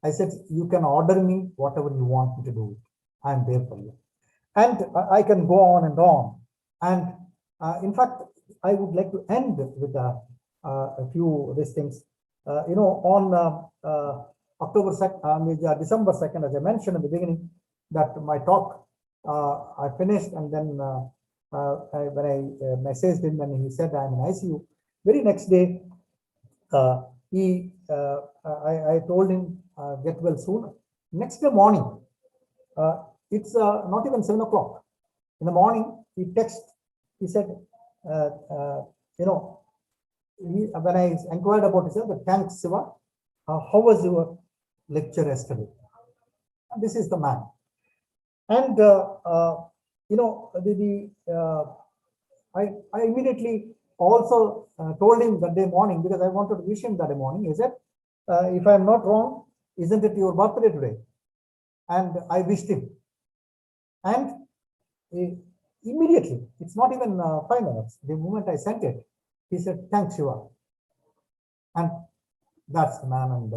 I said, you can order me whatever you want me to do. I'm there for you. And I can go on and on. And in fact, I would like to end with a few of these things. On October 2nd, December 2nd, as I mentioned in the beginning, that my talk I finished, and then when I messaged him and he said I'm in ICU, very next day I told him get well soon. Next day morning, it's not even 7 o'clock in the morning. He texted. He said, when I inquired about it, he said, thanks, Siva. How was your lecture yesterday? And this is the man. And I immediately also told him that day morning, because I wanted to wish him that day morning. He said, if I'm not wrong, isn't it your birthday today? And I wished him. And immediately, it's not even 5 minutes, the moment I sent it, he said, thanks, Shiva. And that's the man. And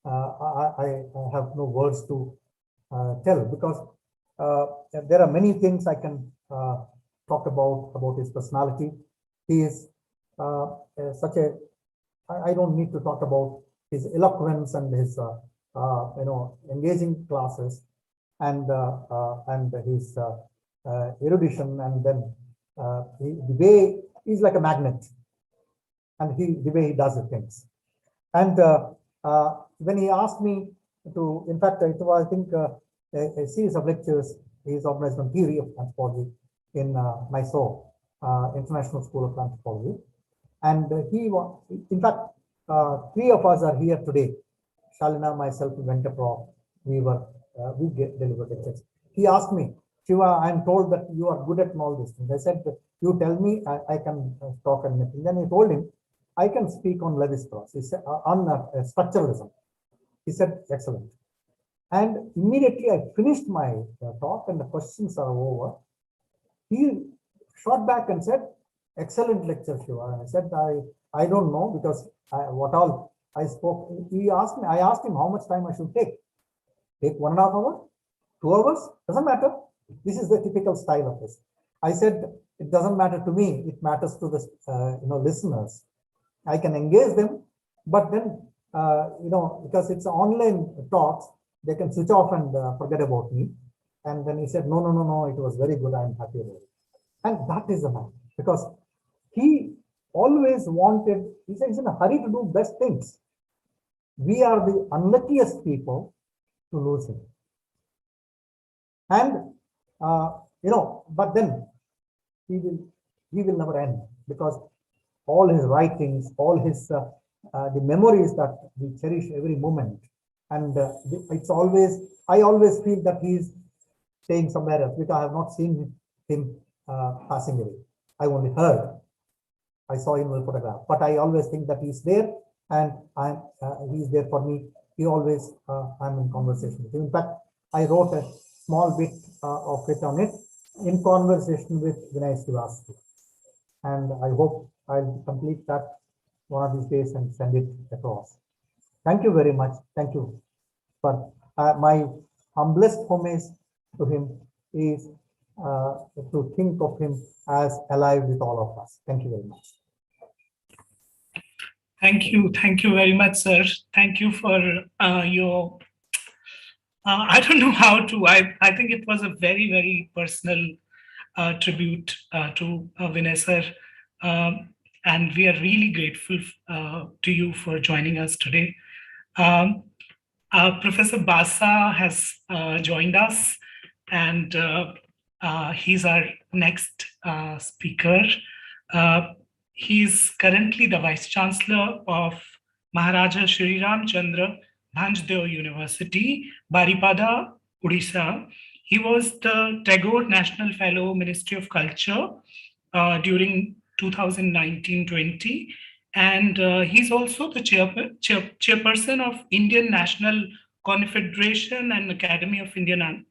I have no words to tell, because there are many things I can talk about his personality. He is such a, I don't need to talk about his eloquence and his, engaging classes, and his erudition, and then the way he's like a magnet, and the way he does the things. And when he asked me to, in fact, it was, I think, a series of lectures he's organized on theory of anthropology in Mysore, International School of Anthropology. And he was, in fact, 3 of us are here today. Shalina, myself, and Venkat Rao, we delivered lectures. He asked me, Shiva, I'm told that you are good at all these things. I said, You tell me, I can talk and anything. Then I told him, I can speak on Levi-Strauss. He said, on structuralism. He said, excellent. And immediately I finished my talk and the questions are over. He shot back and said, excellent lecture, Shiva. I said, I don't know because what all I spoke. He asked me, I asked him how much time I should take. Take 1.5 hours, 2 hours, doesn't matter. This is the typical style of this. I said, it doesn't matter to me. It matters to the listeners. I can engage them, but then because it's online talks, they can switch off and forget about me. And then he said, no, it was very good. I'm happy about it. And that is the man, because he always wanted, he said he's in a hurry to do best things. We are the unluckiest people to lose him. And, but then he will never end, because all his writings, all his, the memories that we cherish every moment. And it's always, I always feel that he's staying somewhere else, because I have not seen him passing away. I only heard. I saw him in a photograph, but I always think that he's there, and he's there for me. He always, I'm in conversation with him. In fact, I wrote a small bit of it on it in conversation with Vinay Srivastava. And I hope I'll complete that one of these days and send it across. Thank you very much. Thank you. But my humblest homage to him is to think of him as alive with all of us. Thank you very much. Thank you. Thank you very much, sir. Thank you for your, I don't know how to, I think it was a very, very personal tribute to Vinay sir. And we are really grateful to you for joining us today. Professor Basa has joined us, and he's our next speaker. He's currently the Vice Chancellor of Maharaja Sriram Chandra Bhanja University, Baripada, Odisha. He was the Tagore National Fellow, Ministry of Culture during 2019-20, and he's also the chairperson of Indian National Confederation and Academy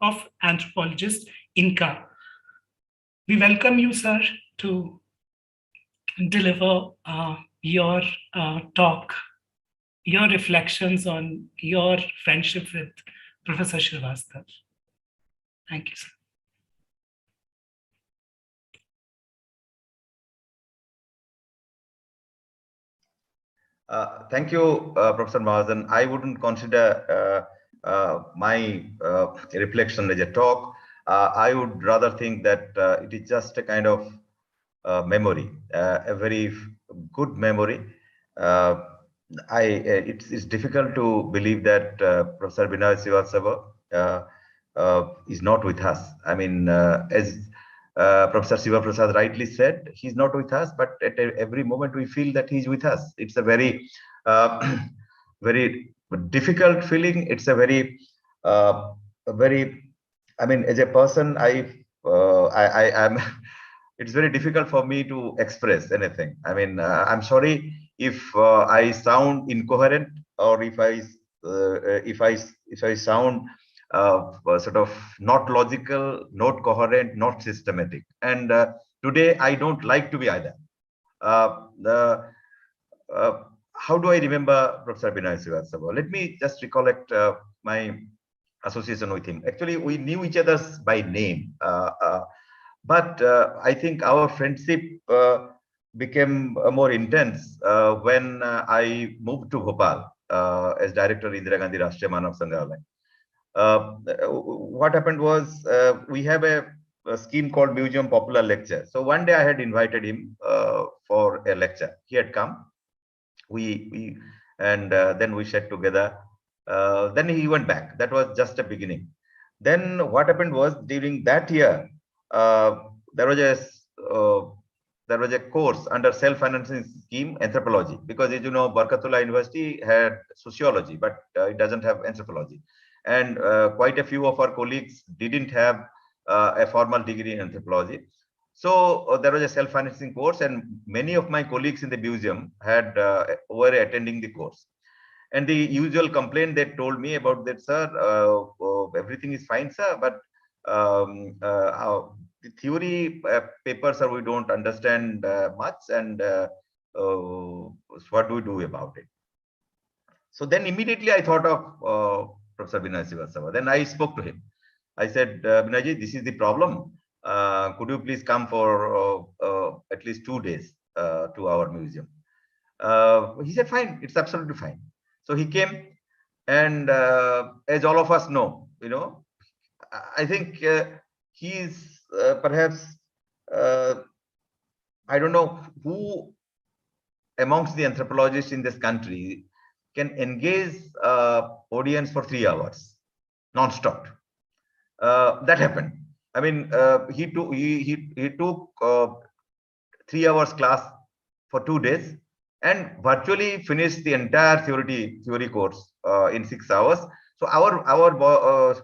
of Anthropologists, INCA. We welcome you, sir, to deliver your talk, your reflections on your friendship with Professor Srivastava. Thank you, sir. Thank you, Professor Mahajan. I wouldn't consider my reflection as a talk. I would rather think that it is just a kind of memory, a very good memory. It's difficult to believe that Professor Vinay Srivastava is not with us. I mean, as Professor Siva Prasad rightly said, he's not with us, but at every moment we feel that he's with us. It's a very, very difficult feeling. It's a very, I mean, as a person, I'm. It's very difficult for me to express anything. I mean, I'm sorry if I sound incoherent, or if I sound sort of not logical, not coherent, not systematic. And today I don't like to be either. How do I remember Professor Vinay Srivastava? Let me just recollect my association with him. Actually, we knew each other by name, but I think our friendship became more intense when I moved to Bhopal as director Indira Gandhi Rashtriya Manav Sangrahalaya. What happened was we have a scheme called Museum Popular Lecture. So one day I had invited him for a lecture. He had come. Then we sat together. Then he went back. That was just a beginning. Then what happened was, during that year, there was a course under self-financing scheme, Anthropology, because as you know, Barkatullah University had Sociology, but it doesn't have Anthropology. And quite a few of our colleagues didn't have a formal degree in Anthropology. So there was a self-financing course, and many of my colleagues in the museum were attending the course. And the usual complaint they told me about that, sir, everything is fine, sir, but the theory papers, we don't understand much, and what do we do about it? So then immediately I thought of Professor Vinay Srivastava. Then I spoke to him. I said, Vinayji, this is the problem. Could you please come for at least 2 days to our museum? He said, fine, it's absolutely fine. So he came, and as all of us know, I think he's perhaps, I don't know who amongst the anthropologists in this country can engage audience for 3 hours non-stop. That happened. I mean, he took 3 hours class for 2 days and virtually finished the entire theory course in 6 hours. So our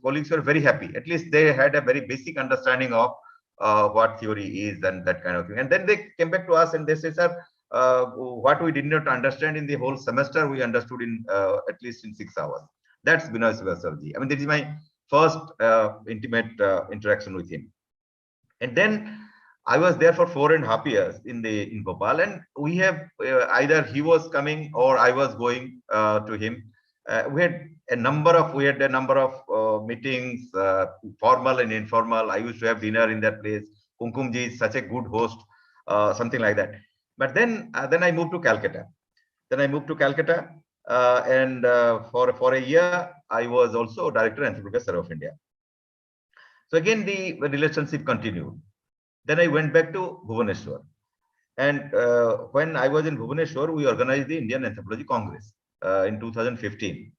colleagues were very happy. At least they had a very basic understanding of what theory is and that kind of thing. And then they came back to us and they said, sir, what we did not understand in the whole semester, we understood in at least in 6 hours. That's Vinay Srivastava. I mean, this is my first intimate interaction with him. And then I was there for 4.5 years in Bhopal, and we have either he was coming or I was going to him. We had a number of meetings, formal and informal. I used to have dinner in that place. Kumkumji is such a good host, something like that. But then I moved to Calcutta. And for a year, I was also Director Anthropologist of India. So again, the relationship continued. Then I went back to Bhubaneswar. And when I was in Bhubaneswar, we organized the Indian Anthropology Congress in 2015.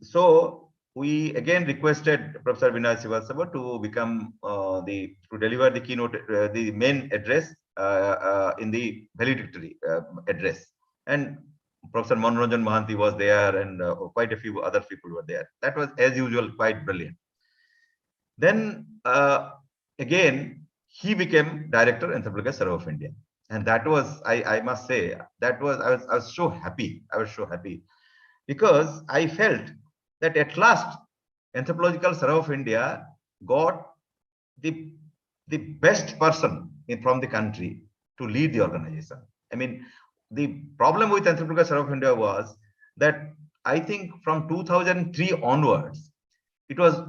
So we again requested Professor Vinay Srivastava to become to deliver the keynote, the main address in the valedictory address. And Professor Manoranjan Mahanti was there, and quite a few other people were there. That was, as usual, quite brilliant. Then again, he became Director Anthropological Survey of India, and that was, I must say, that was I was so happy. I was so happy because I felt that at last Anthropological Survey of India got the best person from the country to lead the organization. I mean, the problem with Anthropological Survey of India was that I think from 2003 onwards, it was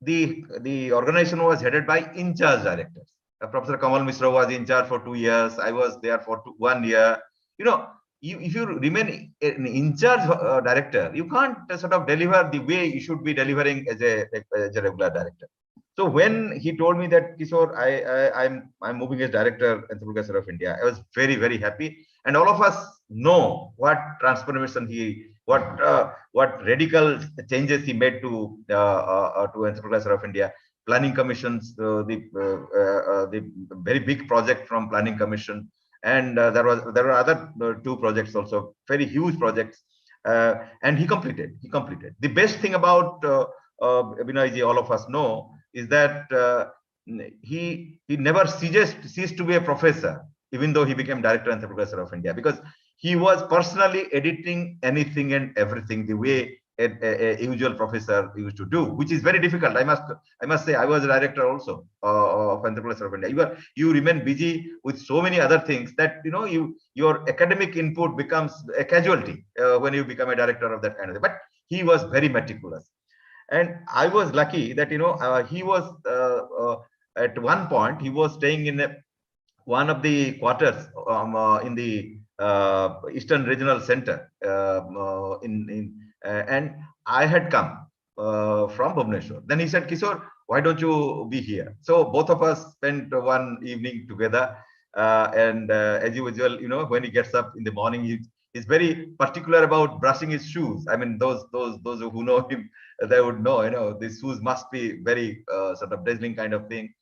the organization was headed by in-charge directors. Professor Kamal Mishra was in charge for 2 years. I was there for 1 year. If you remain an in-charge director, you can't sort of deliver the way you should be delivering as a regular director. So when he told me that, Kishore, I'm moving as Director Anthropological Survey of India, I was very, very happy. And all of us know what transformation what radical changes he made to Anthropological Survey of India. Planning commissions, the very big project from Planning Commission, and there were other 2 projects also, very huge projects, and he completed. The best thing about Vinayji, all of us know, is that he never ceased to be a professor, even though he became Director and Professor of India, because he was personally editing anything and everything the way a usual professor used to do, which is very difficult. I must say, I was a director also of Anthropology of India. You remain busy with so many other things that your academic input becomes a casualty when you become a director of that kind of thing. But he was very meticulous, and I was lucky that he was at one point he was staying in one of the quarters in the Eastern Regional Center and I had come from Bhubaneswar. Then he said, Kishore, why don't you be here? So both of us spent one evening together. And as usual, when he gets up in the morning, he's very particular about brushing his shoes. I mean, those who know him, they would know, these shoes must be very sort of dazzling kind of thing.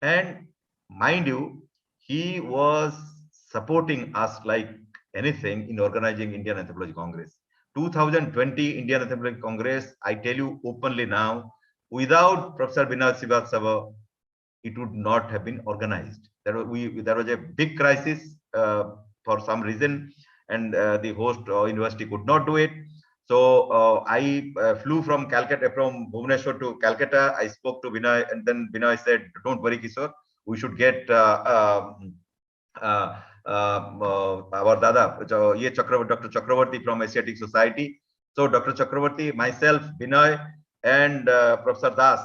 And mind you, he was supporting us like anything in organizing Indian Anthropology Congress. 2020 Indian Anthropology Congress, I tell you openly now, without Professor Vinay Srivastava, it would not have been organized. There was a big crisis for some reason, and the host university could not do it. So I flew from Calcutta, from Bhubaneswar to Calcutta. I spoke to Vinay, and then Vinay said, "Don't worry, Kishore, we should get our Dada, Dr. Chakravarti from Asiatic Society." So Dr. Chakravarti, myself, Vinay, and Professor Das,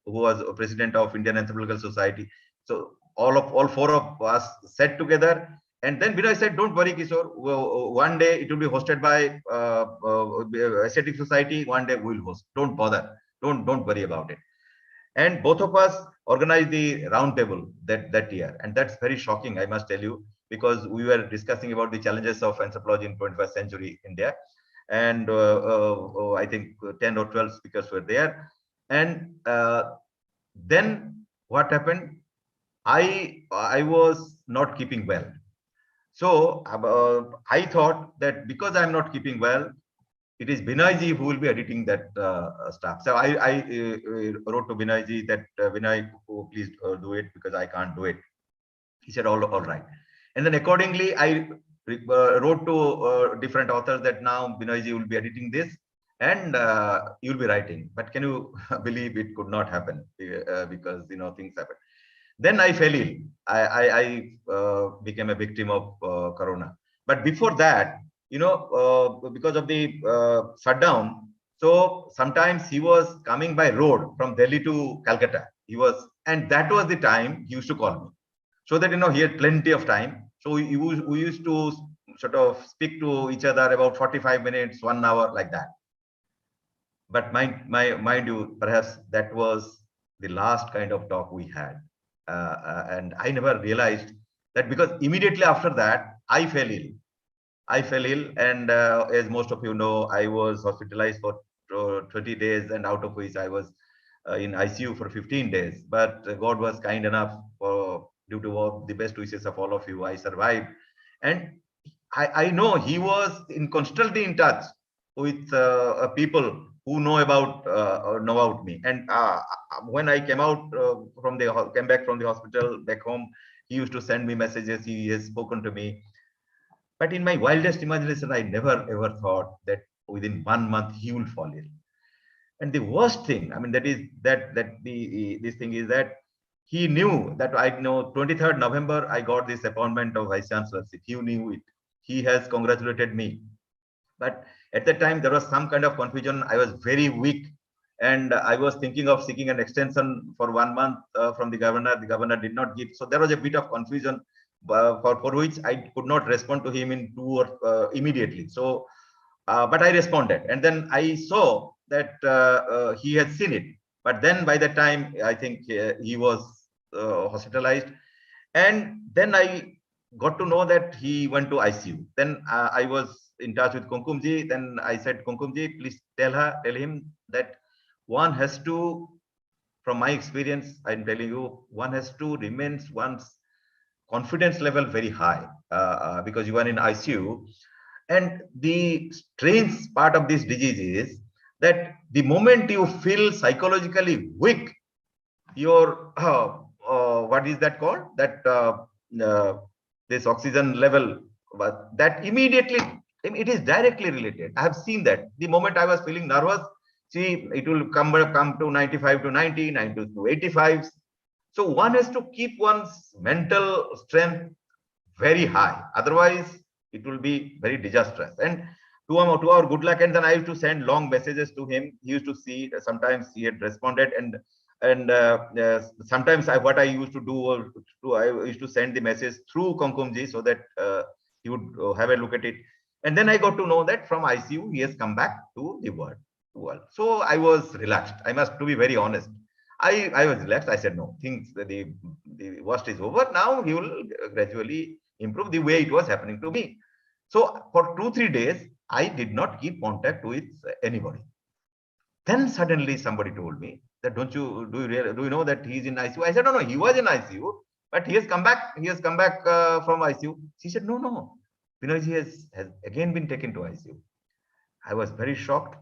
who was president of Indian Anthropological Society. So all four of us sat together. And then Vinay said, "Don't worry, Kishore. One day it will be hosted by Asiatic Society. One day we will host. Don't bother. Don't worry about it." And both of us organized the round table that year. And that's very shocking, I must tell you, because we were discussing about the challenges of anthropology in 21st century India. And I think 10 or 12 speakers were there. And then what happened? I was not keeping well. So I thought that because I'm not keeping well, it is Vinayji who will be editing that stuff. So I wrote to Vinayji that Vinay, please do it because I can't do it. He said, all right. And then accordingly, I wrote to different authors that now Vinayji will be editing this and you'll be writing. But can you believe it could not happen because, things happen. Then I fell ill. I became a victim of Corona. But before that, because of the shutdown, so sometimes he was coming by road from Delhi to Calcutta. And that was the time he used to call me. So that, he had plenty of time. So we used to sort of speak to each other about 45 minutes, 1 hour, like that. But mind you, perhaps that was the last kind of talk we had. And I never realized that, because immediately after that, I fell ill. And as most of you know, I was hospitalized for 20 days, and out of which I was in ICU for 15 days. But God was kind enough, due to the best wishes of all of you, I survived. And I know he was constantly in touch with people who know about me. And when I came back from the hospital back home, he used to send me messages. He has spoken to me. But in my wildest imagination, I never ever thought that within 1 month he will fall ill. And the worst thing, this thing is that he knew that 23rd November, I got this appointment of Vice Chancellorship. He knew it. He has congratulated me. But at that time, there was some kind of confusion. I was very weak. And I was thinking of seeking an extension for 1 month from the governor. The governor did not give. So there was a bit of confusion for which I could not respond to him immediately. So, but I responded. And then I saw that he had seen it. But then by the time, I think he was hospitalized. And then I got to know that he went to ICU. Then I was in touch with Kumkumji. Then I said, Kumkumji, please tell him that one has to, from my experience, I'm telling you, one has to remain one's confidence level very high because you are in ICU. And the strange part of this disease is that the moment you feel psychologically weak, your what is that called? That this oxygen level, but that immediately, it is directly related. I have seen that. The moment I was feeling nervous, see, it will come to 95 to 90, 90 to 85. So one has to keep one's mental strength very high. Otherwise, it will be very disastrous. And to our good luck, and then I used to send long messages to him. He used to see, sometimes he had responded, and sometimes what I used to do was I used to send the message through Kumkumji so that he would have a look at it. And then I got to know that from ICU, he has come back to the world. So I was relaxed. I must, to be very honest. I was relaxed. I said, no, things, the worst is over. Now he will gradually improve the way it was happening to me. So for 2-3 days, I did not keep contact with anybody. Then suddenly somebody told me that, do you know that he's in ICU? I said, no, he was in ICU, but he has come back. He has come back from ICU. She said, no. Vinayji has again been taken to ICU. I was very shocked.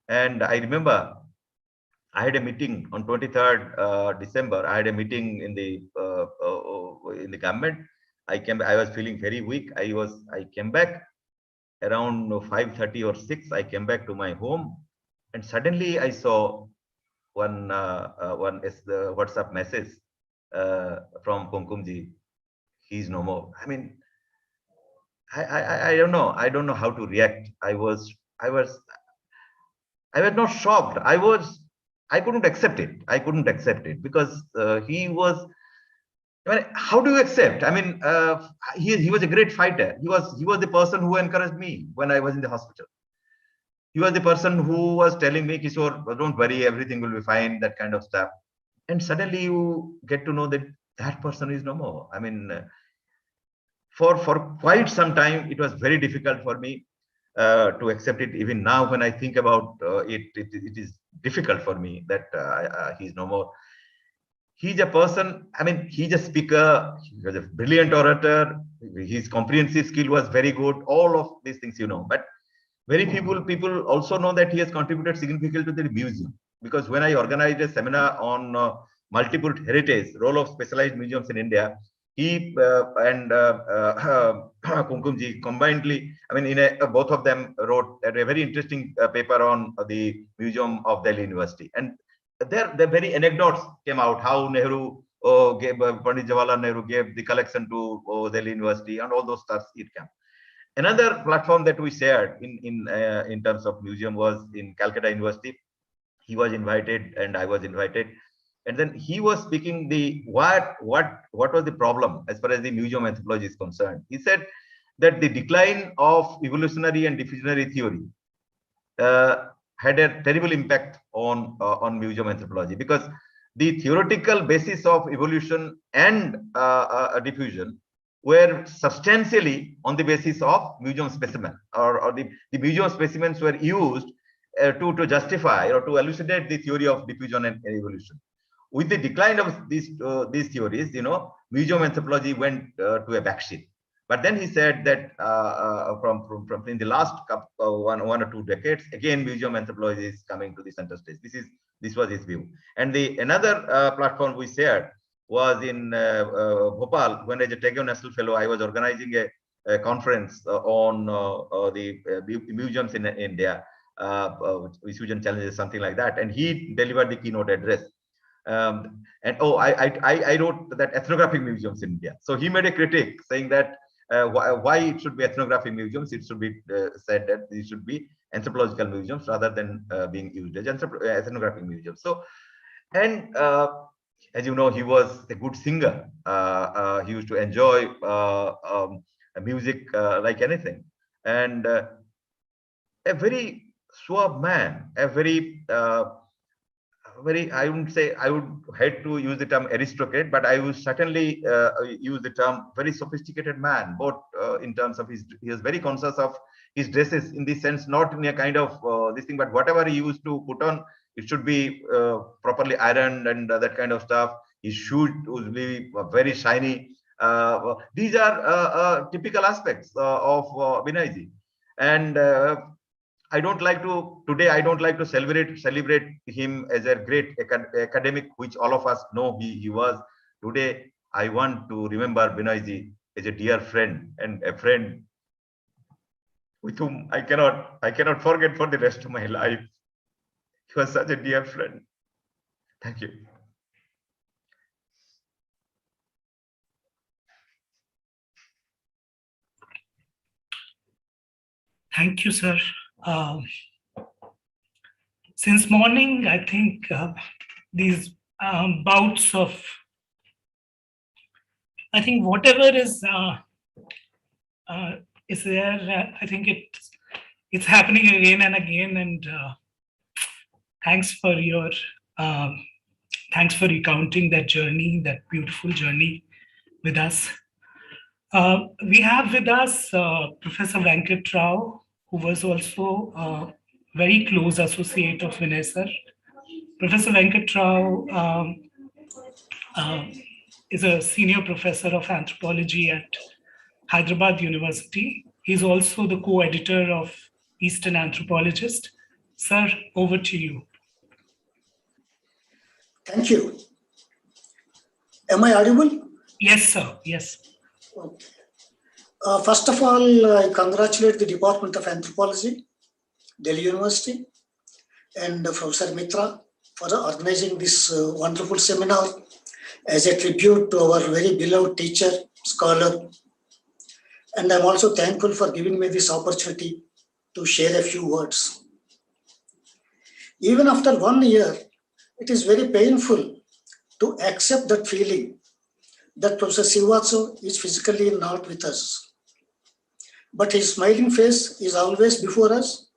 And I remember I had a meeting on 23rd December. I had a meeting in the government. I was feeling very weak. I came back around 5:30 or 6. I came back to my home, and suddenly I saw one is the WhatsApp message from Kumkumji. He's no more. I mean, I don't know. I don't know how to react. I was not shocked. I couldn't accept it. I couldn't accept it because he was. I mean, how do you accept? I mean, he was a great fighter. He was the person who encouraged me when I was in the hospital. He was the person who was telling me, Kishore, don't worry, everything will be fine, that kind of stuff. And suddenly you get to know that that person is no more. I mean, for quite some time, it was very difficult for me to accept it. Even now, when I think about it is difficult for me that he's no more. He's a person, I mean, he's a speaker, he was a brilliant orator, his comprehensive skill was very good, all of these things, you know. But very people also know that he has contributed significantly to the museum. Because when I organized a seminar on multiple heritage, role of specialized museums in India, he and Kumkumji combinedly, I mean, both of them wrote a very interesting paper on the Museum of Delhi University. And the very anecdotes came out, how Nehru gave, Pandit Jawaharlal Nehru gave the collection to Delhi University and all those stuff it came. Another platform that we shared in terms of museum was in Calcutta University. He was invited and I was invited. And then he was speaking what was the problem as far as the museum anthropology is concerned. He said that the decline of evolutionary and diffusionary theory had a terrible impact on museum anthropology, because the theoretical basis of evolution and diffusion were substantially on the basis of museum specimen, or the museum specimens were used to justify or to elucidate the theory of diffusion and evolution. With the decline of these theories, you know, museum anthropology went to a backseat. But then he said that from in the last one or two decades, again, museum anthropology is coming to the center stage. This was his view. And another platform we shared was in Bhopal, when as a Tagore National Fellow, I was organizing a conference on the museums in India, museum challenges, something like that. And he delivered the keynote address. I wrote that ethnographic museums in India. So he made a critique saying that why it should be ethnographic museums. It should be said that these should be anthropological museums rather than being used as ethnographic museums. So, and as you know, he was a good singer. He used to enjoy music like anything, and a very suave man, a very I would hate to use the term aristocrat, but I would certainly use the term very sophisticated man, both in terms of he was very conscious of his dresses, in this sense, not in a kind of this thing, but whatever he used to put on, it should be properly ironed and that kind of stuff. His shoes would be very shiny. These are typical aspects of Vinayji. And I don't like to celebrate him as a great academic, which all of us know he was. Today, I want to remember Vinayji as a dear friend, and a friend with whom I cannot forget for the rest of my life. He was such a dear friend. Thank you. Thank you, sir. Since morning, I think these bouts of, I think whatever is there, I think it's happening again and again. And thanks for recounting that journey, that beautiful journey with us. We have with us Professor Venkat Rao, who was also a very close associate of Vinay sir. Professor Venkat Rao is a senior professor of anthropology at Hyderabad University. He's also the co-editor of Eastern Anthropologist. Sir, over to you. Thank you. Am I audible? Yes, sir. Yes. Okay. First of all, I congratulate the Department of Anthropology, Delhi University, and Professor Mitra for organizing this wonderful seminar as a tribute to our very beloved teacher, scholar. And I'm also thankful for giving me this opportunity to share a few words. Even after 1 year, it is very painful to accept that feeling that Professor Srivastava is physically not with us. But his smiling face is always before us.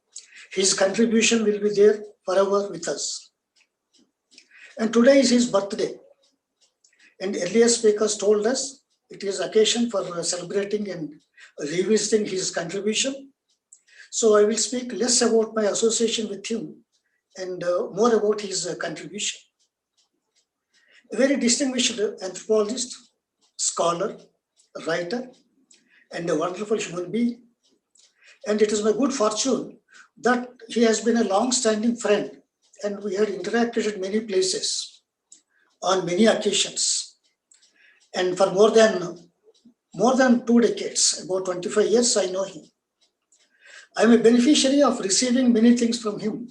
His contribution will be there forever with us. And today is his birthday. And earlier speakers told us it is occasion for celebrating and revisiting his contribution. So I will speak less about my association with him and more about his contribution. A very distinguished anthropologist, scholar, writer, and a wonderful human being. And it is my good fortune that he has been a long-standing friend, and we have interacted at many places on many occasions. And for more than 2 decades, about 25 years, I know him. I'm a beneficiary of receiving many things from him,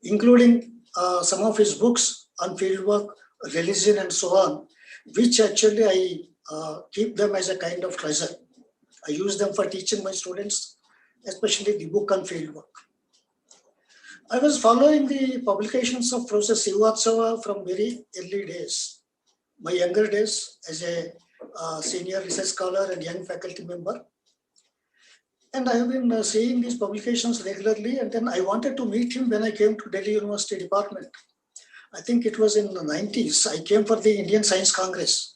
including some of his books on fieldwork, religion, and so on, which actually I keep them as a kind of treasure. I use them for teaching my students, especially the book on fieldwork. I was following the publications of Professor Srivastava from very early days, my younger days as a senior research scholar and young faculty member. And I have been seeing these publications regularly, and then I wanted to meet him when I came to Delhi University Department. I think it was in the 90s. I came for the Indian Science Congress.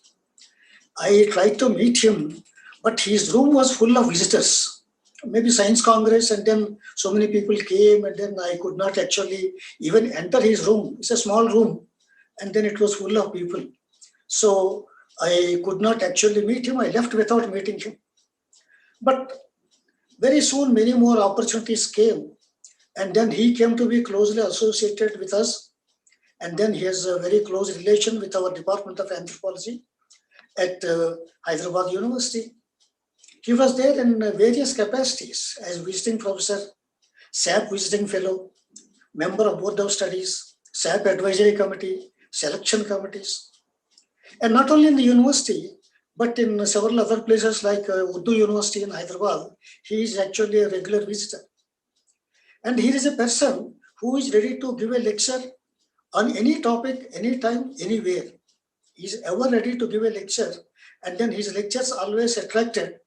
I tried to meet him, but his room was full of visitors. Maybe Science Congress, and then so many people came, and then I could not actually even enter his room. It's a small room, and then it was full of people. So I could not actually meet him. I left without meeting him. But very soon, many more opportunities came, and then he came to be closely associated with us. And then he has a very close relation with our Department of Anthropology at Hyderabad University. He was there in various capacities as visiting professor, SAP visiting fellow, member of Board of Studies, SAP advisory committee, selection committees. And not only in the university, but in several other places like Urdu University in Hyderabad, he is actually a regular visitor. And he is a person who is ready to give a lecture on any topic, anytime, anywhere. He is ever ready to give a lecture, and then his lectures always attracted,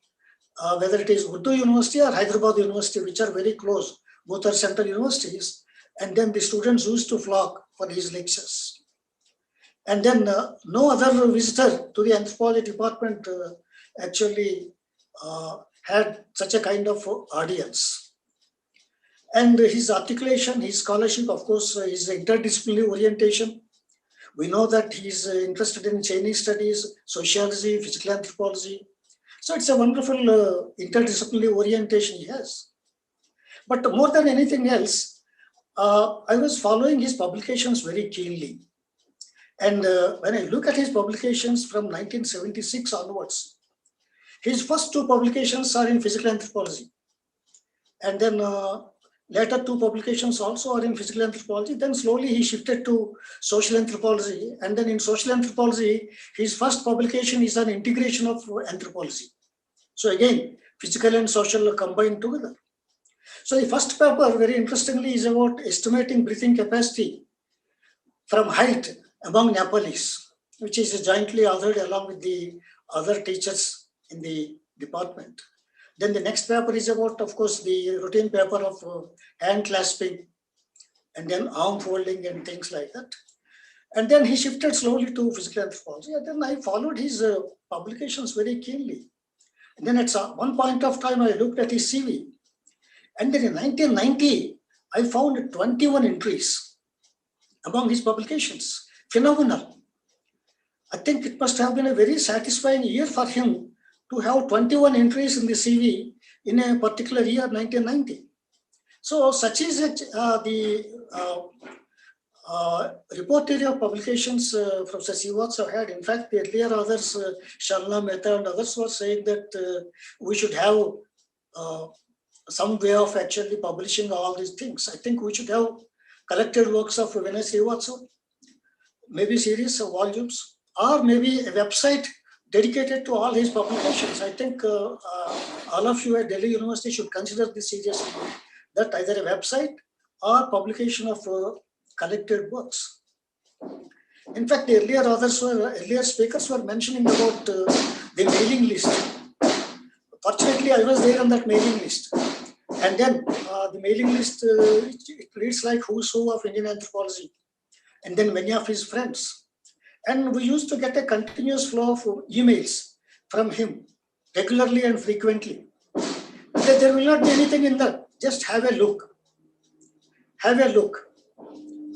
whether it is Urdu University or Hyderabad University, which are very close, both are central universities, and then the students used to flock for his lectures. And then no other visitor to the anthropology department actually had such a kind of audience. And his articulation, his scholarship, of course, his interdisciplinary orientation. We know that he's interested in Chinese studies, sociology, physical anthropology. So it's a wonderful interdisciplinary orientation he has. But more than anything else, I was following his publications very keenly. And when I look at his publications from 1976 onwards, his first 2 publications are in physical anthropology. And then later 2 publications also are in physical anthropology. Then slowly he shifted to social anthropology. And then in social anthropology, his first publication is on integration of anthropology. So again, physical and social combined together. So the first paper, very interestingly, is about estimating breathing capacity from height among Nepalese, which is jointly authored along with the other teachers in the department. Then the next paper is about, of course, the routine paper of hand clasping and then arm folding and things like that. And then he shifted slowly to physical anthropology. And then I followed his publications very keenly. And then at one point of time, I looked at his CV. And then in 1990, I found 21 entries among his publications. Phenomenal. I think it must have been a very satisfying year for him to have 21 entries in the CV in a particular year, 1990. So such is the Report area of publications Professor Srivastava had. In fact, the earlier others, Shalina Mehta and others were saying that we should have some way of actually publishing all these things. I think we should have collected works of Vinay Srivastava, maybe series of volumes, or maybe a website dedicated to all his publications. I think all of you at Delhi University should consider this seriously, that either a website or publication of collected works. In fact, the earlier speakers were mentioning about the mailing list. Fortunately, I was there on that mailing list. And then the mailing list, it reads like who's who of Indian anthropology, and then many of his friends. And we used to get a continuous flow of emails from him regularly and frequently. There will not be anything in that. Just have a look. Have a look.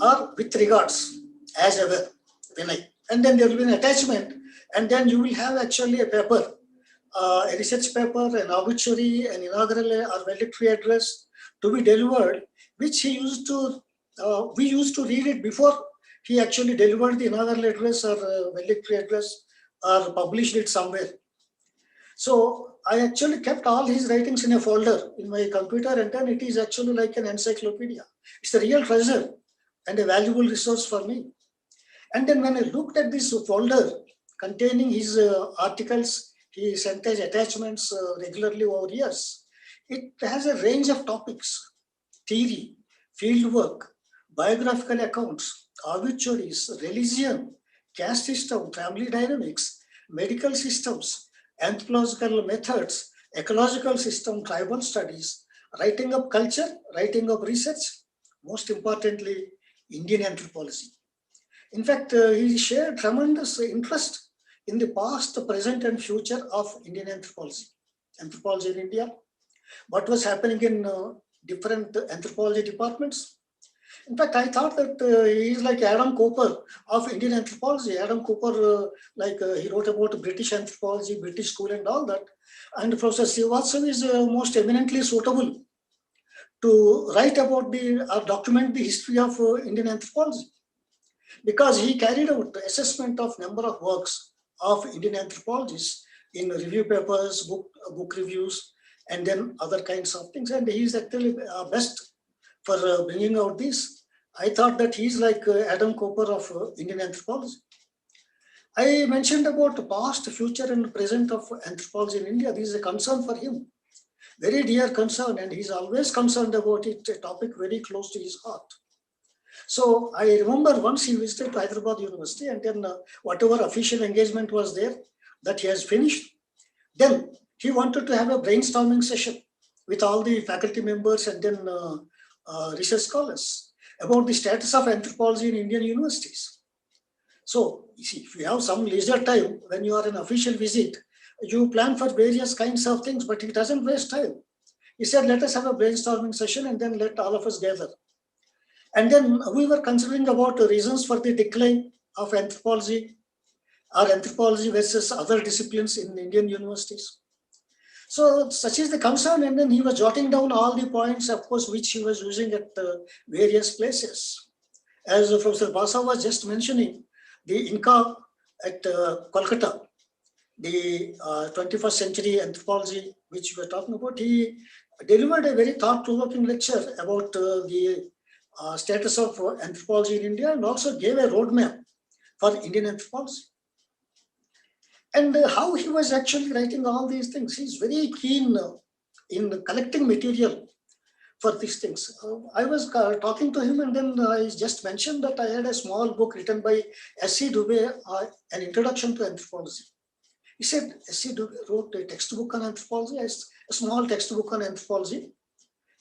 Or with regards, as ever, Vinay. And then there will be an attachment, and then you will have actually a paper, a research paper, an obituary, an inaugural or valedictory address to be delivered, which he used to, we used to read it before he actually delivered the inaugural address or valedictory address or published it somewhere. So I actually kept all his writings in a folder in my computer, and then it is actually like an encyclopedia. It's a real treasure and a valuable resource for me. And then when I looked at this folder containing his articles, he sent us attachments regularly over years. It has a range of topics: theory, fieldwork, biographical accounts, obituaries, religion, caste system, family dynamics, medical systems, anthropological methods, ecological system, tribal studies, writing of culture, writing of research, most importantly, Indian anthropology. In fact, he shared tremendous interest in the past, present, and future of Indian anthropology. Anthropology in India, what was happening in different anthropology departments. In fact, I thought that he is like Adam Cooper of Indian anthropology. Adam Cooper, he wrote about British anthropology, British school and all that. And Professor Srivastava is most eminently suitable to write about or document the history of Indian anthropology, because he carried out assessment of number of works of Indian anthropologists in review papers, book reviews, and then other kinds of things. And he is actually best for bringing out this. I thought that he's like Adam Cooper of Indian anthropology. I mentioned about past, future, and present of anthropology in India. This is a concern for him, very dear concern, and he's always concerned about it, a topic very close to his heart. So I remember once he visited Hyderabad University, and then whatever official engagement was there that he has finished, then he wanted to have a brainstorming session with all the faculty members and then research scholars about the status of anthropology in Indian universities. So you see, if you have some leisure time when you are an official visit, you plan for various kinds of things, but it doesn't waste time. He said, let us have a brainstorming session and then let all of us gather. And then we were considering about reasons for the decline of anthropology, or anthropology versus other disciplines in Indian universities. So such is the concern, and then he was jotting down all the points, of course, which he was using at various places. As Professor Basa was just mentioning, the Inca at Calcutta, the 21st century anthropology, which we were talking about, he delivered a very thought-provoking lecture about the status of anthropology in India, and also gave a roadmap for Indian anthropology. And how he was actually writing all these things. He's very keen in collecting material for these things. I was talking to him, and then I just mentioned that I had a small book written by S.C. Dubey, An Introduction to Anthropology. He said S.C. Dubey wrote a textbook on anthropology, a small textbook on anthropology,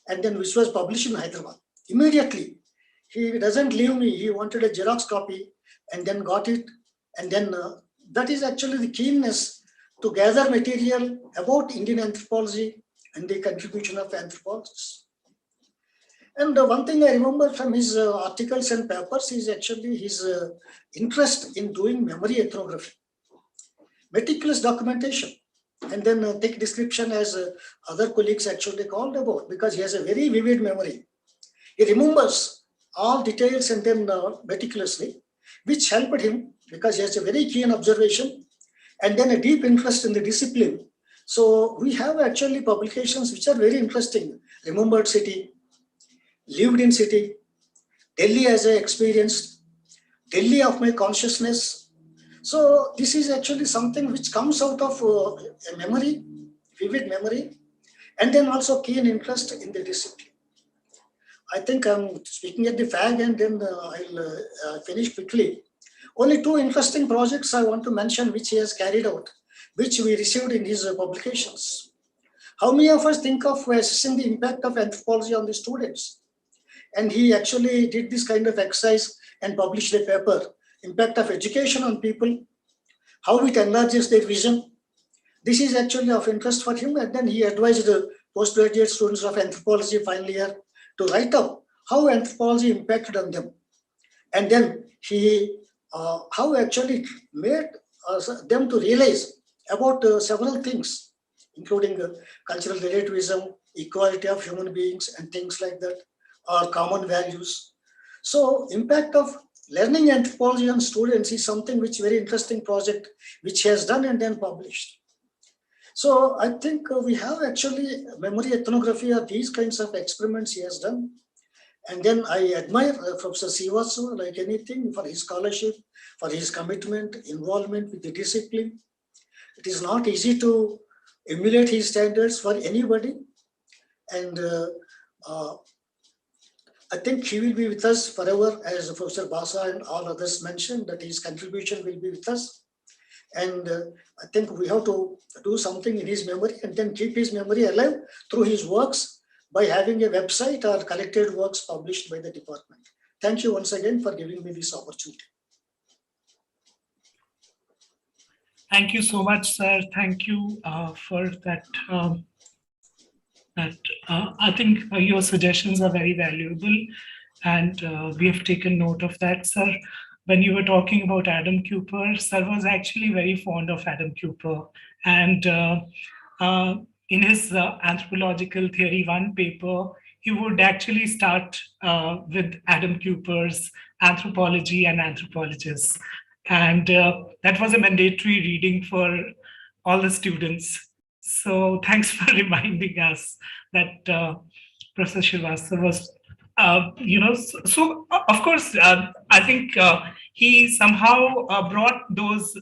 and then which was published in Hyderabad. Immediately, he doesn't leave me. He wanted a Xerox copy and then got it. And then that is actually the keenness to gather material about Indian anthropology and the contribution of anthropologists. And one thing I remember from his articles and papers is actually his interest in doing memory ethnography, meticulous documentation, and then thick description, as other colleagues actually called about, because he has a very vivid memory. He remembers all details and then meticulously, which helped him because he has a very keen observation and then a deep interest in the discipline. So we have actually publications which are very interesting. Remembered City, Lived in City, Delhi as I experienced, Delhi of my consciousness. So this is actually something which comes out of a memory, vivid memory, and then also keen interest in the discipline. I think I'm speaking at the fag and then I'll finish quickly. Only two interesting projects I want to mention which he has carried out, which we received in his publications. How many of us think of assessing the impact of anthropology on the students? And he actually did this kind of exercise and published a paper, Impact of Education on People, how it enlarges their vision. This is actually of interest for him. And then he advised the postgraduate students of anthropology final year to write up how anthropology impacted on them. And then he, how actually made them to realize about several things, including cultural relativism, equality of human beings and things like that, or common values. So impact of learning anthropology on students is something which very interesting project which he has done and then published. So I think we have actually memory ethnography or these kinds of experiments he has done. And then I admire Professor Srivastava like anything for his scholarship, for his commitment, involvement with the discipline. It is not easy to emulate his standards for anybody. And I think he will be with us forever, as Professor Basa and all others mentioned, that his contribution will be with us. And I think we have to do something in his memory and then keep his memory alive through his works by having a website or collected works published by the department. Thank you once again for giving me this opportunity. Thank you so much, sir. Thank you for that. I think your suggestions are very valuable, and we have taken note of that, sir. When you were talking about Adam Cooper, sir was actually very fond of Adam Cooper, and in his Anthropological Theory 1 paper, he would actually start with Adam Cooper's Anthropology and Anthropologists. And that was a mandatory reading for all the students. So thanks for reminding us that Professor Srivastava was, so of course, I think he somehow brought those,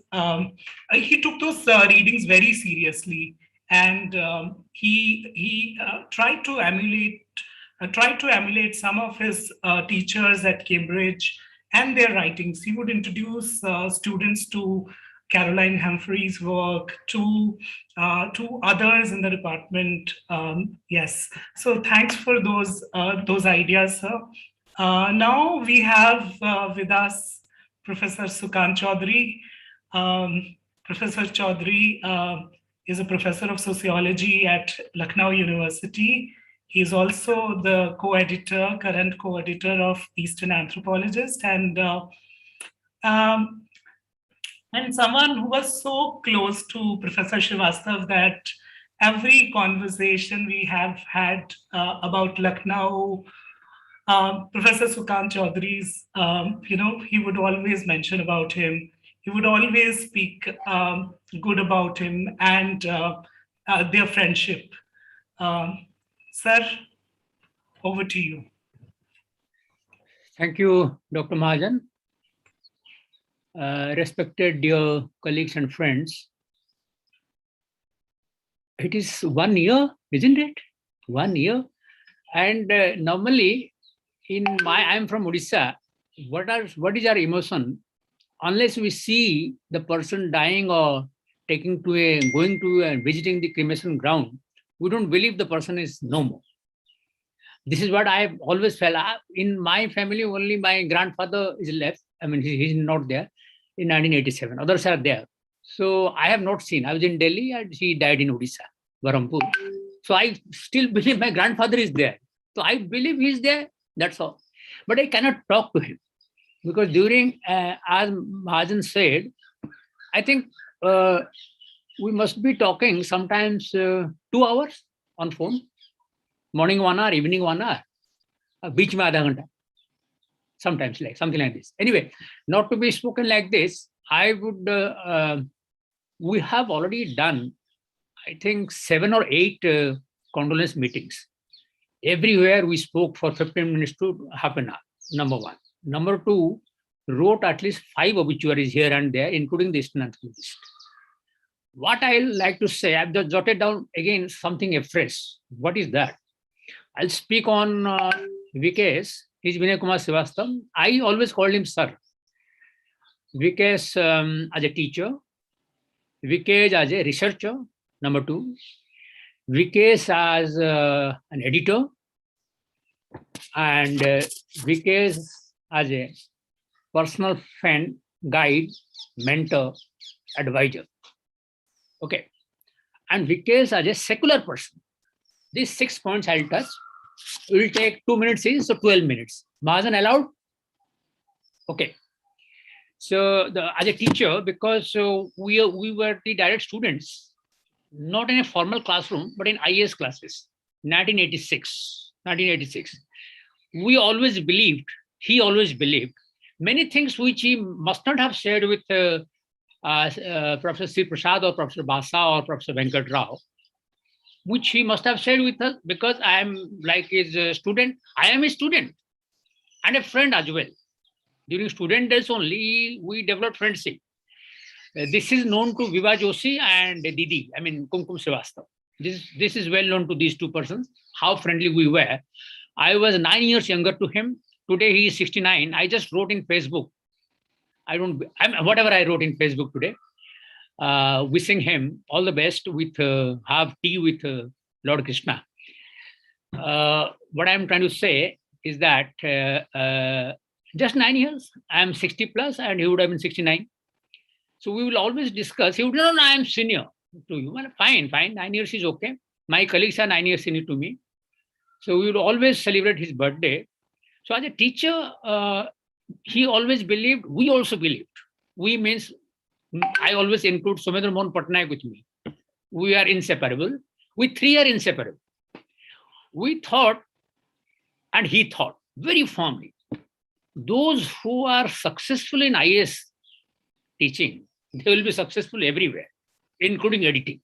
he took those readings very seriously. And he tried to emulate some of his teachers at Cambridge and their writings. He would introduce students to Caroline Humphrey's work, to others in the department. Yes, so thanks for those ideas, sir. Now we have with us Professor Sukant Chaudhury. Professor Chaudhury is a professor of sociology at Lucknow University. He is also the current co-editor of Eastern Anthropologist, and someone who was so close to Professor Srivastava that every conversation we have had about Lucknow, Professor Sukant Chaudhury's, he would always mention about him. He would always speak good about him and their friendship. Sir, over to you. Thank you, Dr. Mahajan. Respected dear colleagues and friends, it is 1 year, isn't it? 1 year. And normally, I'm from Odisha. What is our emotion? Unless we see the person dying or going to and visiting the cremation ground, we don't believe the person is no more. This is what I've always felt. In my family, only my grandfather is left. I mean, he's not there in 1987. Others are there. So I have not seen. I was in Delhi and he died in Odisha, Barampur. So I still believe my grandfather is there. So I believe he's there. That's all. But I cannot talk to him. Because during, as Mahajan said, I think we must be talking sometimes 2 hours on phone, morning 1 hour, evening 1 hour, beach mein adha ghanta. sometimes like something like this. Anyway, not to be spoken like this, I would, we have already done, I think 7 or 8 condolence meetings. Everywhere we spoke for 15 minutes to half an hour, number one. Number two, wrote at least 5 obituaries here and there, including the Eastern Anthropologist. What I like to say, I've just jotted down again something afresh. What is that? I'll speak on Vikesh. He's Vinay Kumar Srivastava. I always called him sir. Vikesh as a teacher, Vikesh as a researcher, number 2. Vikesh as an editor, and Vikesh as a personal friend, guide, mentor, advisor. Okay. And Vikesh as a secular person. These 6 points I'll touch. It will take 2 minutes each, so 12 minutes. Mahajan allowed? Okay. So as a teacher, because we were the direct students, not in a formal classroom, but in IAS classes, 1986. We always believed, he always believed, many things which he must not have shared with Professor Siva Prasad or Professor Basa or Professor Venkat Rao, which he must have shared with us, because I am like his student. I am a student and a friend as well. During student days only, we developed friendship. This is known to Vibha Joshi and Didi, I mean Kumkum Srivastava. This is well known to these 2 persons, how friendly we were. I was 9 years younger to him. Today he is 69. I just wrote in Facebook. Whatever I wrote in Facebook today, wishing him all the best with have tea with Lord Krishna. What I'm trying to say is that just 9 years, I'm 60 plus and he would have been 69. So we will always discuss. He would know, no, I am senior to you. Well, fine. 9 years is okay. My colleagues are 9 years senior to me. So we would always celebrate his birthday. So as a teacher, he always believed, we also believed. We means, I always include Somendra Mohan Patnaik with me. We are inseparable. We 3 are inseparable. We thought, and he thought very firmly, those who are successful in IAS teaching, they will be successful everywhere, including editing,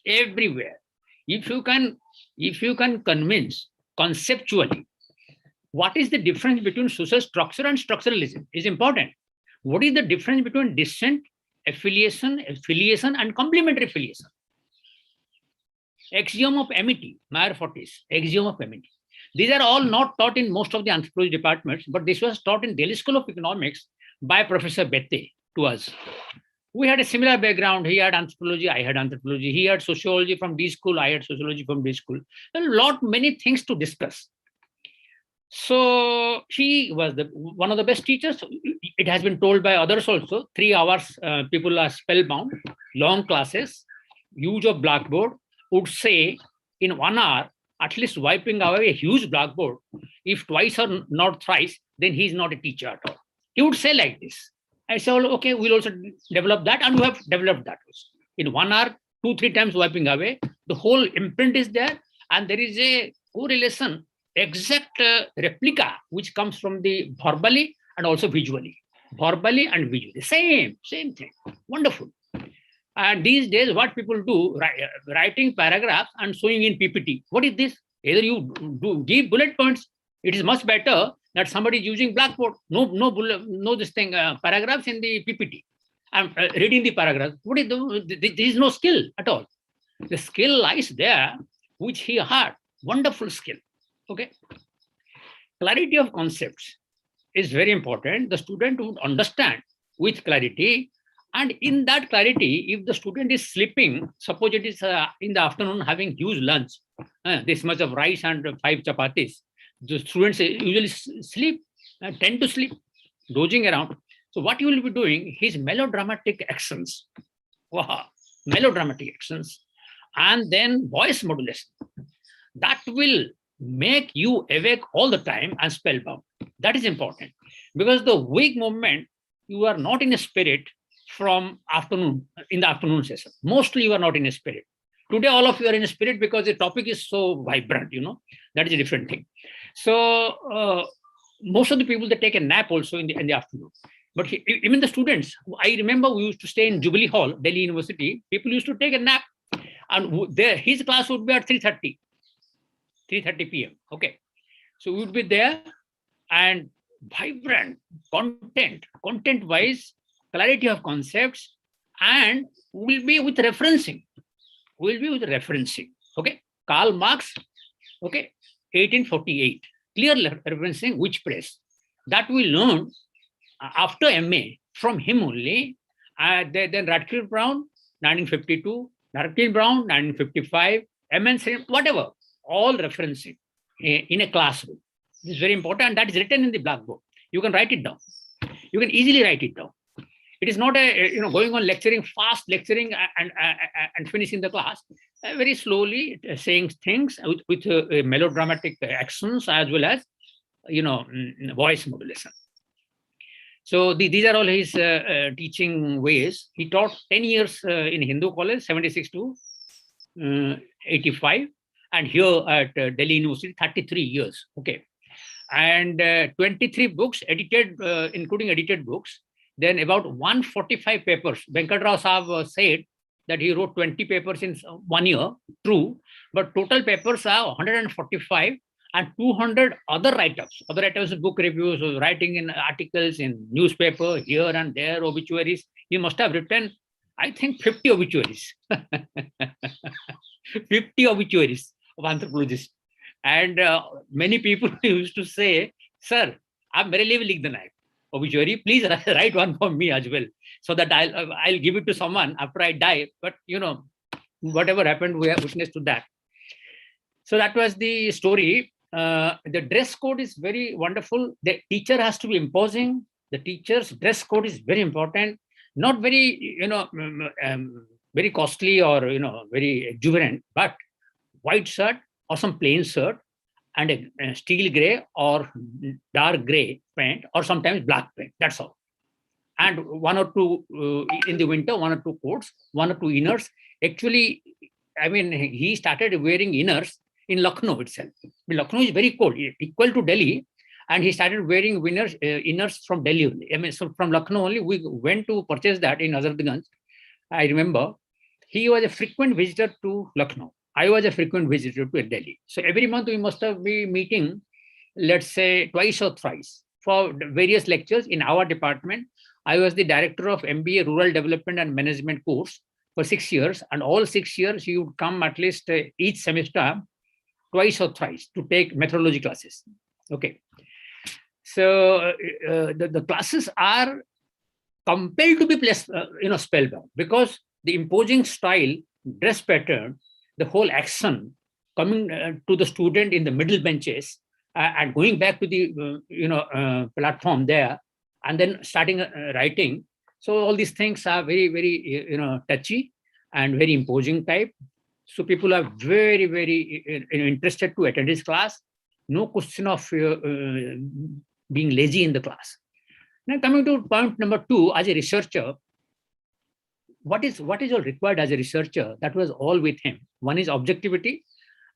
everywhere. If you can convince conceptually what is the difference between social structure and structuralism is important. What is the difference between dissent, affiliation, and complementary affiliation? Axiom of amity, Meyer Fortis, axiom of amity. These are all not taught in most of the anthropology departments, but this was taught in Delhi School of Economics by Professor Bette to us. We had a similar background. He had anthropology, I had anthropology. He had sociology from D school, I had sociology from D school. Many things to discuss. So he was one of the best teachers. It has been told by others also. 3 hours, people are spellbound, long classes, use of blackboard, would say in 1 hour, at least wiping away a huge blackboard. If twice or not thrice, then he's not a teacher at all. He would say like this. I said, well, okay, we'll also develop that, and we have developed that. In 1 hour, 2-3 times wiping away, the whole imprint is there, and there is a correlation, exact replica, which comes from the verbally and also visually. Verbally and visually, same thing. Wonderful. And these days, what people do, writing paragraphs and showing in PPT. What is this? Either you do give bullet points. It is much better that somebody is using blackboard. No paragraphs in the PPT. I'm reading the paragraph. What is there is no skill at all. The skill lies there, which he had. Wonderful skill. Okay. Clarity of concepts is very important. The student would understand with clarity. And in that clarity, if the student is sleeping, suppose it is in the afternoon having huge lunch, this much of rice and 5 chapatis, the students usually sleep, tend to sleep, dozing around. So what you will be doing is melodramatic actions. Wow, melodramatic actions. And then voice modulation. That will make you awake all the time and spellbound. That is important. Because the weak moment, you are not in a spirit from afternoon, in the afternoon session. Mostly you are not in a spirit. Today, all of you are in a spirit because the topic is so vibrant, that is a different thing. So most of the people, they take a nap also in the afternoon. But even the students, I remember we used to stay in Jubilee Hall, Delhi University. People used to take a nap, and his class would be at 3:30 p.m. Okay, so we would be there, and vibrant content-wise, clarity of concepts, and we'll be with referencing. Okay, Karl Marx. Okay, 1848. Clear referencing which press. That we learned after MA from him only. Then Radcliffe Brown, 1952, Radcliffe Brown, 1955, MN, whatever, all referencing in a classroom. This is very important, and that is written in the blackboard. You can write it down. You can easily write it down. It is not a going on lecturing, fast lecturing and finishing the class. Very slowly saying things with melodramatic accents as well as voice modulation. So these are all his teaching ways. He taught 10 years in Hindu College, 76 to 85, and here at Delhi University, 33 years. Okay, and 23 books edited, including edited books. Then about 145 papers. Venkat Rao Sahab said that he wrote 20 papers in 1 year. True, but total papers are 145 and 200 other write-ups. Other write-ups, book reviews, writing in articles in newspaper here and there, obituaries. He must have written, I think, 50 obituaries. 50 obituaries of anthropologists. And many people used to say, "Sir, I'm very living obituary. Please write one for me as well, so that I'll give it to someone after I die." But whatever happened, we are witness to that. So that was the story. The dress code is very wonderful. The teacher has to be imposing. The teacher's dress code is very important. Not very, very costly or very exuberant, but white shirt or some plain shirt and a steel gray or dark gray pant, or sometimes black pant. That's all. And one or two in the winter, one or two coats, one or two inners. Actually, I mean, he started wearing inners in Lucknow itself. Lucknow is very cold, equal to Delhi, and he started wearing inners from Delhi only. I mean, so from Lucknow only, we went to purchase that in Azarganj. I remember he was a frequent visitor to Lucknow. I was a frequent visitor to Delhi. So every month we must have been meeting, let's say twice or thrice for various lectures in our department. I was the director of MBA Rural Development and Management course for 6 years, and all 6 years you would come at least each semester twice or thrice to take methodology classes. Okay. So the classes are compelled to be spellbound, because the imposing style, dress pattern, the whole action coming to the student in the middle benches and going back to the platform there, and then starting writing. So all these things are very, very touchy and very imposing type. So people are very, very interested to attend this class. No question of being lazy in the class. Now coming to point number 2, as a researcher, what is all required as a researcher? That was all with him. One is objectivity,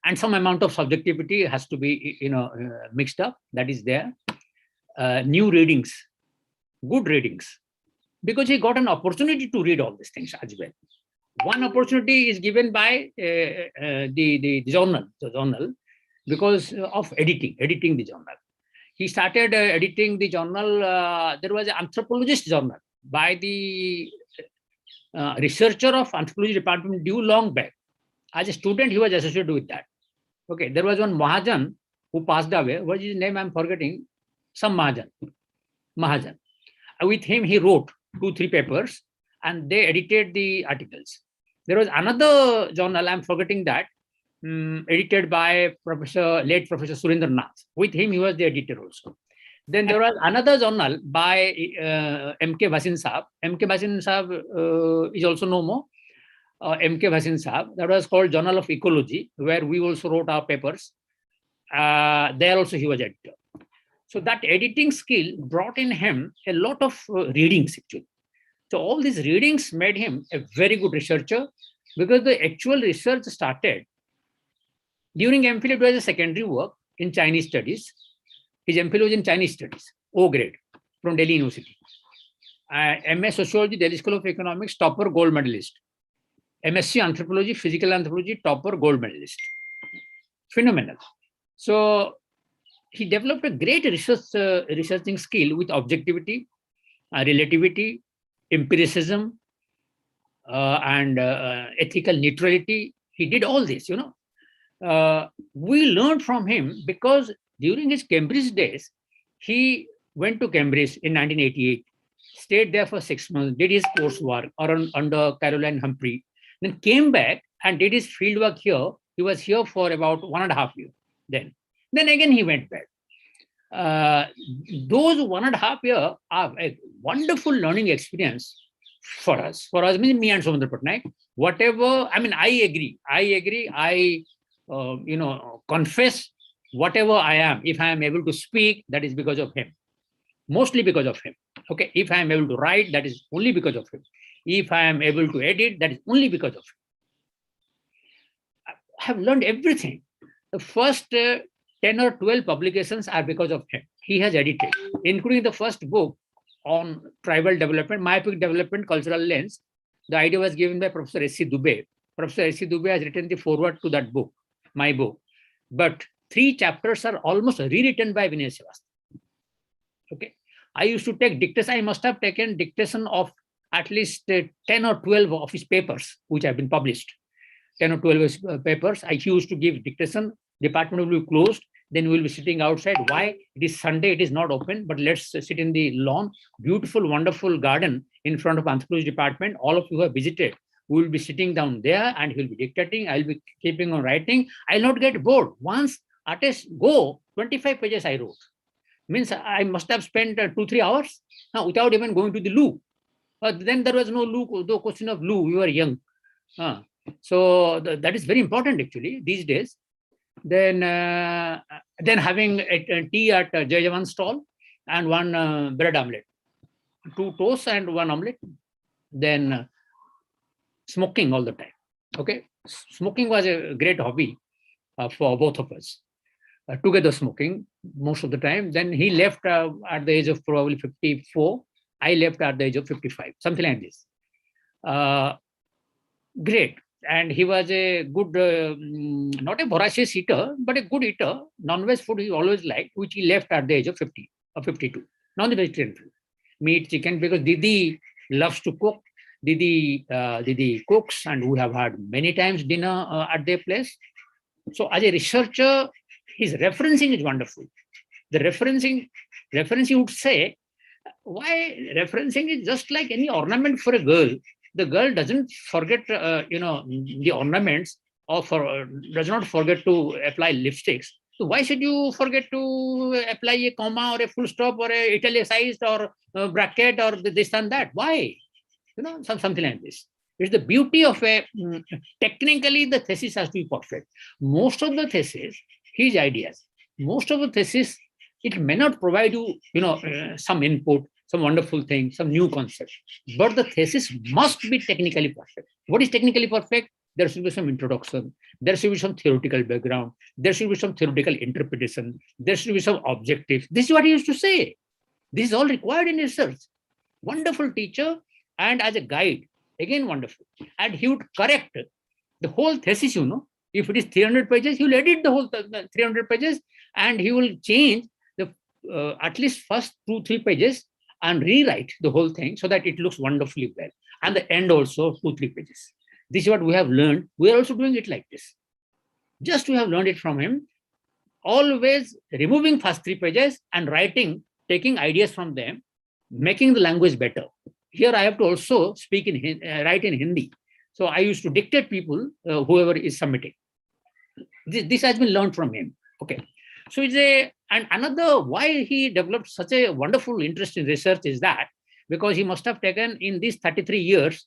and some amount of subjectivity has to be mixed up. That is there. New readings, good readings, because he got an opportunity to read all these things as well. One opportunity is given by the journal, because of editing the journal. He started editing the journal. There was an Anthropologist journal by the researcher of Anthropology department due long back. As a student, he was associated with that. Okay, there was one Mahajan who passed away. What is his name? I'm forgetting. Some Mahajan. With him, he wrote 2-3 papers, and they edited the articles. There was another journal, I'm forgetting that, edited by late Professor Surendra Nath. With him, he was the editor also. Then there was another journal by M.K. Bhasin Sahab. M.K. Bhasin Sahab is also no more. M.K. Bhasin Sahab. That was called Journal of Ecology, where we also wrote our papers. There also he was editor. So that editing skill brought in him a lot of readings actually. So all these readings made him a very good researcher, because the actual research started during MPhil. It was a secondary work in Chinese studies. His MPhil was in Chinese studies, O grade, from Delhi University. MS Sociology, Delhi School of Economics, topper, gold medalist. MSc Anthropology, Physical Anthropology, topper, gold medalist. Phenomenal. So he developed a great researching skill with objectivity, relativity, empiricism, and ethical neutrality. He did all this, we learned from him because during his Cambridge days, he went to Cambridge in 1988, stayed there for 6 months, did his coursework under Caroline Humphrey, then came back and did his fieldwork here. He was here for about 1.5 years then. Then again he went back. Those 1.5 years are a wonderful learning experience for us. For us, means me and Somendra Patnaik. Whatever, I mean, I agree. I confess whatever I am. If I am able to speak, that is because of him. Mostly because of him. Okay. If I am able to write, that is only because of him. If I am able to edit, that is only because of him. I have learned everything. The first 10 or 12 publications are because of him. He has edited, including the first book on tribal development, myopic development, cultural lens. The idea was given by Professor S.C. Dubey. Professor S.C. Dubey has written the foreword to that book, my book. But 3 chapters are almost rewritten by Vinay Srivastava. Okay. I used to take dictation. I must have taken dictation of at least 10 or 12 of his papers, which have been published. 10 or 12 papers. I used to give dictation. Department will be closed. Then we will be sitting outside. Why? It is Sunday. It is not open. But let's sit in the lawn. Beautiful, wonderful garden in front of Anthropology department. All of you who have visited, we will be sitting down there and he will be dictating. I will be keeping on writing. I will not get bored. Once artists go, 25 pages I wrote. Means I must have spent 2-3 hours without even going to the loo. Then there was no loo, no question of loo. We were young. So that is very important actually these days. Then having a tea at Jai Jawan's stall and one bread omelette, 2 toasts and 1 omelette. Then smoking all the time. Okay, smoking was a great hobby for both of us. Together smoking most of the time. Then he left at the age of probably 54. I left at the age of 55, something like this. Great. And he was a good, not a voracious eater, but a good eater. Non-veg food he always liked, which he left at the age of 50 or 52. Non-vegetarian food. Meat, chicken, because Didi loves to cook. Didi cooks, and we have had many times dinner at their place. So as a researcher, his referencing is wonderful. The referencing he would say, why referencing is just like any ornament for a girl. The girl doesn't forget, the ornaments or does not forget to apply lipsticks. So why should you forget to apply a comma or a full stop or a italicized or a bracket or this and that? Why? Something like this. It's the beauty of technically the thesis has to be perfect. Most of the thesis, his ideas, most of the thesis, it may not provide you, some input, some wonderful thing, some new concept. But the thesis must be technically perfect. What is technically perfect? There should be some introduction. There should be some theoretical background. There should be some theoretical interpretation. There should be some objective. This is what he used to say. This is all required in research. Wonderful teacher, and as a guide, again wonderful. And he would correct the whole thesis, If it is 300 pages, he will edit the whole 300 pages and he will change the at least first 2-3 pages and rewrite the whole thing so that it looks wonderfully well. And the end also 2-3 pages. This is what we have learned. We are also doing it like this. Just we have learned it from him. Always removing first 3 pages and writing, taking ideas from them, making the language better. Here I have to also speak write in Hindi. So I used to dictate people, whoever is submitting. This has been learned from him. Okay. So and another why he developed such a wonderful interest in research is that because he must have taken in these 33 years,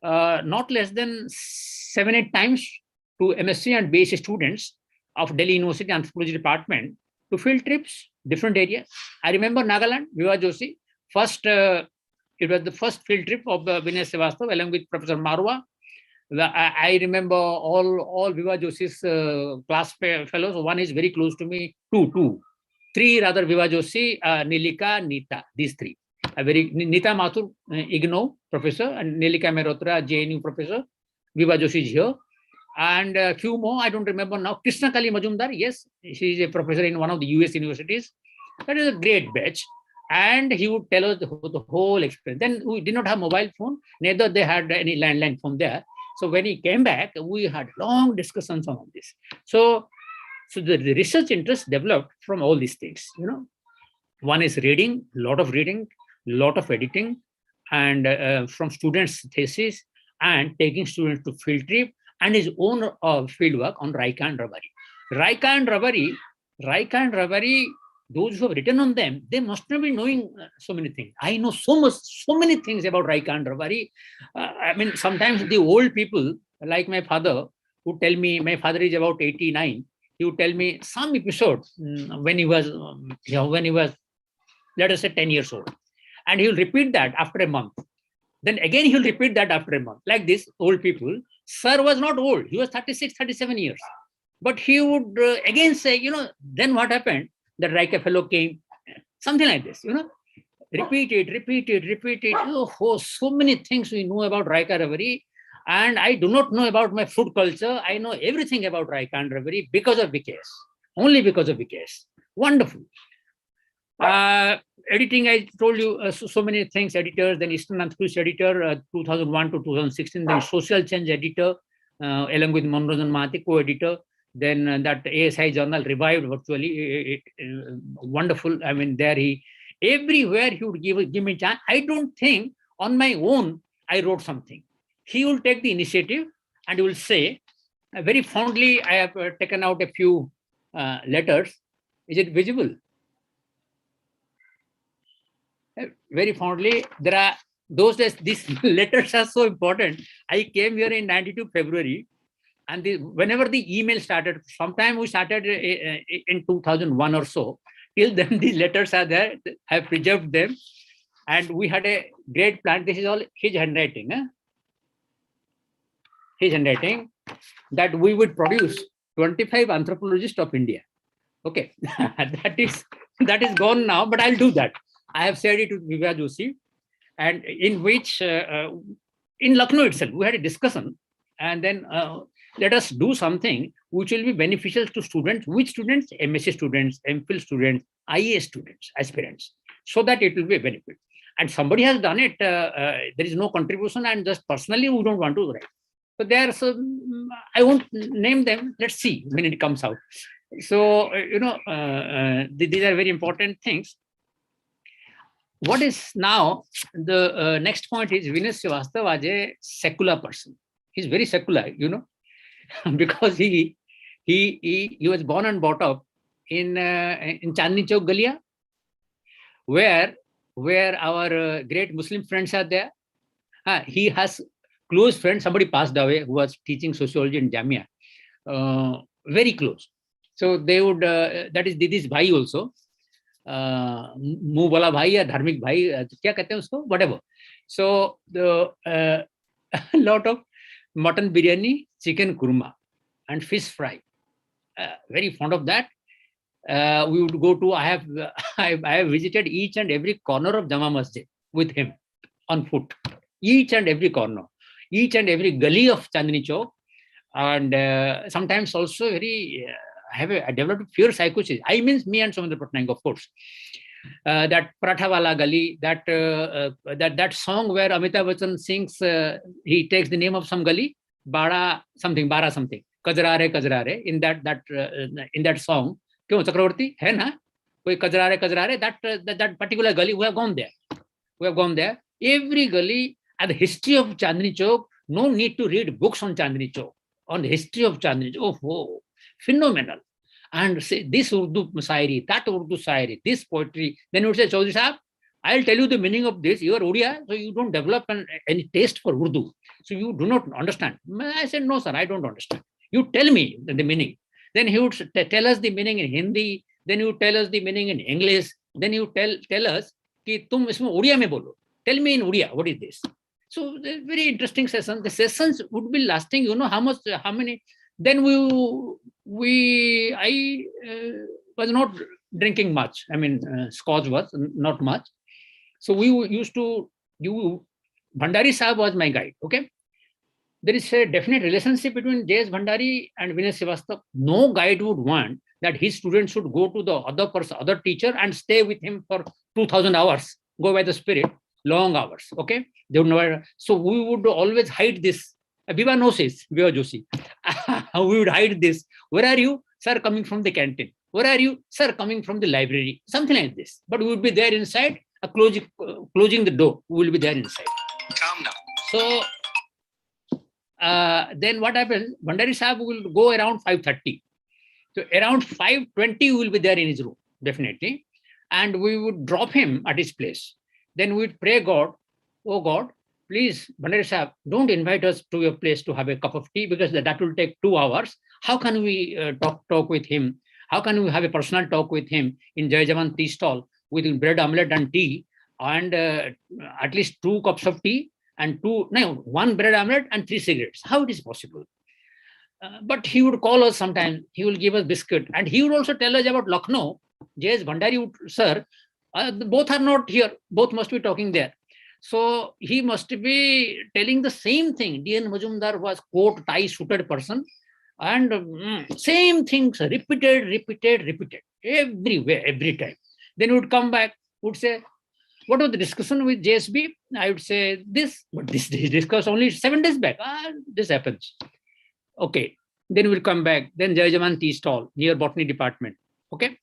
not less than 7-8 times to MSc and BSc students of Delhi University Anthropology department to field trips, different areas. I remember Nagaland, Vibha Joshi, it was the first field trip of Vinay Srivastava along with Professor Marwa. I remember all Vibha Joshi's class fellows. One is very close to me, two. three rather, Vibha Joshi, Nilika, Nita, these three. A very Nita Mathur, IGNO professor, and Nilika Mehrotra, JNU professor. Vibha Joshi is here. And a few more, I don't remember now. Krishna Kali Majumdar, yes, she is a professor in one of the US universities. That is a great batch. And he would tell us the whole experience. Then we did not have mobile phone, neither they had any landline phone there. So when he came back, we had long discussions on this. So the research interest developed from all these things. One is reading, lot of editing, and from students' thesis, and taking students to field trip, and his own field work on Raika and Rabari. Raika and Rabari, those who have written on them, they must not be knowing so many things. I know so many things about Raika and Rabari. I mean, sometimes the old people, like my father, would tell me, my father is about 89, he would tell me some episode when he was, let us say 10 years old. And he will repeat that after a month. Then again, he will repeat that after a month. Like this, old people. Sir was not old. He was 36, 37 years. But he would again say, then what happened? The Raika fellow came, something like this, repeat it. Oh, so many things we know about Raika Rabari. And I do not know about my food culture. I know everything about Raika and Rabari because of VKS, only because of VKS. Wonderful. Editing, I told you so many things, editors, then Eastern Anthropology editor, 2001 to 2016, then Social Change editor, along with Monrojan Mahathi, co-editor. Then that ASI journal revived virtually, wonderful. I mean, there everywhere he would give me chance. I don't think on my own I wrote something. He will take the initiative and he will say, very fondly, I have taken out a few letters. Is it visible? Very fondly, there are those days, these letters are so important. I came here in 92 February. And whenever the email started, sometime we started in 2001 or so, till then the letters are there, I have preserved them. And we had a great plan. This is all his handwriting. His handwriting, that we would produce 25 anthropologists of India. Okay, that is gone now, but I'll do that. I have said it to Vibha Joshi, and in which, in Lucknow itself, we had a discussion, and then let us do something which will be beneficial to students. Which students? MSc students, MPhil students, IAS students, aspirants, so that it will be a benefit. And somebody has done it. There is no contribution, and just personally, we don't want to write. So there are some, I won't name them. Let's see when it comes out. So, these are very important things. What is now the next point is Vinay Srivastava is a secular person. He's very secular, because he was born and brought up in Chandni Chowk Galia, where our great Muslim friends are there. He has close friends. Somebody passed away who was teaching sociology in Jamia, very close. So they would, that is Didi's bhai also. मुंह वाला भाई या धार्मिक भाई क्या कहते हैं उसको, whatever. So the lot of mutton biryani, chicken kurma, and fish fry. Very fond of that. We would go to. I have visited each and every corner of Jama Masjid with him on foot. Each and every corner, each and every gully of Chandni Chowk, and sometimes also very. I developed pure psychosis. I means me and Samudra Patnaik, of course. That Paratha Wala Gali, that song where Amitabh Bachchan sings, he takes the name of some gully, Bara something, Kajrare, in that song. Kyun Chakravarti? Hai na? Koi Kajrare, that particular gully, we have gone there. Every gully, and the history of Chandni Chowk, no need to read books on Chandni Chowk, on the history of Chandni Chowk. Oh, phenomenal. And say this Urdu Sairi, that Urdu Sairi, this poetry. Then you would say, Chaudhry Sahab, I'll tell you the meaning of this. You are Odia, so you don't develop any taste for Urdu. So you do not understand. I said, no, sir, I don't understand. You tell me the meaning. Then he would tell us the meaning in Hindi. Then he would tell us the meaning in English. Then he would tell us, ki tum isme Odia mein bolo. Tell me in Odia, what is this? So very interesting session. The sessions would be lasting, how many. Then I was not drinking much. I mean, scotch was not much. So we used to do, Bhandari Sahib was my guide, okay? There is a definite relationship between J.S. Bhandari and Vinay Srivastava. No guide would want that his students should go to the other person, other teacher and stay with him for 2000 hours, go by the spirit, long hours, okay? They would never, so we would always hide this. Vibha knows this, Vibha Joshi. We would hide this. Where are you? Sir, coming from the canteen. Where are you? Sir, coming from the library. Something like this. But we would be there inside, closing the door. We will be there inside. Calm now. So then what happens? Bhandari Sahib will go around 5:30. So around 5:20, we will be there in his room, definitely. And we would drop him at his place. Then we'd pray God, oh God, please, Bhandari Sahib, don't invite us to your place to have a cup of tea because that will take 2 hours. How can we talk with him? How can we have a personal talk with him in Jai Jawan tea stall with bread omelette and tea and at least 2 cups of tea and 1 bread omelette and 3 cigarettes? How it is possible? But he would call us sometimes. He will give us biscuit, and he would also tell us about Lucknow. J.S. Bhandari, sir, both are not here. Both must be talking there. So he must be telling the same thing. D.N. Majumdar was coat, tie, suited person. And same things, repeated, everywhere, every time. Then he would come back, would say, what was the discussion with JSB? I would say this, but this discussed only 7 days back. This happens. Okay. Then we'll come back. Then Jai Jawan tea stall near botany department. Okay.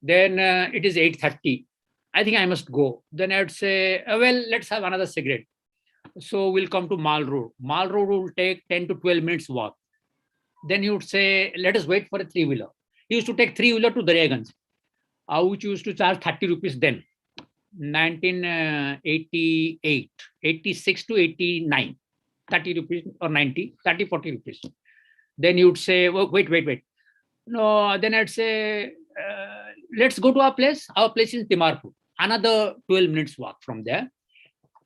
Then it is 8:30. I think I must go. Then I would say, well, let's have another cigarette. So we'll come to Mall Road. Mall Road will take 10 to 12 minutes walk. Then he would say, let us wait for a 3-wheeler. He used to take 3-wheeler to Daryaganj, which used to charge 30 rupees then. 1988, 86 to 89, 30 rupees or 90, 30, 40 rupees. Then he would say, oh, wait. No, then I'd say, let's go to our place. Our place is Timarpur. Another 12 minutes walk from there.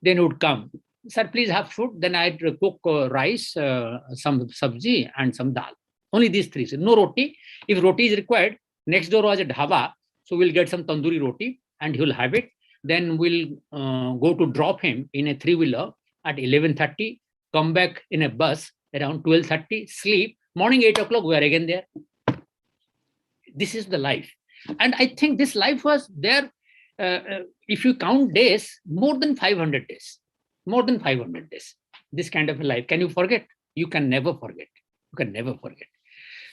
Then he would come. Sir, please have food. Then I'd cook rice, some sabji and some dal. Only these 3. So no roti. If roti is required, next door was a dhaba. So we'll get some tandoori roti and he'll have it. Then we'll go to drop him in a 3-wheeler at 11:30, come back in a bus around 12:30, sleep. Morning 8 o'clock, we are again there. This is the life. And I think this life was there, if you count days, more than 500 days. More than 500 days. This kind of a life. Can you forget? You can never forget. You can never forget.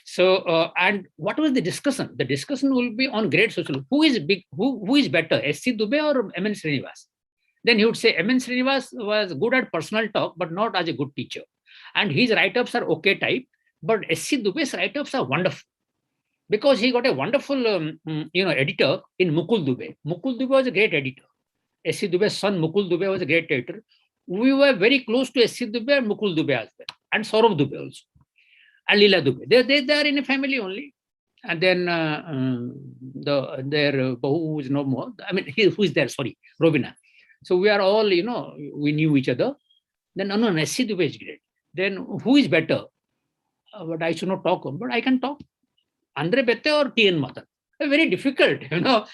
So, and what was the discussion? The discussion will be on great sociology. Who is big? Who is better, S.C. Dubey or M.N. Srinivas? Then he would say M.N. Srinivas was good at personal talk, but not as a good teacher. And his write-ups are okay type, but S.C. Dubey's write-ups are wonderful. Because he got a wonderful, editor in Mukul Dubey. Mukul Dubey was a great editor. S.C. Dubey's son Mukul Dubey was a great editor. We were very close to S.C. Dubey and Mukul Dubey as well, and Saurav Dubey also, and Leela Dubey. They are in a family only. And then their Bahu is no more. I mean, who is there? Sorry, Robina. So we are all, we knew each other. Then S.C. Dubey is great. Then who is better? But I should not talk on, but I can talk. Andre Bette or T.N. Madan? Very difficult, Now,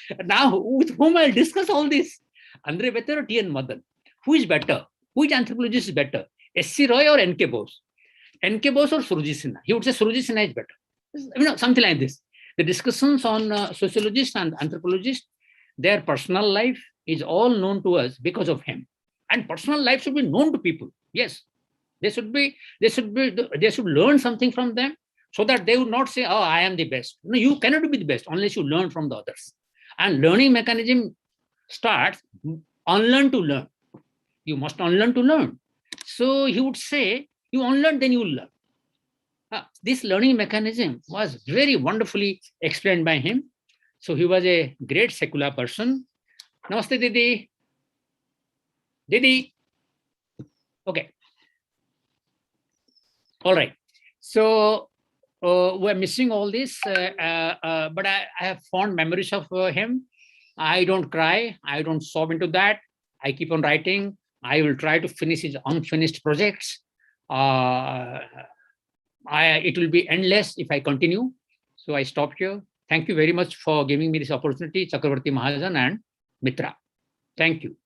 with whom I'll discuss all this? Andre Bette or T.N. Madan? Who is better? Which anthropologist is better? S.C. Roy or N.K. Bose? N.K. Bose or Suruji Sinha? He would say Suruji Sinha is better. Something like this. The discussions on sociologists and anthropologists, their personal life is all known to us because of him. And personal life should be known to people. Yes. They should learn something from them so that they would not say, oh, I am the best. No, you cannot be the best unless you learn from the others. And learning mechanism starts unlearn to learn. You must unlearn to learn. So he would say, you unlearn, then you will learn. This learning mechanism was very wonderfully explained by him. So he was a great secular person. Namaste, Didi. Didi. Okay. All right. So we're missing all this, but I have fond memories of him. I don't cry. I don't sob into that. I keep on writing. I will try to finish his unfinished projects. It will be endless if I continue. So I stop here. Thank you very much for giving me this opportunity, Chakravarti Mahajan and Mitra. Thank you.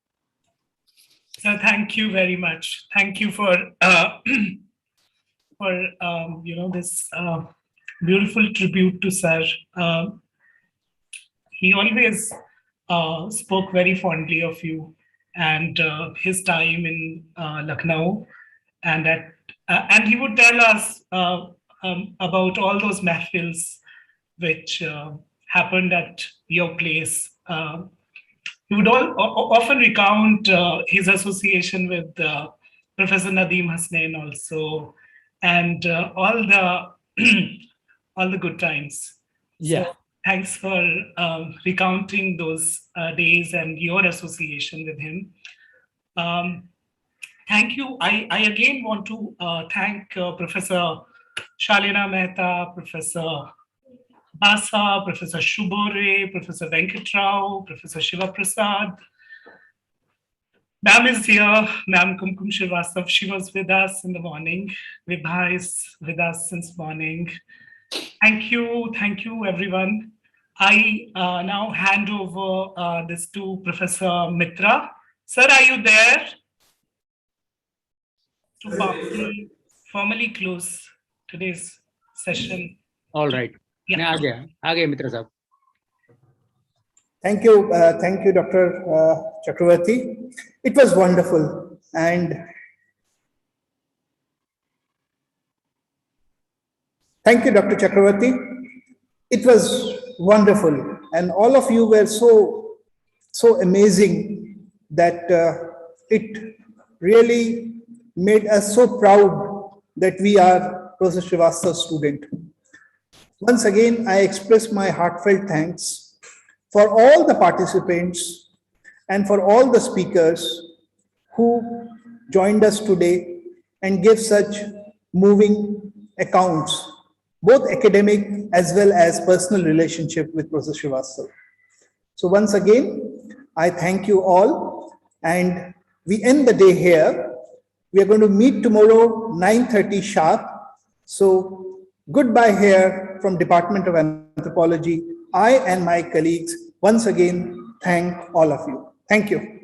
So thank you very much. Thank you for this beautiful tribute to Sir. He always spoke very fondly of you and his time in Lucknow, and he would tell us about all those mahfils which happened at your place. He would often recount his association with Professor Nadeem Hasnain also, and all the good times. Yeah. So thanks for recounting those days and your association with him. Thank you. I again want to thank Professor Shalina Mehta, Professor Basa, Professor Subho Ray, Professor Venkat Rao, Professor Siva Prasad. Ma'am is here, Ma'am Kumkum Srivastava. She was with us in the morning. Vibha is with us since morning. Thank you everyone. I now hand over this to Professor Mitra. Sir, are you there? To formally close today's session. All right. Yeah. Aage Mitra Sahab. Thank you, Dr. Chakravarti. It was wonderful, and thank you, Dr. Chakravarti. It was wonderful, and all of you were so amazing that it really made us so proud that we are Professor Srivastava's student. Once again, I express my heartfelt thanks for all the participants and for all the speakers who joined us today and gave such moving accounts, both academic as well as personal relationship with Professor Srivastava. So once again, I thank you all, and we end the day here. We are going to meet tomorrow 9:30 sharp. So goodbye here from Department of Anthropology. I and my colleagues once again thank all of you. Thank you.